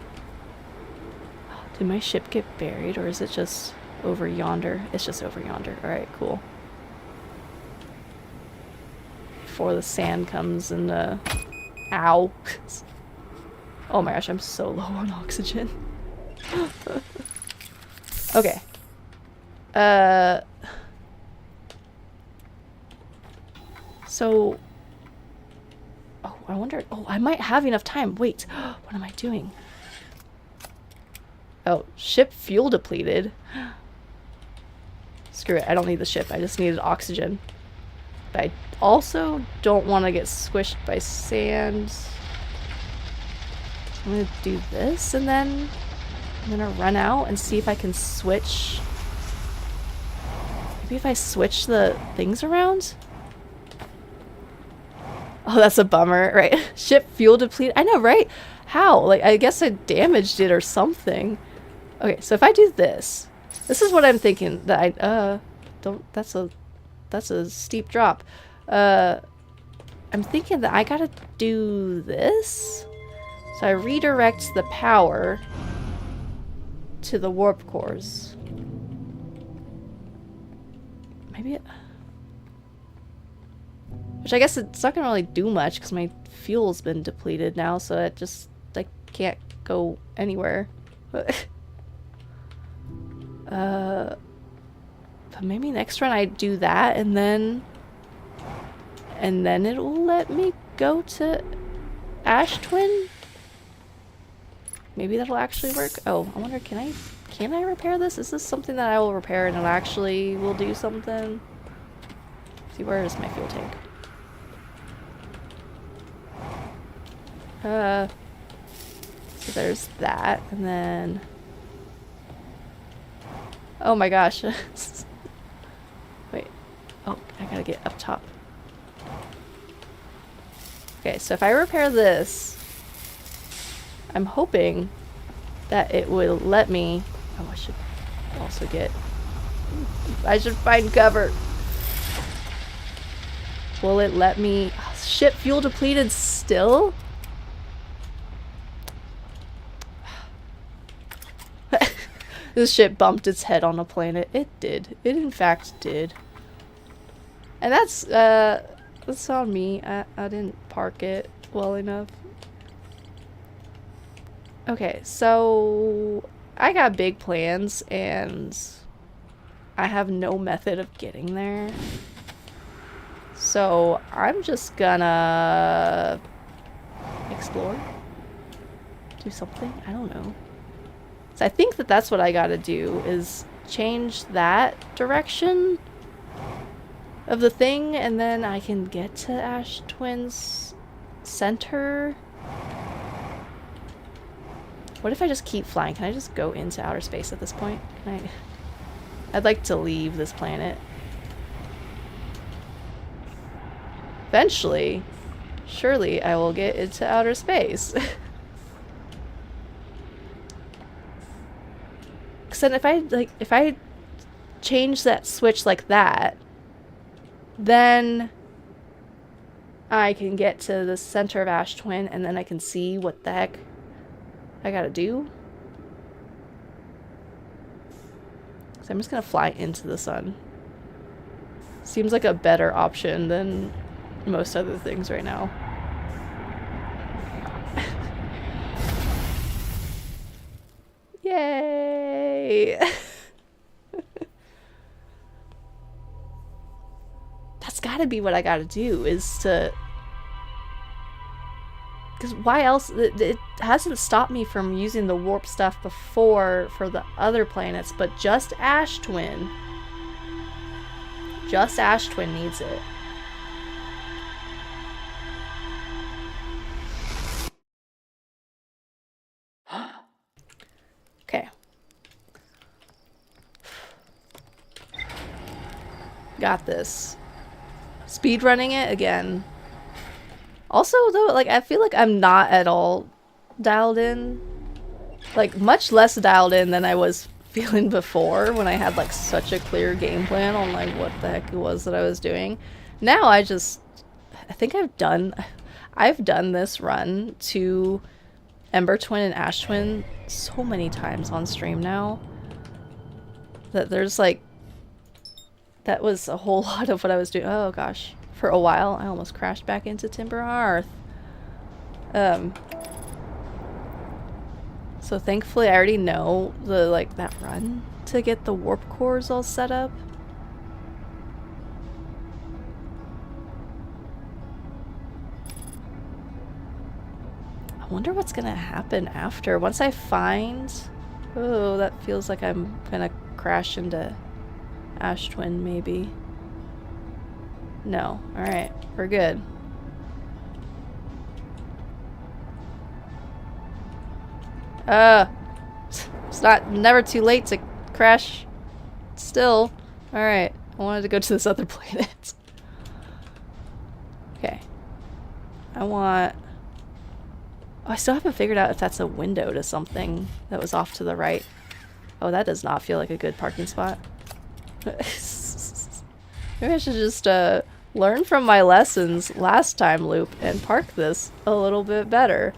Did my ship get buried, or is it just over yonder? It's just over yonder. Alright, cool. before the sand comes and ow. Oh my gosh, I'm so low on oxygen. Okay. So oh, I wonder, oh, I might have enough time. Wait, what am I doing? Oh, ship fuel depleted. Screw it, I don't need the ship. I just needed oxygen. But I also don't want to get squished by sand. I'm gonna do this and then I'm gonna run out and see if I can switch. Maybe if I switch the things around? Oh, that's a bummer, right? Ship fuel depleted. I know, right? How? Like, I guess I damaged it or something. Okay, so if I do this, this is what I'm thinking that I, don't, that's a steep drop. I'm thinking that I gotta do this. So I redirect the power to the warp cores. Maybe it... Which I guess it's not gonna really do much because my fuel's been depleted now, so it just, I can't go anywhere. But maybe next run I do that and then it'll let me go to Ash Twin? Maybe that'll actually work. Oh, I wonder, can I repair this? Is this something that I will repair and it actually will do something? Let's see, where is my fuel tank? So there's that, and then... Oh my gosh. Wait. Oh, I gotta get up top. Okay, so if I repair this, I'm hoping that it will let me... Oh, I should also get... I should find cover. Will it let me... Oh, shit, fuel depleted still? This ship bumped its head on a planet. It did. It in fact did. And that's on me. I didn't park it well enough. Okay, so I got big plans and I have no method of getting there. So I'm just gonna explore. Do something. I don't know. So I think that that's what I gotta do, is change that direction of the thing, and then I can get to Ash Twin's center. What if I just keep flying? Can I just go into outer space at this point? I'd like to leave this planet. Eventually, surely I will get into outer space. Then if I change that switch like that, then I can get to the center of Ash Twin and then I can see what the heck I gotta do. So I'm just gonna fly into the sun. Seems like a better option than most other things right now. Yay! That's gotta be what I gotta do, is to... Because why else? It hasn't stopped me from using the warp stuff before for the other planets, but just Ash Twin. Just Ash Twin needs it. Okay. Got this. Speed running it again. Also, though, like, I feel like I'm not at all dialed in. Like, much less dialed in than I was feeling before when I had, like, such a clear game plan on, like, what the heck it was that I was doing. Now I think I've done this run to Ember Twin and Ash Twin so many times on stream now that there's, like, that was a whole lot of what I was doing. Oh, gosh. for a while. I almost crashed back into Timber Hearth. So thankfully I already know the, like, that run to get the warp cores all set up. I wonder what's gonna happen after. Once I find... Oh, that feels like I'm gonna crash into Ash Twin, maybe. No. Alright, we're good. It's never too late to crash still. Alright, I wanted to go to this other planet. Okay. I want... Oh, I still haven't figured out if that's a window to something that was off to the right. Oh, that does not feel like a good parking spot. Maybe I should just learn from my lessons last time loop and park this a little bit better.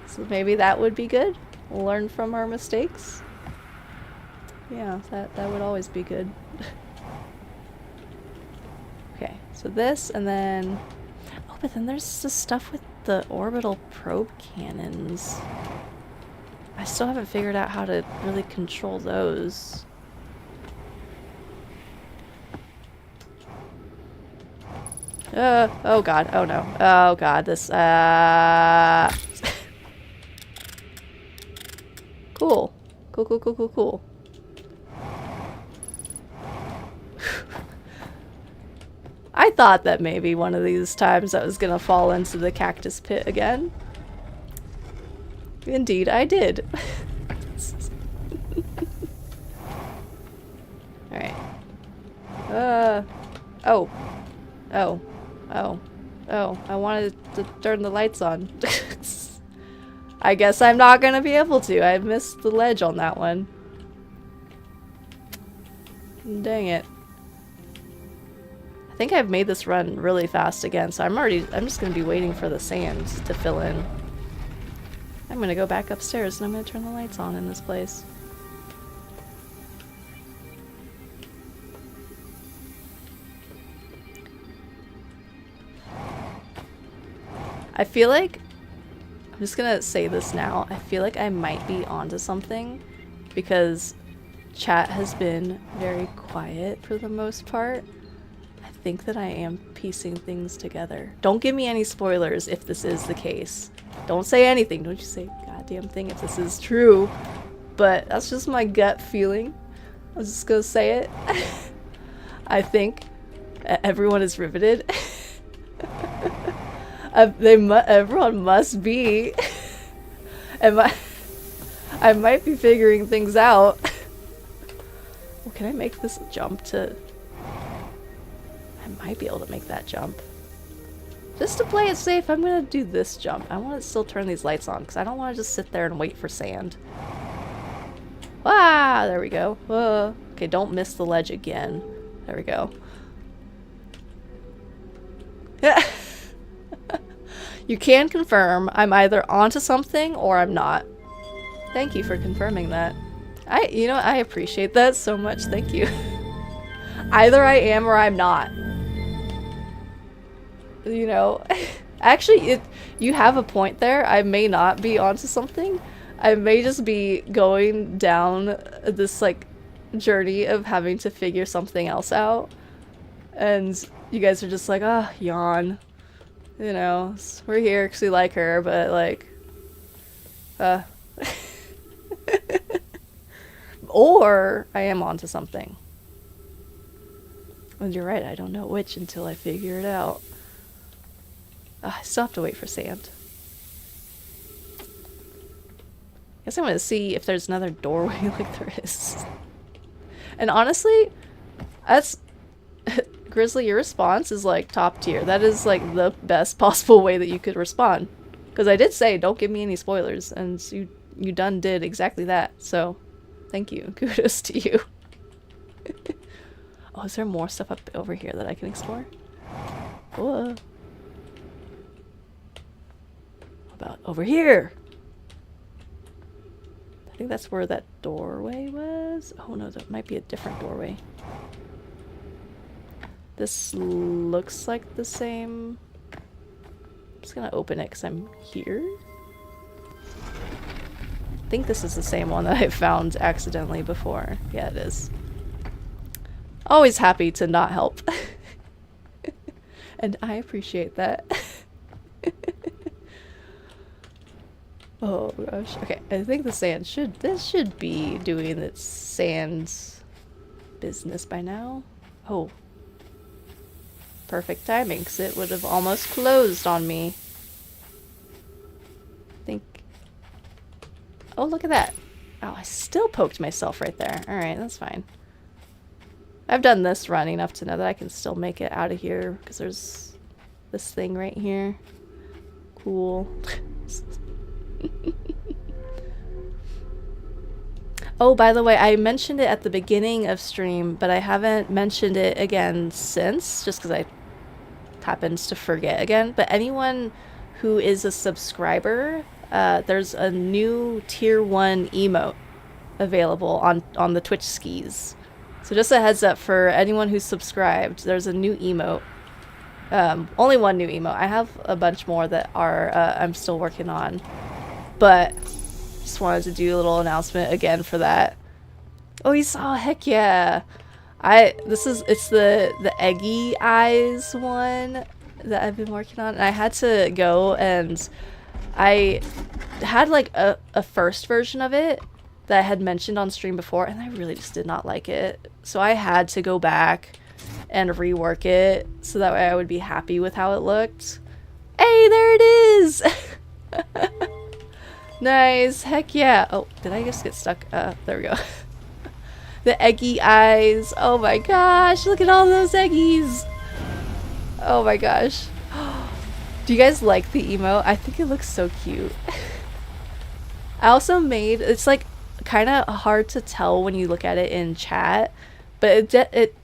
So maybe that would be good. Learn from our mistakes. Yeah, that would always be good. Okay, so this and then... Oh, but then there's the stuff with the orbital probe cannons. I still haven't figured out how to really control those. Oh god, oh no. Oh god, this, Cool. Cool, cool, cool, cool, cool. I thought that maybe one of these times I was gonna fall into the cactus pit again. Indeed, I did. Alright. Oh. Oh. Oh. Oh. I wanted to turn the lights on. I guess I'm not gonna be able to. I missed the ledge on that one. Dang it. I think I've made this run really fast again, so I'm just gonna be waiting for the sand to fill in. I'm gonna go back upstairs and I'm gonna turn the lights on in this place. I feel like, I'm just gonna say this now, I feel like I might be onto something because chat has been very quiet for the most part. I think that I am piecing things together. Don't give me any spoilers if this is the case. Don't say anything. Don't you say a goddamn thing if this is true. But that's just my gut feeling. I was just gonna say it. I think everyone is riveted. Everyone must be. I might be figuring things out. Well, can I make this jump to... I might be able to make that jump. Just to play it safe, I'm gonna do this jump. I want to still turn these lights on because I don't want to just sit there and wait for sand. Ah, there we go. Okay, don't miss the ledge again. There we go. Yeah. You can confirm I'm either onto something or I'm not. Thank you for confirming that. You know, I appreciate that so much. Thank you. Either I am or I'm not. You know, actually, you have a point there. I may not be onto something. I may just be going down this, like, journey of having to figure something else out. And you guys are just like, ah, oh, yawn. You know, we're here because we like her, but, like, or I am onto something. And you're right, I don't know which until I figure it out. I still have to wait for sand. Guess I'm gonna see if there's another doorway like there is. And honestly, that's... Grizzly, your response is like top tier. That is like the best possible way that you could respond. Because I did say, don't give me any spoilers, and you done did exactly that. So, thank you. Kudos to you. Oh, is there more stuff up over here that I can explore? Whoa. About over here? I think that's where that doorway was. Oh no, that might be a different doorway. This looks like the same. I'm just gonna open it because I'm here. I think this is the same one that I found accidentally before. Yeah, it is. Always happy to not help. And I appreciate that. Oh gosh. Okay, I think the sand this should be doing its sand business by now. Oh. Perfect timing, because it would have almost closed on me. I think. Oh, look at that. Oh, I still poked myself right there. Alright, that's fine. I've done this run enough to know that I can still make it out of here, because there's this thing right here. Cool. Oh, by the way, I mentioned it at the beginning of stream, but I haven't mentioned it again since, just because I happens to forget again. But anyone who is a subscriber, there's a new tier 1 emote available on the Twitch skis. So just a heads up for anyone who's subscribed, there's a new emote. Only one new emote. I have a bunch more that are I'm still working on, but just wanted to do a little announcement again for that. Oh, you saw? Heck yeah! It's the eggy eyes one that I've been working on, and I had to go and I had like a first version of it that I had mentioned on stream before, and I really just did not like it. So I had to go back and rework it so that way I would be happy with how it looked. Hey, there it is! Nice, heck yeah. Oh, did I just get stuck? There we go. The eggy eyes. Oh my gosh, look at all those eggies. Oh my gosh. Do you guys like the emote? I think it looks so cute. I also made, it's like kind of hard to tell when you look at it in chat, but it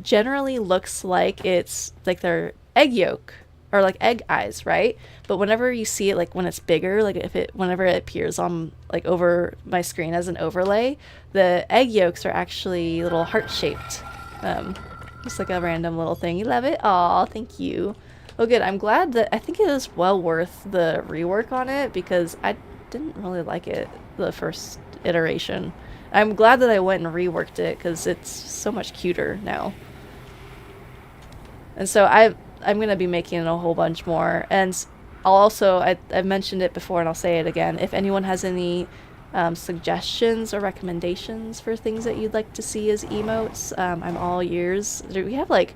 generally looks like it's like their egg yolk or like egg eyes, right? But whenever you see it, like when it's bigger, like whenever it appears on like over my screen as an overlay, the egg yolks are actually little heart-shaped. Just like a random little thing. You love it? Aw, thank you. Oh good, I'm glad that, I think it was well worth the rework on it because I didn't really like it the first iteration. I'm glad that I went and reworked it because it's so much cuter now. And so I'm going to be making a whole bunch more. And I'll also, I've mentioned it before and I'll say it again, if anyone has any suggestions or recommendations for things that you'd like to see as emotes, I'm all ears. We have like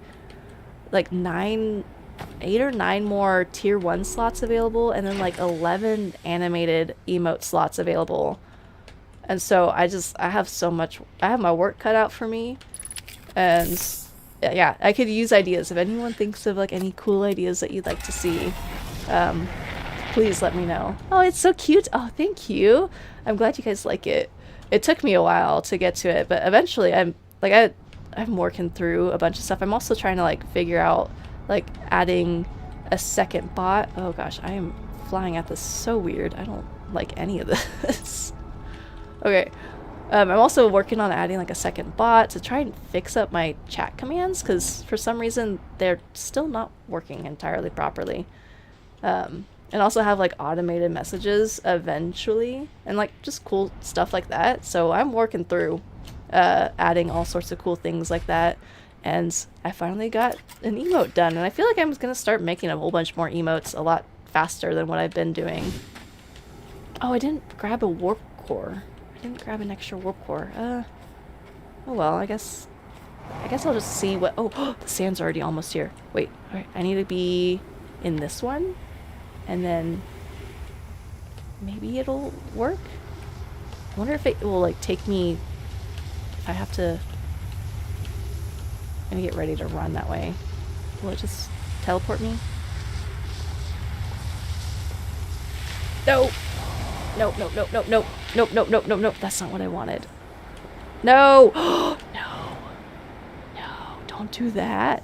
8 or 9 more tier 1 slots available and then like 11 animated emote slots available. And so I have so much, I have my work cut out for me. And yeah, I could use ideas. If anyone thinks of like any cool ideas that you'd like to see, please let me know. Oh, it's so cute. Oh, thank you. I'm glad you guys like it. It took me a while to get to it, but eventually I'm working through a bunch of stuff. I'm also trying to like figure out like adding a second bot. Oh gosh, I am flying at this so weird. I don't like any of this. Okay. I'm also working on adding like a second bot to try and fix up my chat commands because for some reason they're still not working entirely properly. And also have like automated messages eventually and like just cool stuff like that. So I'm working through adding all sorts of cool things like that. And I finally got an emote done. And I feel like I'm going to start making a whole bunch more emotes a lot faster than what I've been doing. Oh, I didn't grab a warp core. I didn't grab an extra warp core. Oh well, I guess I'll just see what... Oh, the sand's already almost here. Wait, alright, I need to be in this one. And then maybe it'll work? I wonder if it will like take me... If I have to... I'm gonna get ready to run that way. Will it just teleport me? No! Nope, nope, nope, nope, nope, nope, nope, nope, nope, nope. That's not what I wanted. No! No! No, don't do that.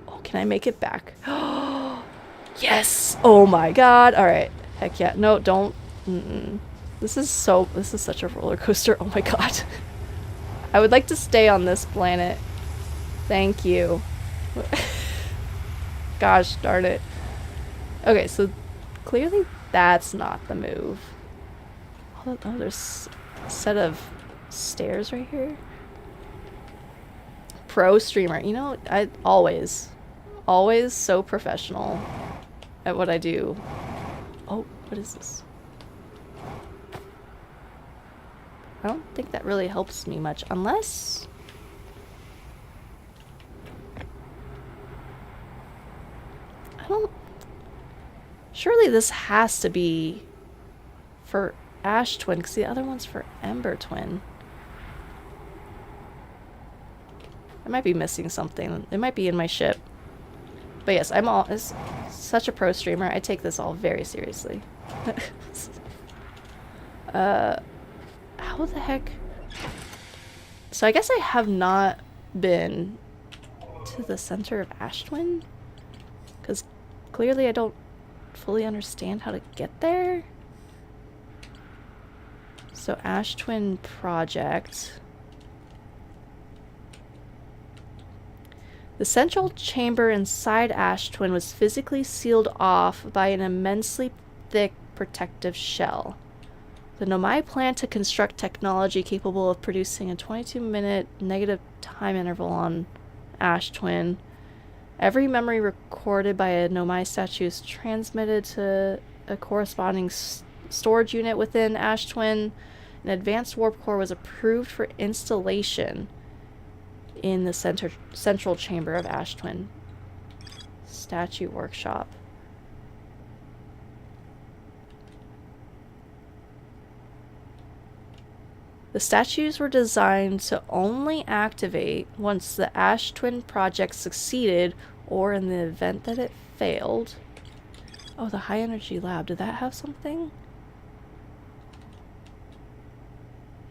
Oh, can I make it back? Yes! Oh my god! Alright. Heck yeah. No, don't. This is such a roller coaster. Oh my god. I would like to stay on this planet. Thank you. Gosh darn it. Okay, so clearly that's not the move. Oh, there's a set of stairs right here. Pro streamer. You know, I always so professional at what I do. Oh, what is this? I don't think that really helps me much, unless... I don't... Surely this has to be for Ash Twin, because the other one's for Ember Twin. I might be missing something. It might be in my ship. But yes, I'm such a pro streamer. I take this all very seriously. How the heck? So I guess I have not been to the center of Ash Twin, because clearly I don't fully understand how to get there. So Ash Twin Project. The central chamber inside Ash Twin was physically sealed off by an immensely thick protective shell. The Nomai plan to construct technology capable of producing a 22-minute negative time interval on Ash Twin. Every memory recorded by a Nomai statue is transmitted to a corresponding storage unit within Ash Twin. An advanced warp core was approved for installation in the central chamber of Ash Twin. Statue workshop. The statues were designed to only activate once the Ash Twin project succeeded, or in the event that it failed. Oh, the high energy lab. Did that have something?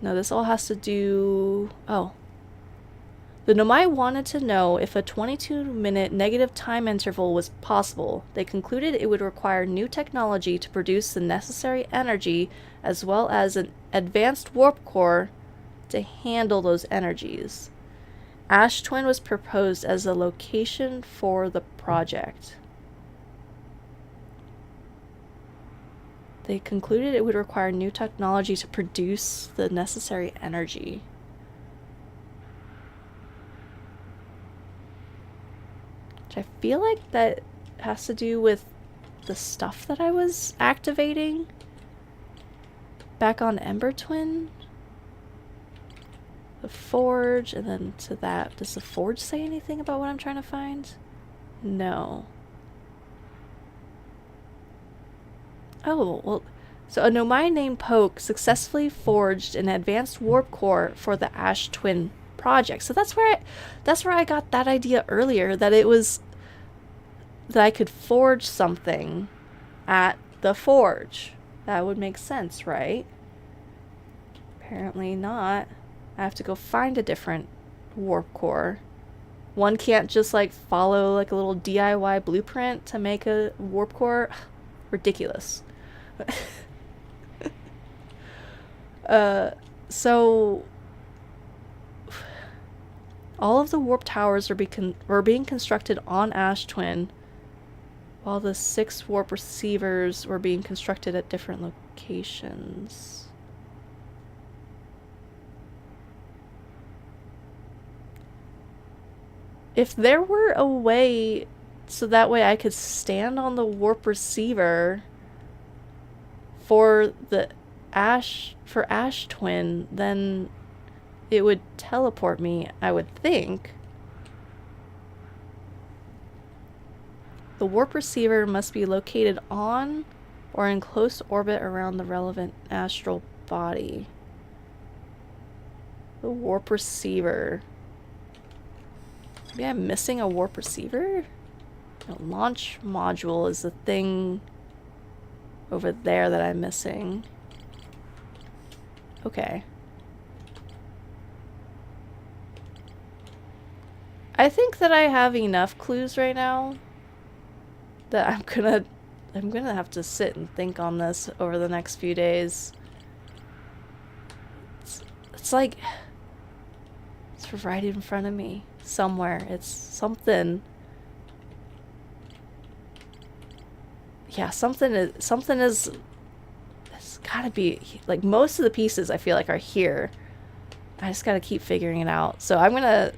No, this all has to do... Oh. The Nomai wanted to know if a 22-minute negative time interval was possible. They concluded it would require new technology to produce the necessary energy, as well as an advanced warp core to handle those energies. Ash Twin was proposed as a location for the project. They concluded it would require new technology to produce the necessary energy. I feel like that has to do with the stuff that I was activating back on Ember Twin. The forge, and then to that. Does the forge say anything about what I'm trying to find? No. Oh, well, so a Nomai named Poke successfully forged an advanced warp core for the Ash Twin project. So that's where I got that idea earlier, that it was that I could forge something at the forge. That would make sense, right? Apparently not. I have to go find a different warp core. One can't just like follow like a little DIY blueprint to make a warp core. Ridiculous. So all of the warp towers were being constructed on Ash Twin, while the 6 warp receivers were being constructed at different locations. If there were a way so that way I could stand on the warp receiver for Ash Twin, then it would teleport me, I would think. The warp receiver must be located on or in close orbit around the relevant astral body. The warp receiver. Maybe I'm missing a warp receiver? No, launch module is the thing over there that I'm missing. Okay. I think that I have enough clues right now that I'm gonna have to sit and think on this over the next few days. It's like, as It's right in front of me somewhere. It's something. Yeah, something is it's gotta be like most of the pieces I feel like are here. I just gotta keep figuring it out. So I'm gonna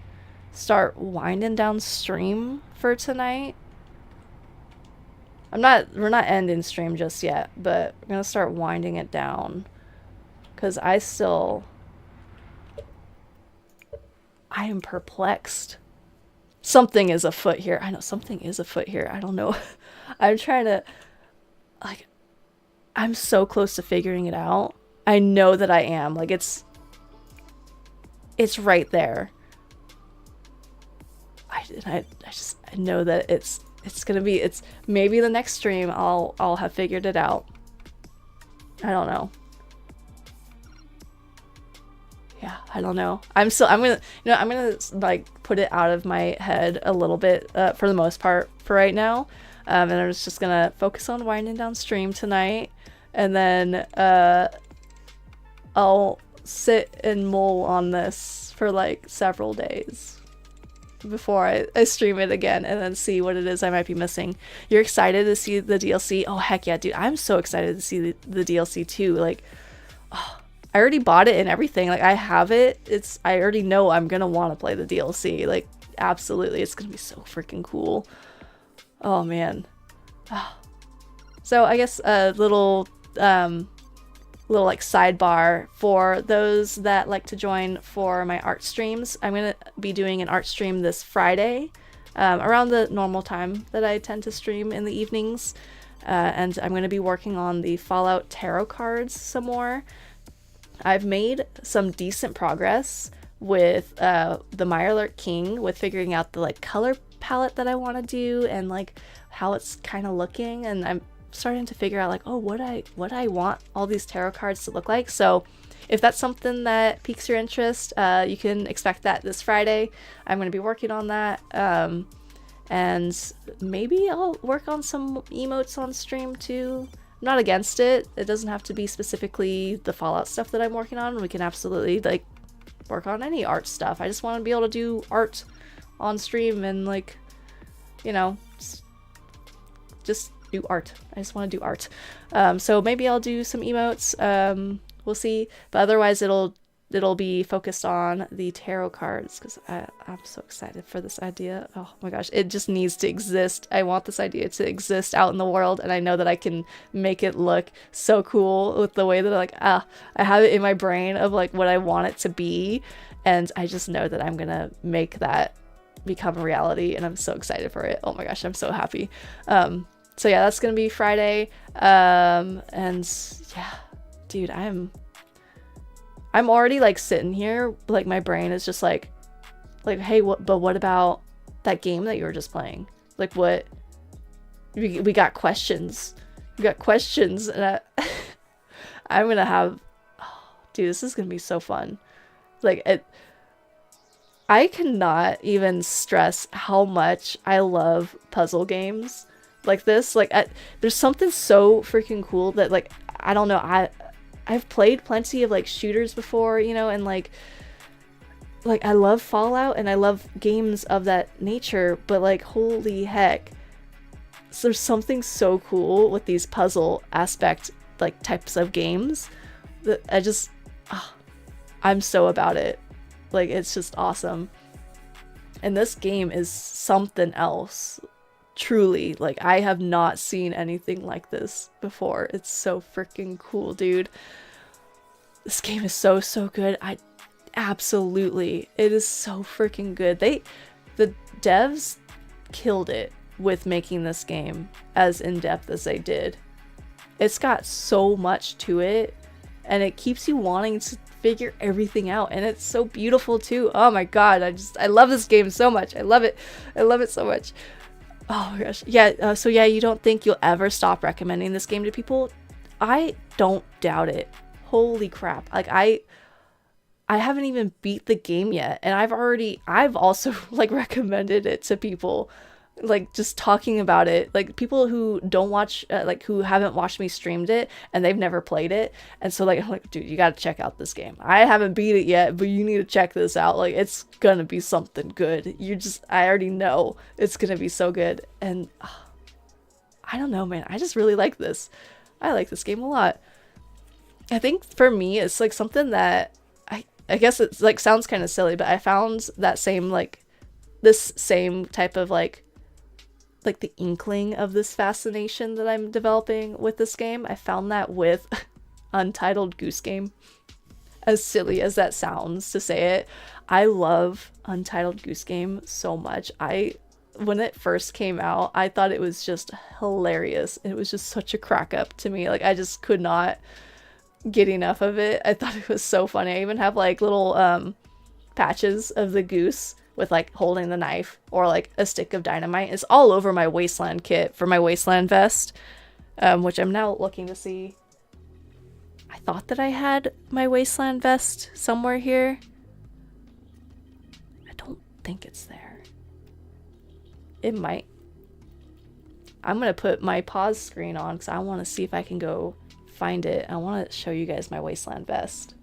start winding down stream for tonight. We're not ending stream just yet, but we're gonna start winding it down. Cause I am perplexed. Something is afoot here. I know something is afoot here. I don't know. I'm trying to, like, I'm so close to figuring it out. I know that I am. Like, it's right there. I know that it's gonna be, it's maybe the next stream I'll have figured it out. I don't know. Yeah, I don't know. I'm gonna like put it out of my head a little bit for the most part for right now. And I'm just gonna focus on winding down stream tonight, and then I'll sit and mull on this for like several days before I stream it again and then see what it is I might be missing. You're excited to see the DLC? Oh heck yeah, dude! I'm so excited to see the DLC too. Like, oh, I already bought it and everything. Like, I have it. I already know I'm gonna want to play the DLC. Like, absolutely, it's gonna be so freaking cool. Oh man. So I guess a little like sidebar for those that like to join for my art streams. I'm gonna be doing an art stream this Friday around the normal time that I tend to stream in the evenings, and I'm gonna be working on the Fallout tarot cards some more. I've made some decent progress with the Mirelurk King, with figuring out the like color palette that I want to do and like how it's kind of looking, and I'm starting to figure out like, oh, what I want all these tarot cards to look like. So if that's something that piques your interest, you can expect that this Friday. I'm going to be working on that, and maybe I'll work on some emotes on stream too. I'm not against it. It doesn't have to be specifically the Fallout stuff that I'm working on. We can absolutely like work on any art stuff. I just want to be able to do art on stream and like, you know, just do art. I just want to do art. So maybe I'll do some emotes. We'll see. But otherwise it'll be focused on the tarot cards, because I'm so excited for this idea. Oh my gosh, it just needs to exist. I want this idea to exist out in the world, and I know that I can make it look so cool with the way that I have it in my brain of like what I want it to be, and I just know that I'm gonna make that become a reality, and I'm so excited for it. Oh my gosh, I'm so happy. So yeah, that's gonna be Friday. And yeah, dude, I'm already like sitting here, like my brain is just like, hey, what about that game that you were just playing? Like, what? We got questions. We got questions, and I'm gonna have, oh, dude, this is gonna be so fun. Like, I cannot even stress how much I love puzzle games like this. Like, there's something so freaking cool that, like, I don't know, I've played plenty of like shooters before, you know, and like I love Fallout and I love games of that nature, but like, holy heck, so there's something so cool with these puzzle aspect like types of games that I'm so about it. Like, it's just awesome. And this game is something else. Truly, like, I have not seen anything like this before. It's so freaking cool, dude. This game is so good. Absolutely, it is so freaking good. The devs killed it with making this game as in-depth as they did. It's got so much to it, and it keeps you wanting to figure everything out, and it's so beautiful too. Oh my god, I love this game so much. I love it so much. Oh my gosh. Yeah, so yeah, you don't think you'll ever stop recommending this game to people? I don't doubt it. Holy crap. Like, I haven't even beat the game yet, and I've also like recommended it to people. like just talking about it, like people who don't watch like who haven't watched me streamed it and they've never played it. And so like I'm like, dude, you got to check out this game. I haven't beat it yet, but you need to check this out. Like it's gonna be something good. I already know it's gonna be so good. And I don't know, man, I just really like this. I like this game a lot. I think for me it's like something that I guess it's like sounds kind of silly, but I found that same like this same type of like the inkling of this fascination that I'm developing with this game. I found that with Untitled Goose Game. As silly as that sounds to say it, I love Untitled Goose Game so much. When it first came out, I thought it was just hilarious. It was just such a crack up to me. Like I just could not get enough of it. I thought it was so funny. I even have like little patches of the goose with like holding the knife or like a stick of dynamite. It's all over my Wasteland kit for my Wasteland vest, which I'm now looking to see. I thought that I had my Wasteland vest somewhere here. I don't think it's there. It might. I'm gonna put my pause screen on because I want to see if I can go find it. I want to show you guys my Wasteland vest.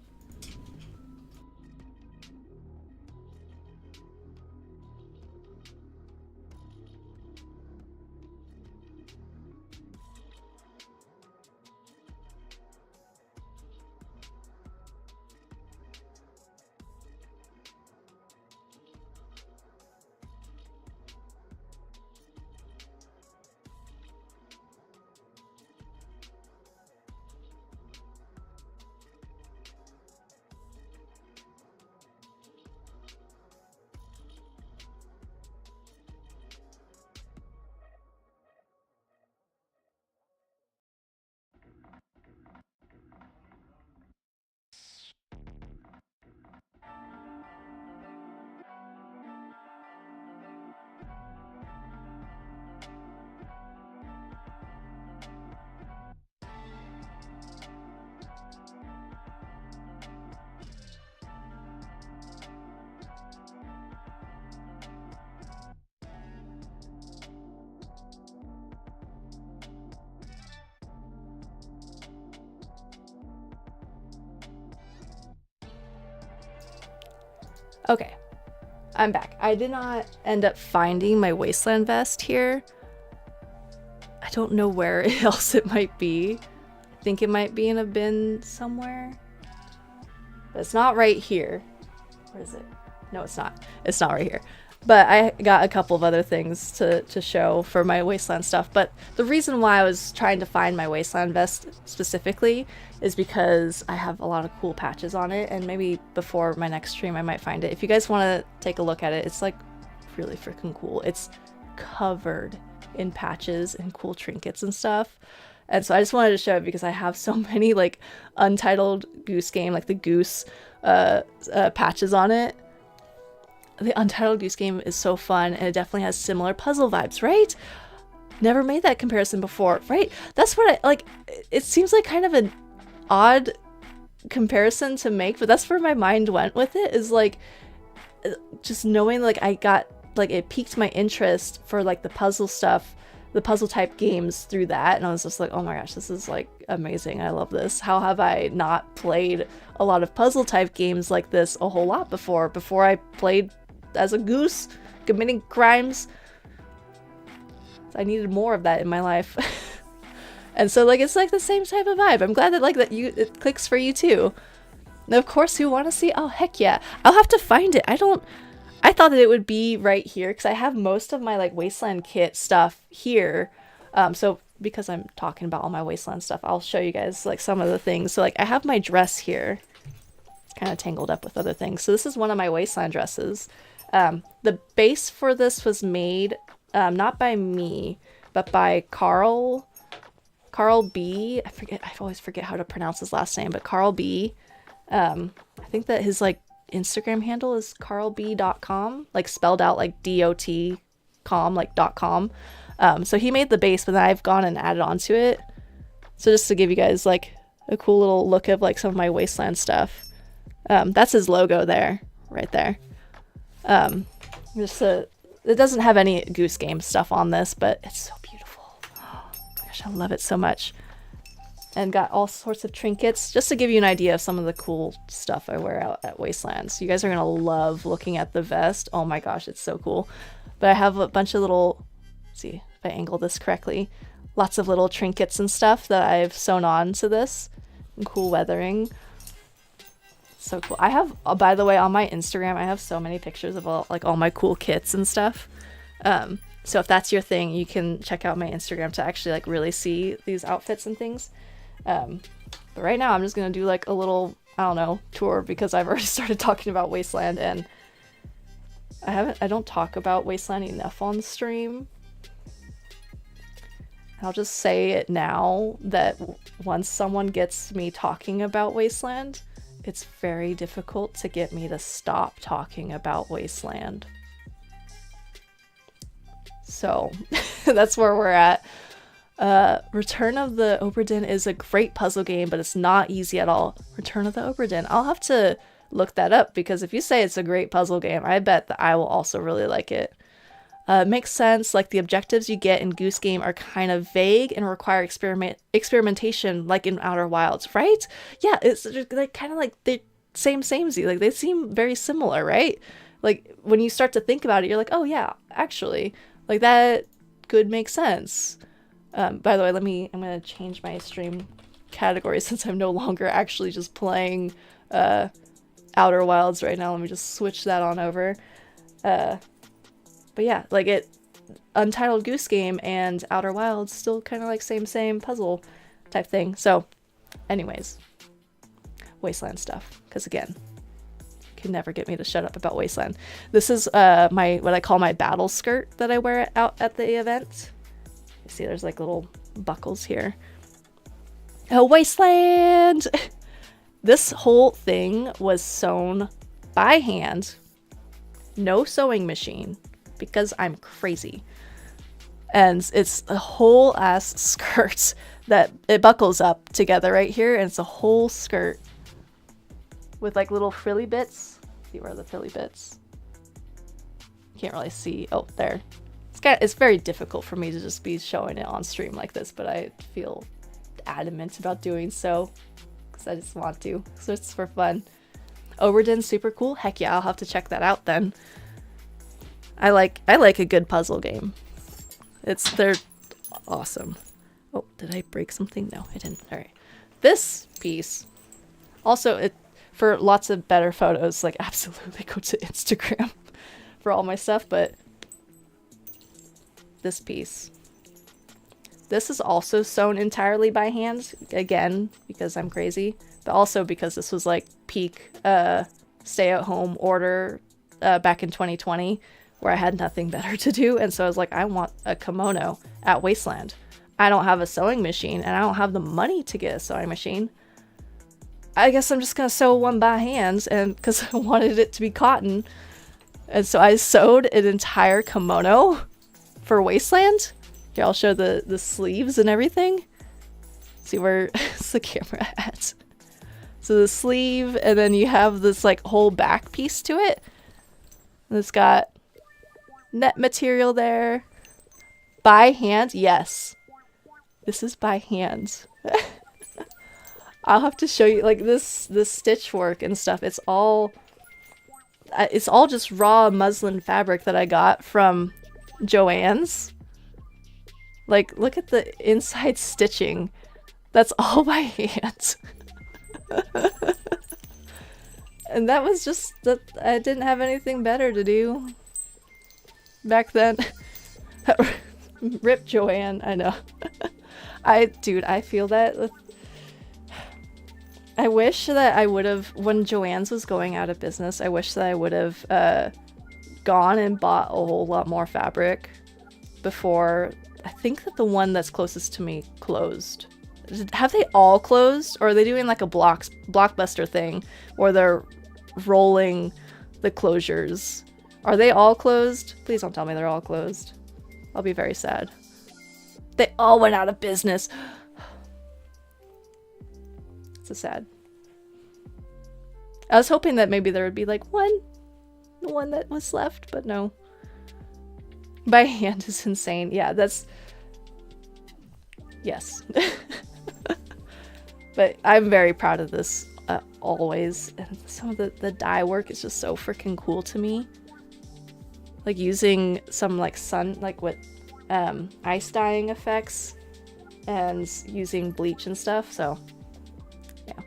Okay, I'm back. I did not end up finding my Wasteland vest here. I don't know where else it might be. I think it might be in a bin somewhere. But it's not right here. Where is it? No, it's not. It's not right here. But I got a couple of other things to show for my Wasteland stuff. But the reason why I was trying to find my Wasteland vest specifically is because I have a lot of cool patches on it. And maybe before my next stream I might find it. If you guys want to take a look at it, it's like really freaking cool. It's covered in patches and cool trinkets and stuff. And so I just wanted to show it because I have so many like Untitled Goose Game, like the goose patches on it. The Untitled Goose Game is so fun, and it definitely has similar puzzle vibes, right? Never made that comparison before, right? That's what I like. It seems like kind of an odd comparison to make, but that's where my mind went with it, is like just knowing like I got like it piqued my interest for like the puzzle stuff, the puzzle type games through that, and I was just like, oh my gosh, this is like amazing. I love this. How have I not played a lot of puzzle type games like this a whole lot before I played as a goose committing crimes? I needed more of that in my life. And so like it's like the same type of vibe. I'm glad that like it clicks for you too. And of course you want to see, oh heck yeah, I'll have to find it. I thought that it would be right here because I have most of my like Wasteland kit stuff here. So because I'm talking about all my Wasteland stuff, I'll show you guys like some of the things. So like I have my dress here. It's kind of tangled up with other things. So this is one of my Wasteland dresses. The base for this was made not by me, but by Carl B. I always forget how to pronounce his last name, but Carl B. I think that his like Instagram handle is carlb.com, like spelled out like DOT.com, like .com. So he made the base, but then I've gone and added onto it. So just to give you guys like a cool little look of like some of my Wasteland stuff. That's his logo there, right there. Just to it doesn't have any Goose Game stuff on this, but it's so beautiful. Oh, gosh, I love it so much. And got all sorts of trinkets, just to give you an idea of some of the cool stuff I wear out at Wastelands. You guys are gonna love looking at the vest. Oh my gosh, it's so cool. But I have a bunch of little, let's see if I angle this correctly, lots of little trinkets and stuff that I've sewn on to this. And cool weathering. So cool. I have, by the way, on my Instagram, I have so many pictures of all my cool kits and stuff. So if that's your thing, you can check out my Instagram to actually like really see these outfits and things. But right now I'm just gonna do like a little, I don't know, tour, because I've already started talking about Wasteland, and I don't talk about Wasteland enough on stream. I'll just say it now that once someone gets me talking about Wasteland, it's very difficult to get me to stop talking about Wasteland. So that's where we're at. Return of the Obra Dinn is a great puzzle game, but it's not easy at all. Return of the Obra Dinn. I'll have to look that up, because if you say it's a great puzzle game, I bet that I will also really like it. Makes sense, like the objectives you get in Goose Game are kind of vague and require experimentation, like in Outer Wilds, right? Yeah, it's like kind of like the samey, like they seem very similar, right? Like when you start to think about it, you're like, oh yeah, actually, like that could make sense. By the way, I'm gonna change my stream category since I'm no longer actually just playing Outer Wilds right now. Let me just switch that on over. But yeah, like Untitled Goose Game and Outer Wilds still kind of like same puzzle type thing. So anyways, Wasteland stuff, because again, you can never get me to shut up about Wasteland. This is what I call my battle skirt that I wear out at the event. You see there's like little buckles here. Oh, Wasteland! This whole thing was sewn by hand, no sewing machine, because I'm crazy. And it's a whole ass skirt that it buckles up together right here, and it's a whole skirt with like little frilly bits. Let's see, where are the frilly bits? Can't really see. Oh, there. It's very difficult for me to just be showing it on stream like this, but I feel adamant about doing so because I just want to. So it's for fun. Obra Dinn's super cool. Heck yeah, I'll have to check that out then. I like a good puzzle game. They're awesome. Oh, did I break something? No, I didn't. All right. This piece, also for lots of better photos, like absolutely go to Instagram for all my stuff, but this piece. This is also sewn entirely by hand, again, because I'm crazy, but also because this was like peak stay-at-home order back in 2020, where I had nothing better to do, and so I was like, I want a kimono at Wasteland. I don't have a sewing machine, and I don't have the money to get a sewing machine. I guess I'm just gonna sew one by hand, and because I wanted it to be cotton, and so I sewed an entire kimono for Wasteland. Here, I'll show the sleeves and everything. See, where's the camera at? So the sleeve, and then you have this like whole back piece to it. And it's got net material there. By hand? Yes. This is by hand. I'll have to show you like this stitch work and stuff. It's all just raw muslin fabric that I got from Joann's. Like, look at the inside stitching. That's all by hand. And that was just that I didn't have anything better to do back then. Rip Joanne, I know. Dude, I feel that. I wish that I would have, when Joann's was going out of business, I wish that I would have gone and bought a whole lot more fabric before. I think that the one that's closest to me closed. Have they all closed? Or are they doing like a Blockbuster thing where they're rolling the closures? Are they all closed? Please don't tell me they're all closed. I'll be very sad. They all went out of business. So sad. I was hoping that maybe there would be like one that was left, but no. By hand is insane. Yeah, that's... Yes. But I'm very proud of this always. And some of the dye work is just so freaking cool to me. Like using some like sun, like with ice dyeing effects and using bleach and stuff. So yeah,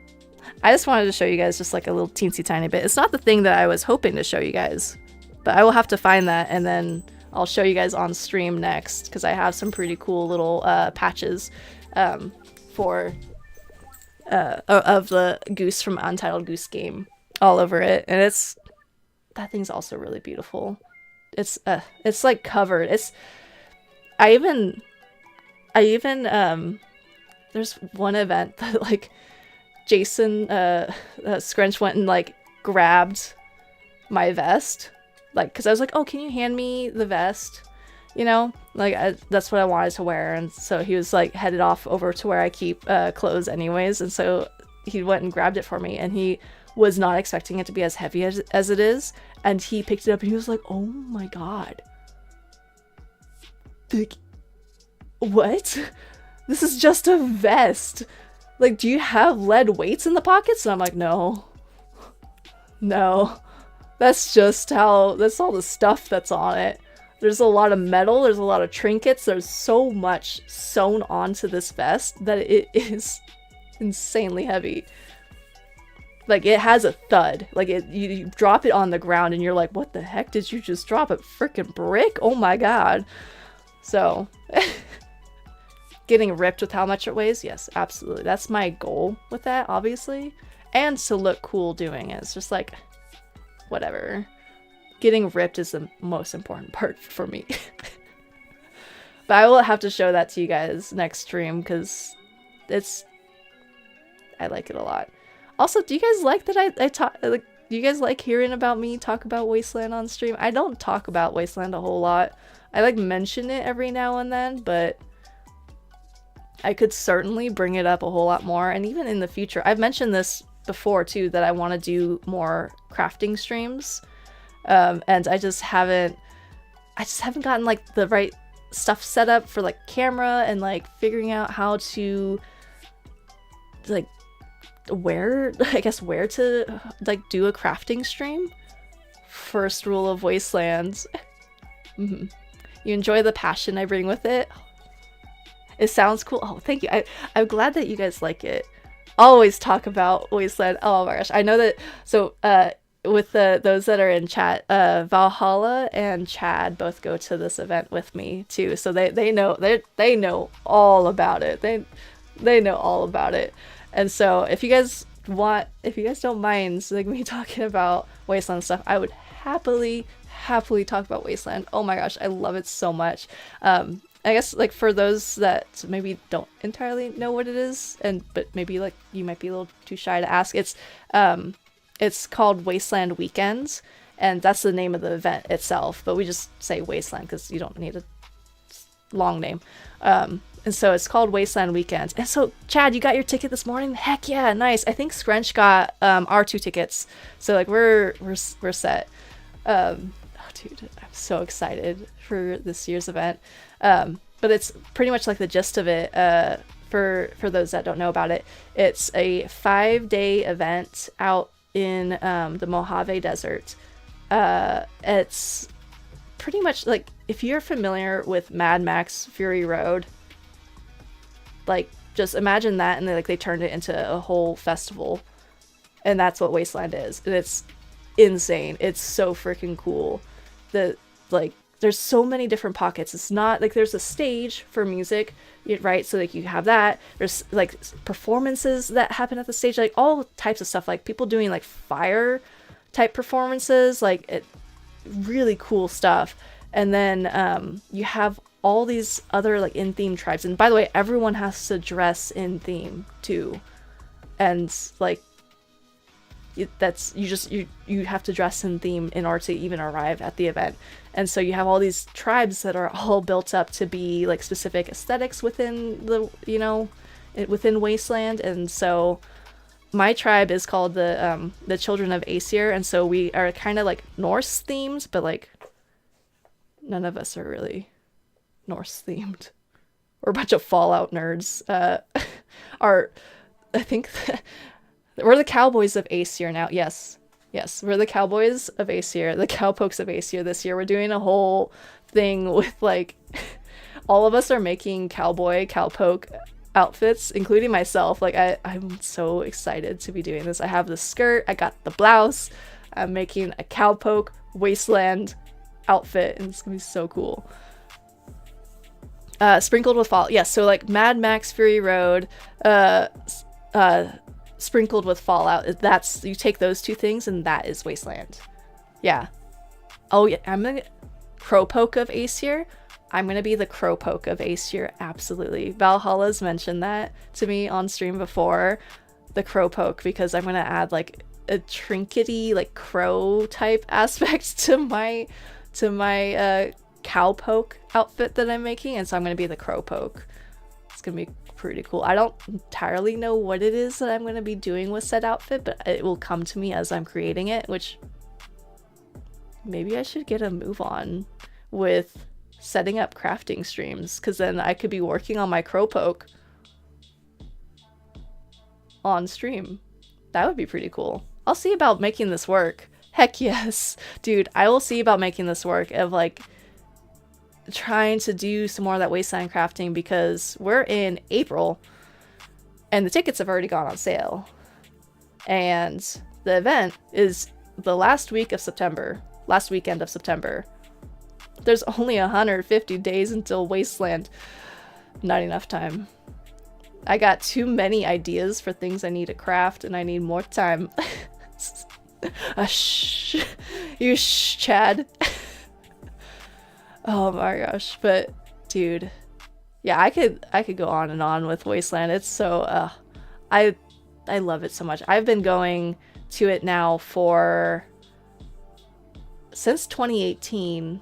I just wanted to show you guys just like a little teensy tiny bit. It's not the thing that I was hoping to show you guys, but I will have to find that and then I'll show you guys on stream next because I have some pretty cool little patches for of the goose from Untitled Goose Game all over it, and that thing's also really beautiful. It's like covered. I even there's one event that like Jason Scrunch went and like grabbed my vest, like because I was like, oh, can you hand me the vest, you know, like that's what I wanted to wear. And so he was like headed off over to where I keep clothes anyways, and so he went and grabbed it for me, and he was not expecting it to be as heavy as it is, and he picked it up and he was like, oh my god, like, what? This is just a vest. Like, do you have lead weights in the pockets? And I'm like, no, that's just all the stuff that's on it. There's a lot of metal, there's a lot of trinkets, there's so much sewn onto this vest that it is insanely heavy. Like, it has a thud. Like, you drop it on the ground and you're like, what the heck did you just drop? A freaking brick? Oh my god. So, getting ripped with how much it weighs? Yes, absolutely. That's my goal with that, obviously. And to look cool doing it. It's just like, whatever. Getting ripped is the most important part for me. But I will have to show that to you guys next stream because I like it a lot. Also, do you guys like that I talk, like, do you guys like hearing about me talk about Wasteland on stream? I don't talk about Wasteland a whole lot. I like mention it every now and then, but I could certainly bring it up a whole lot more. And even in the future, I've mentioned this before too, that I want to do more crafting streams. And I just haven't gotten like the right stuff set up for like camera and like figuring out how to like where to like do a crafting stream. First rule of Wasteland. You enjoy the passion I bring with it. It sounds cool. Oh, thank you. I'm glad that you guys like it. Always talk about Wasteland. Oh my gosh. I know that. So with those that are in chat, Valhalla and Chad both go to this event with me too. So they know all about it. They know all about it. And so if you guys don't mind like me talking about Wasteland stuff, I would happily talk about Wasteland. Oh my gosh, I love it so much. I guess like for those that maybe don't entirely know what it is, but maybe like you might be a little too shy to ask, it's called Wasteland Weekends, and that's the name of the event itself, but we just say Wasteland because you don't need a long name. And so it's called Wasteland Weekends. And so, Chad, you got your ticket this morning? Heck yeah, nice. I think Scrunch got our 2 tickets, so like we're set. Oh, dude, I'm so excited for this year's event. But it's pretty much like the gist of it. For those that don't know about it, it's a 5-day event out in the Mojave Desert. It's pretty much like if you're familiar with Mad Max Fury Road, like just imagine that, and they turned it into a whole festival, and that's what Wasteland is, and it's insane. It's so freaking cool. There's so many different pockets. It's not like there's a stage for music, right? So like you have that. There's like performances that happen at the stage, like all types of stuff, like people doing like fire type performances, like really cool stuff. And then you have all these other like in theme tribes. And by the way, everyone has to dress in theme too. And like you have to dress in theme in order to even arrive at the event. And so you have all these tribes that are all built up to be like specific aesthetics within the, within Wasteland. And so my tribe is called the Children of Aesir, and so we are kind of like Norse themed, but like none of us are really Norse themed. We're a bunch of Fallout nerds. I think we're the Cowboys of Aesir now. Yes. Yes, we're the Cowboys of Aesir, the Cowpokes of Aesir this year. We're doing a whole thing with like all of us are making cowpoke outfits, including myself. Like I'm so excited to be doing this. I have the skirt, I got the blouse, I'm making a cowpoke wasteland outfit, and it's gonna be so cool. Sprinkled with fall. Yes, so like Mad Max Fury Road, sprinkled with Fallout. That's, you take those two things and that is Wasteland. Yeah. Oh yeah, I'm the Crowpoke of Aesir. I'm gonna be the Crowpoke of Aesir, absolutely. Valhalla's mentioned that to me on stream before, the Crowpoke, because I'm gonna add like a trinkety, like crow type aspect to my cowpoke outfit that I'm making, and so I'm gonna be the Crowpoke. It's gonna be pretty cool. I don't entirely know what it is that I'm gonna be doing with said outfit, but it will come to me as I'm creating it, which maybe I should get a move on with setting up crafting streams, because then I could be working on my Crowpoke on stream. That would be pretty cool. I'll see about making this work. Heck yes, dude, I will see about making this work, of like trying to do some more of that wasteland crafting, because we're in April and the tickets have already gone on sale, and the event is the last weekend of September. There's only 150 days until Wasteland. Not enough time. I got too many ideas for things I need to craft, and I need more time. Shh. You shh, Chad. Oh my gosh. But dude, yeah, I could go on and on with Wasteland. It's so I love it so much. I've been going to it now since 2018.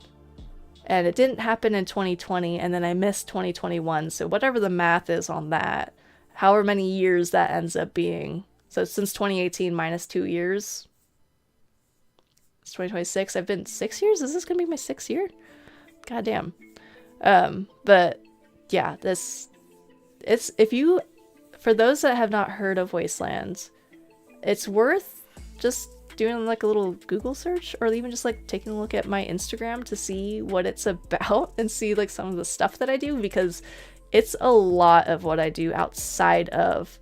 And it didn't happen in 2020, and then I missed 2021. So whatever the math is on that, however many years that ends up being. So since 2018 minus 2 years, it's 2026. I've been 6 years? Is this going to be my 6th year? God damn. But yeah, for those that have not heard of Wasteland, it's worth just doing like a little Google search, or even just like taking a look at my Instagram to see what it's about and see like some of the stuff that I do, because it's a lot of what I do outside of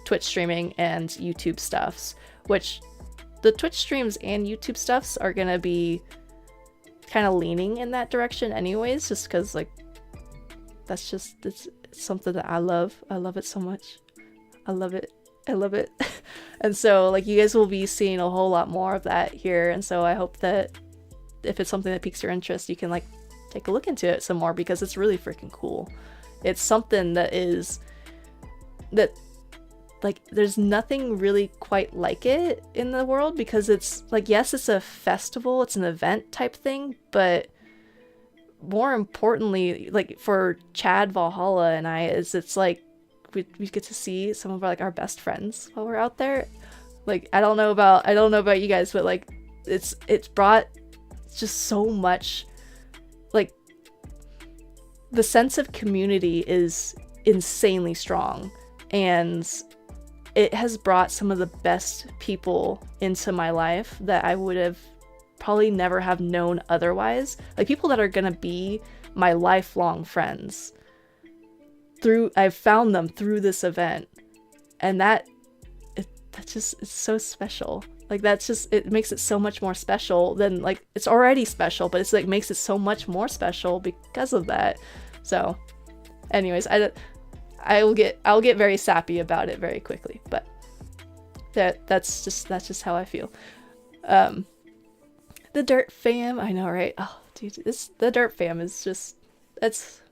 Twitch streaming and YouTube stuffs, which the Twitch streams and YouTube stuffs are gonna be kind of leaning in that direction anyways, just because like it's something that I love it so much. I love it. And so like you guys will be seeing a whole lot more of that here, and so I hope that if it's something that piques your interest, you can like take a look into it some more, because it's really freaking cool. It's something that like there's nothing really quite like it in the world, because it's like, yes, it's a festival, it's an event type thing, but more importantly, like for Chad, Valhalla, and I, it's like we get to see some of our best friends while we're out there. Like I don't know about you guys, but like it's brought just so much, like the sense of community is insanely strong, and it has brought some of the best people into my life that I would have probably never have known otherwise. Like people that are gonna be my lifelong friends. I've found them through this event, and it's so special. Like it makes it so much more special than, like, it's already special, but it's like makes it so much more special because of that. So anyways, I'll get very sappy about it very quickly, but that's just how I feel. The Dirt Fam, I know, right? Oh dude, the Dirt Fam is just, it's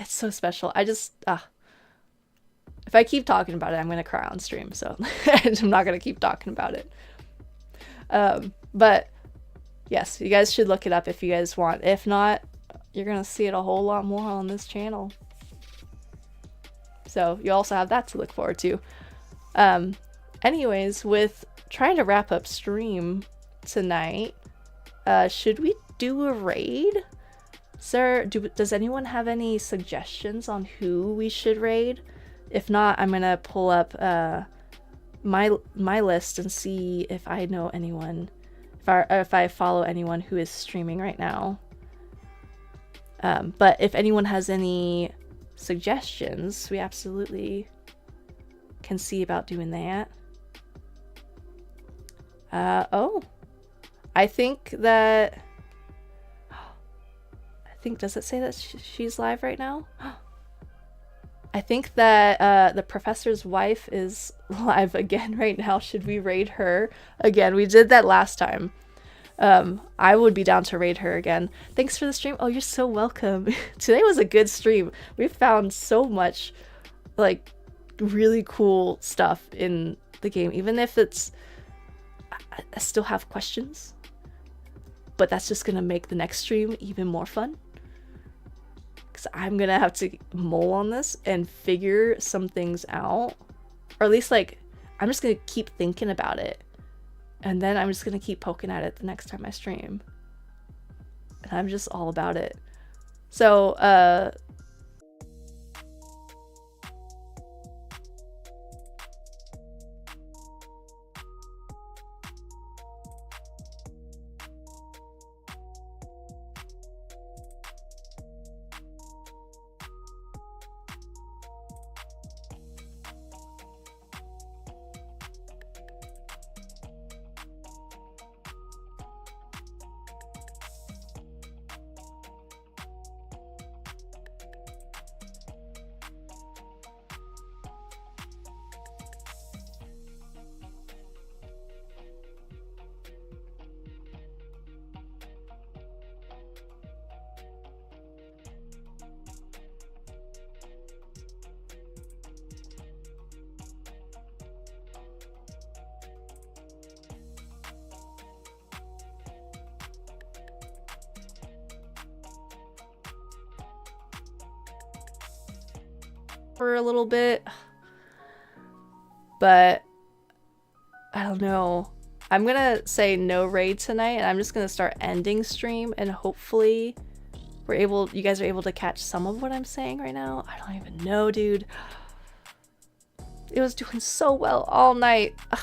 so special. If I keep talking about it, I'm gonna cry on stream, so I'm not gonna keep talking about it. But yes, you guys should look it up if you guys want. If not, you're gonna see it a whole lot more on this channel. So you also have that to look forward to. Anyways, with trying to wrap up stream tonight, should we do a raid? Sir, does anyone have any suggestions on who we should raid? If not, I'm gonna pull up my list and see if I know anyone, if I follow anyone who is streaming right now. But if anyone has any suggestions, we absolutely can see about doing that. Oh, I think that, does it say that she's live right now? I think that the professor's wife is live again right now. Should we raid her again? We did that last time. I would be down to raid her again. Thanks for the stream. Oh, you're so welcome. Today was a good stream. We found so much like really cool stuff in the game, even if it's, I still have questions, but that's just gonna make the next stream even more fun. Because I'm gonna have to mull on this and figure some things out, or at least like I'm just gonna keep thinking about it, and then I'm just gonna keep poking at it the next time I stream, and I'm just all about it. So for a little bit, but I don't know. I'm gonna say no raid tonight, and I'm just gonna start ending stream, and hopefully you guys are able to catch some of what I'm saying right now. I don't even know, dude. It was doing so well all night. Ugh.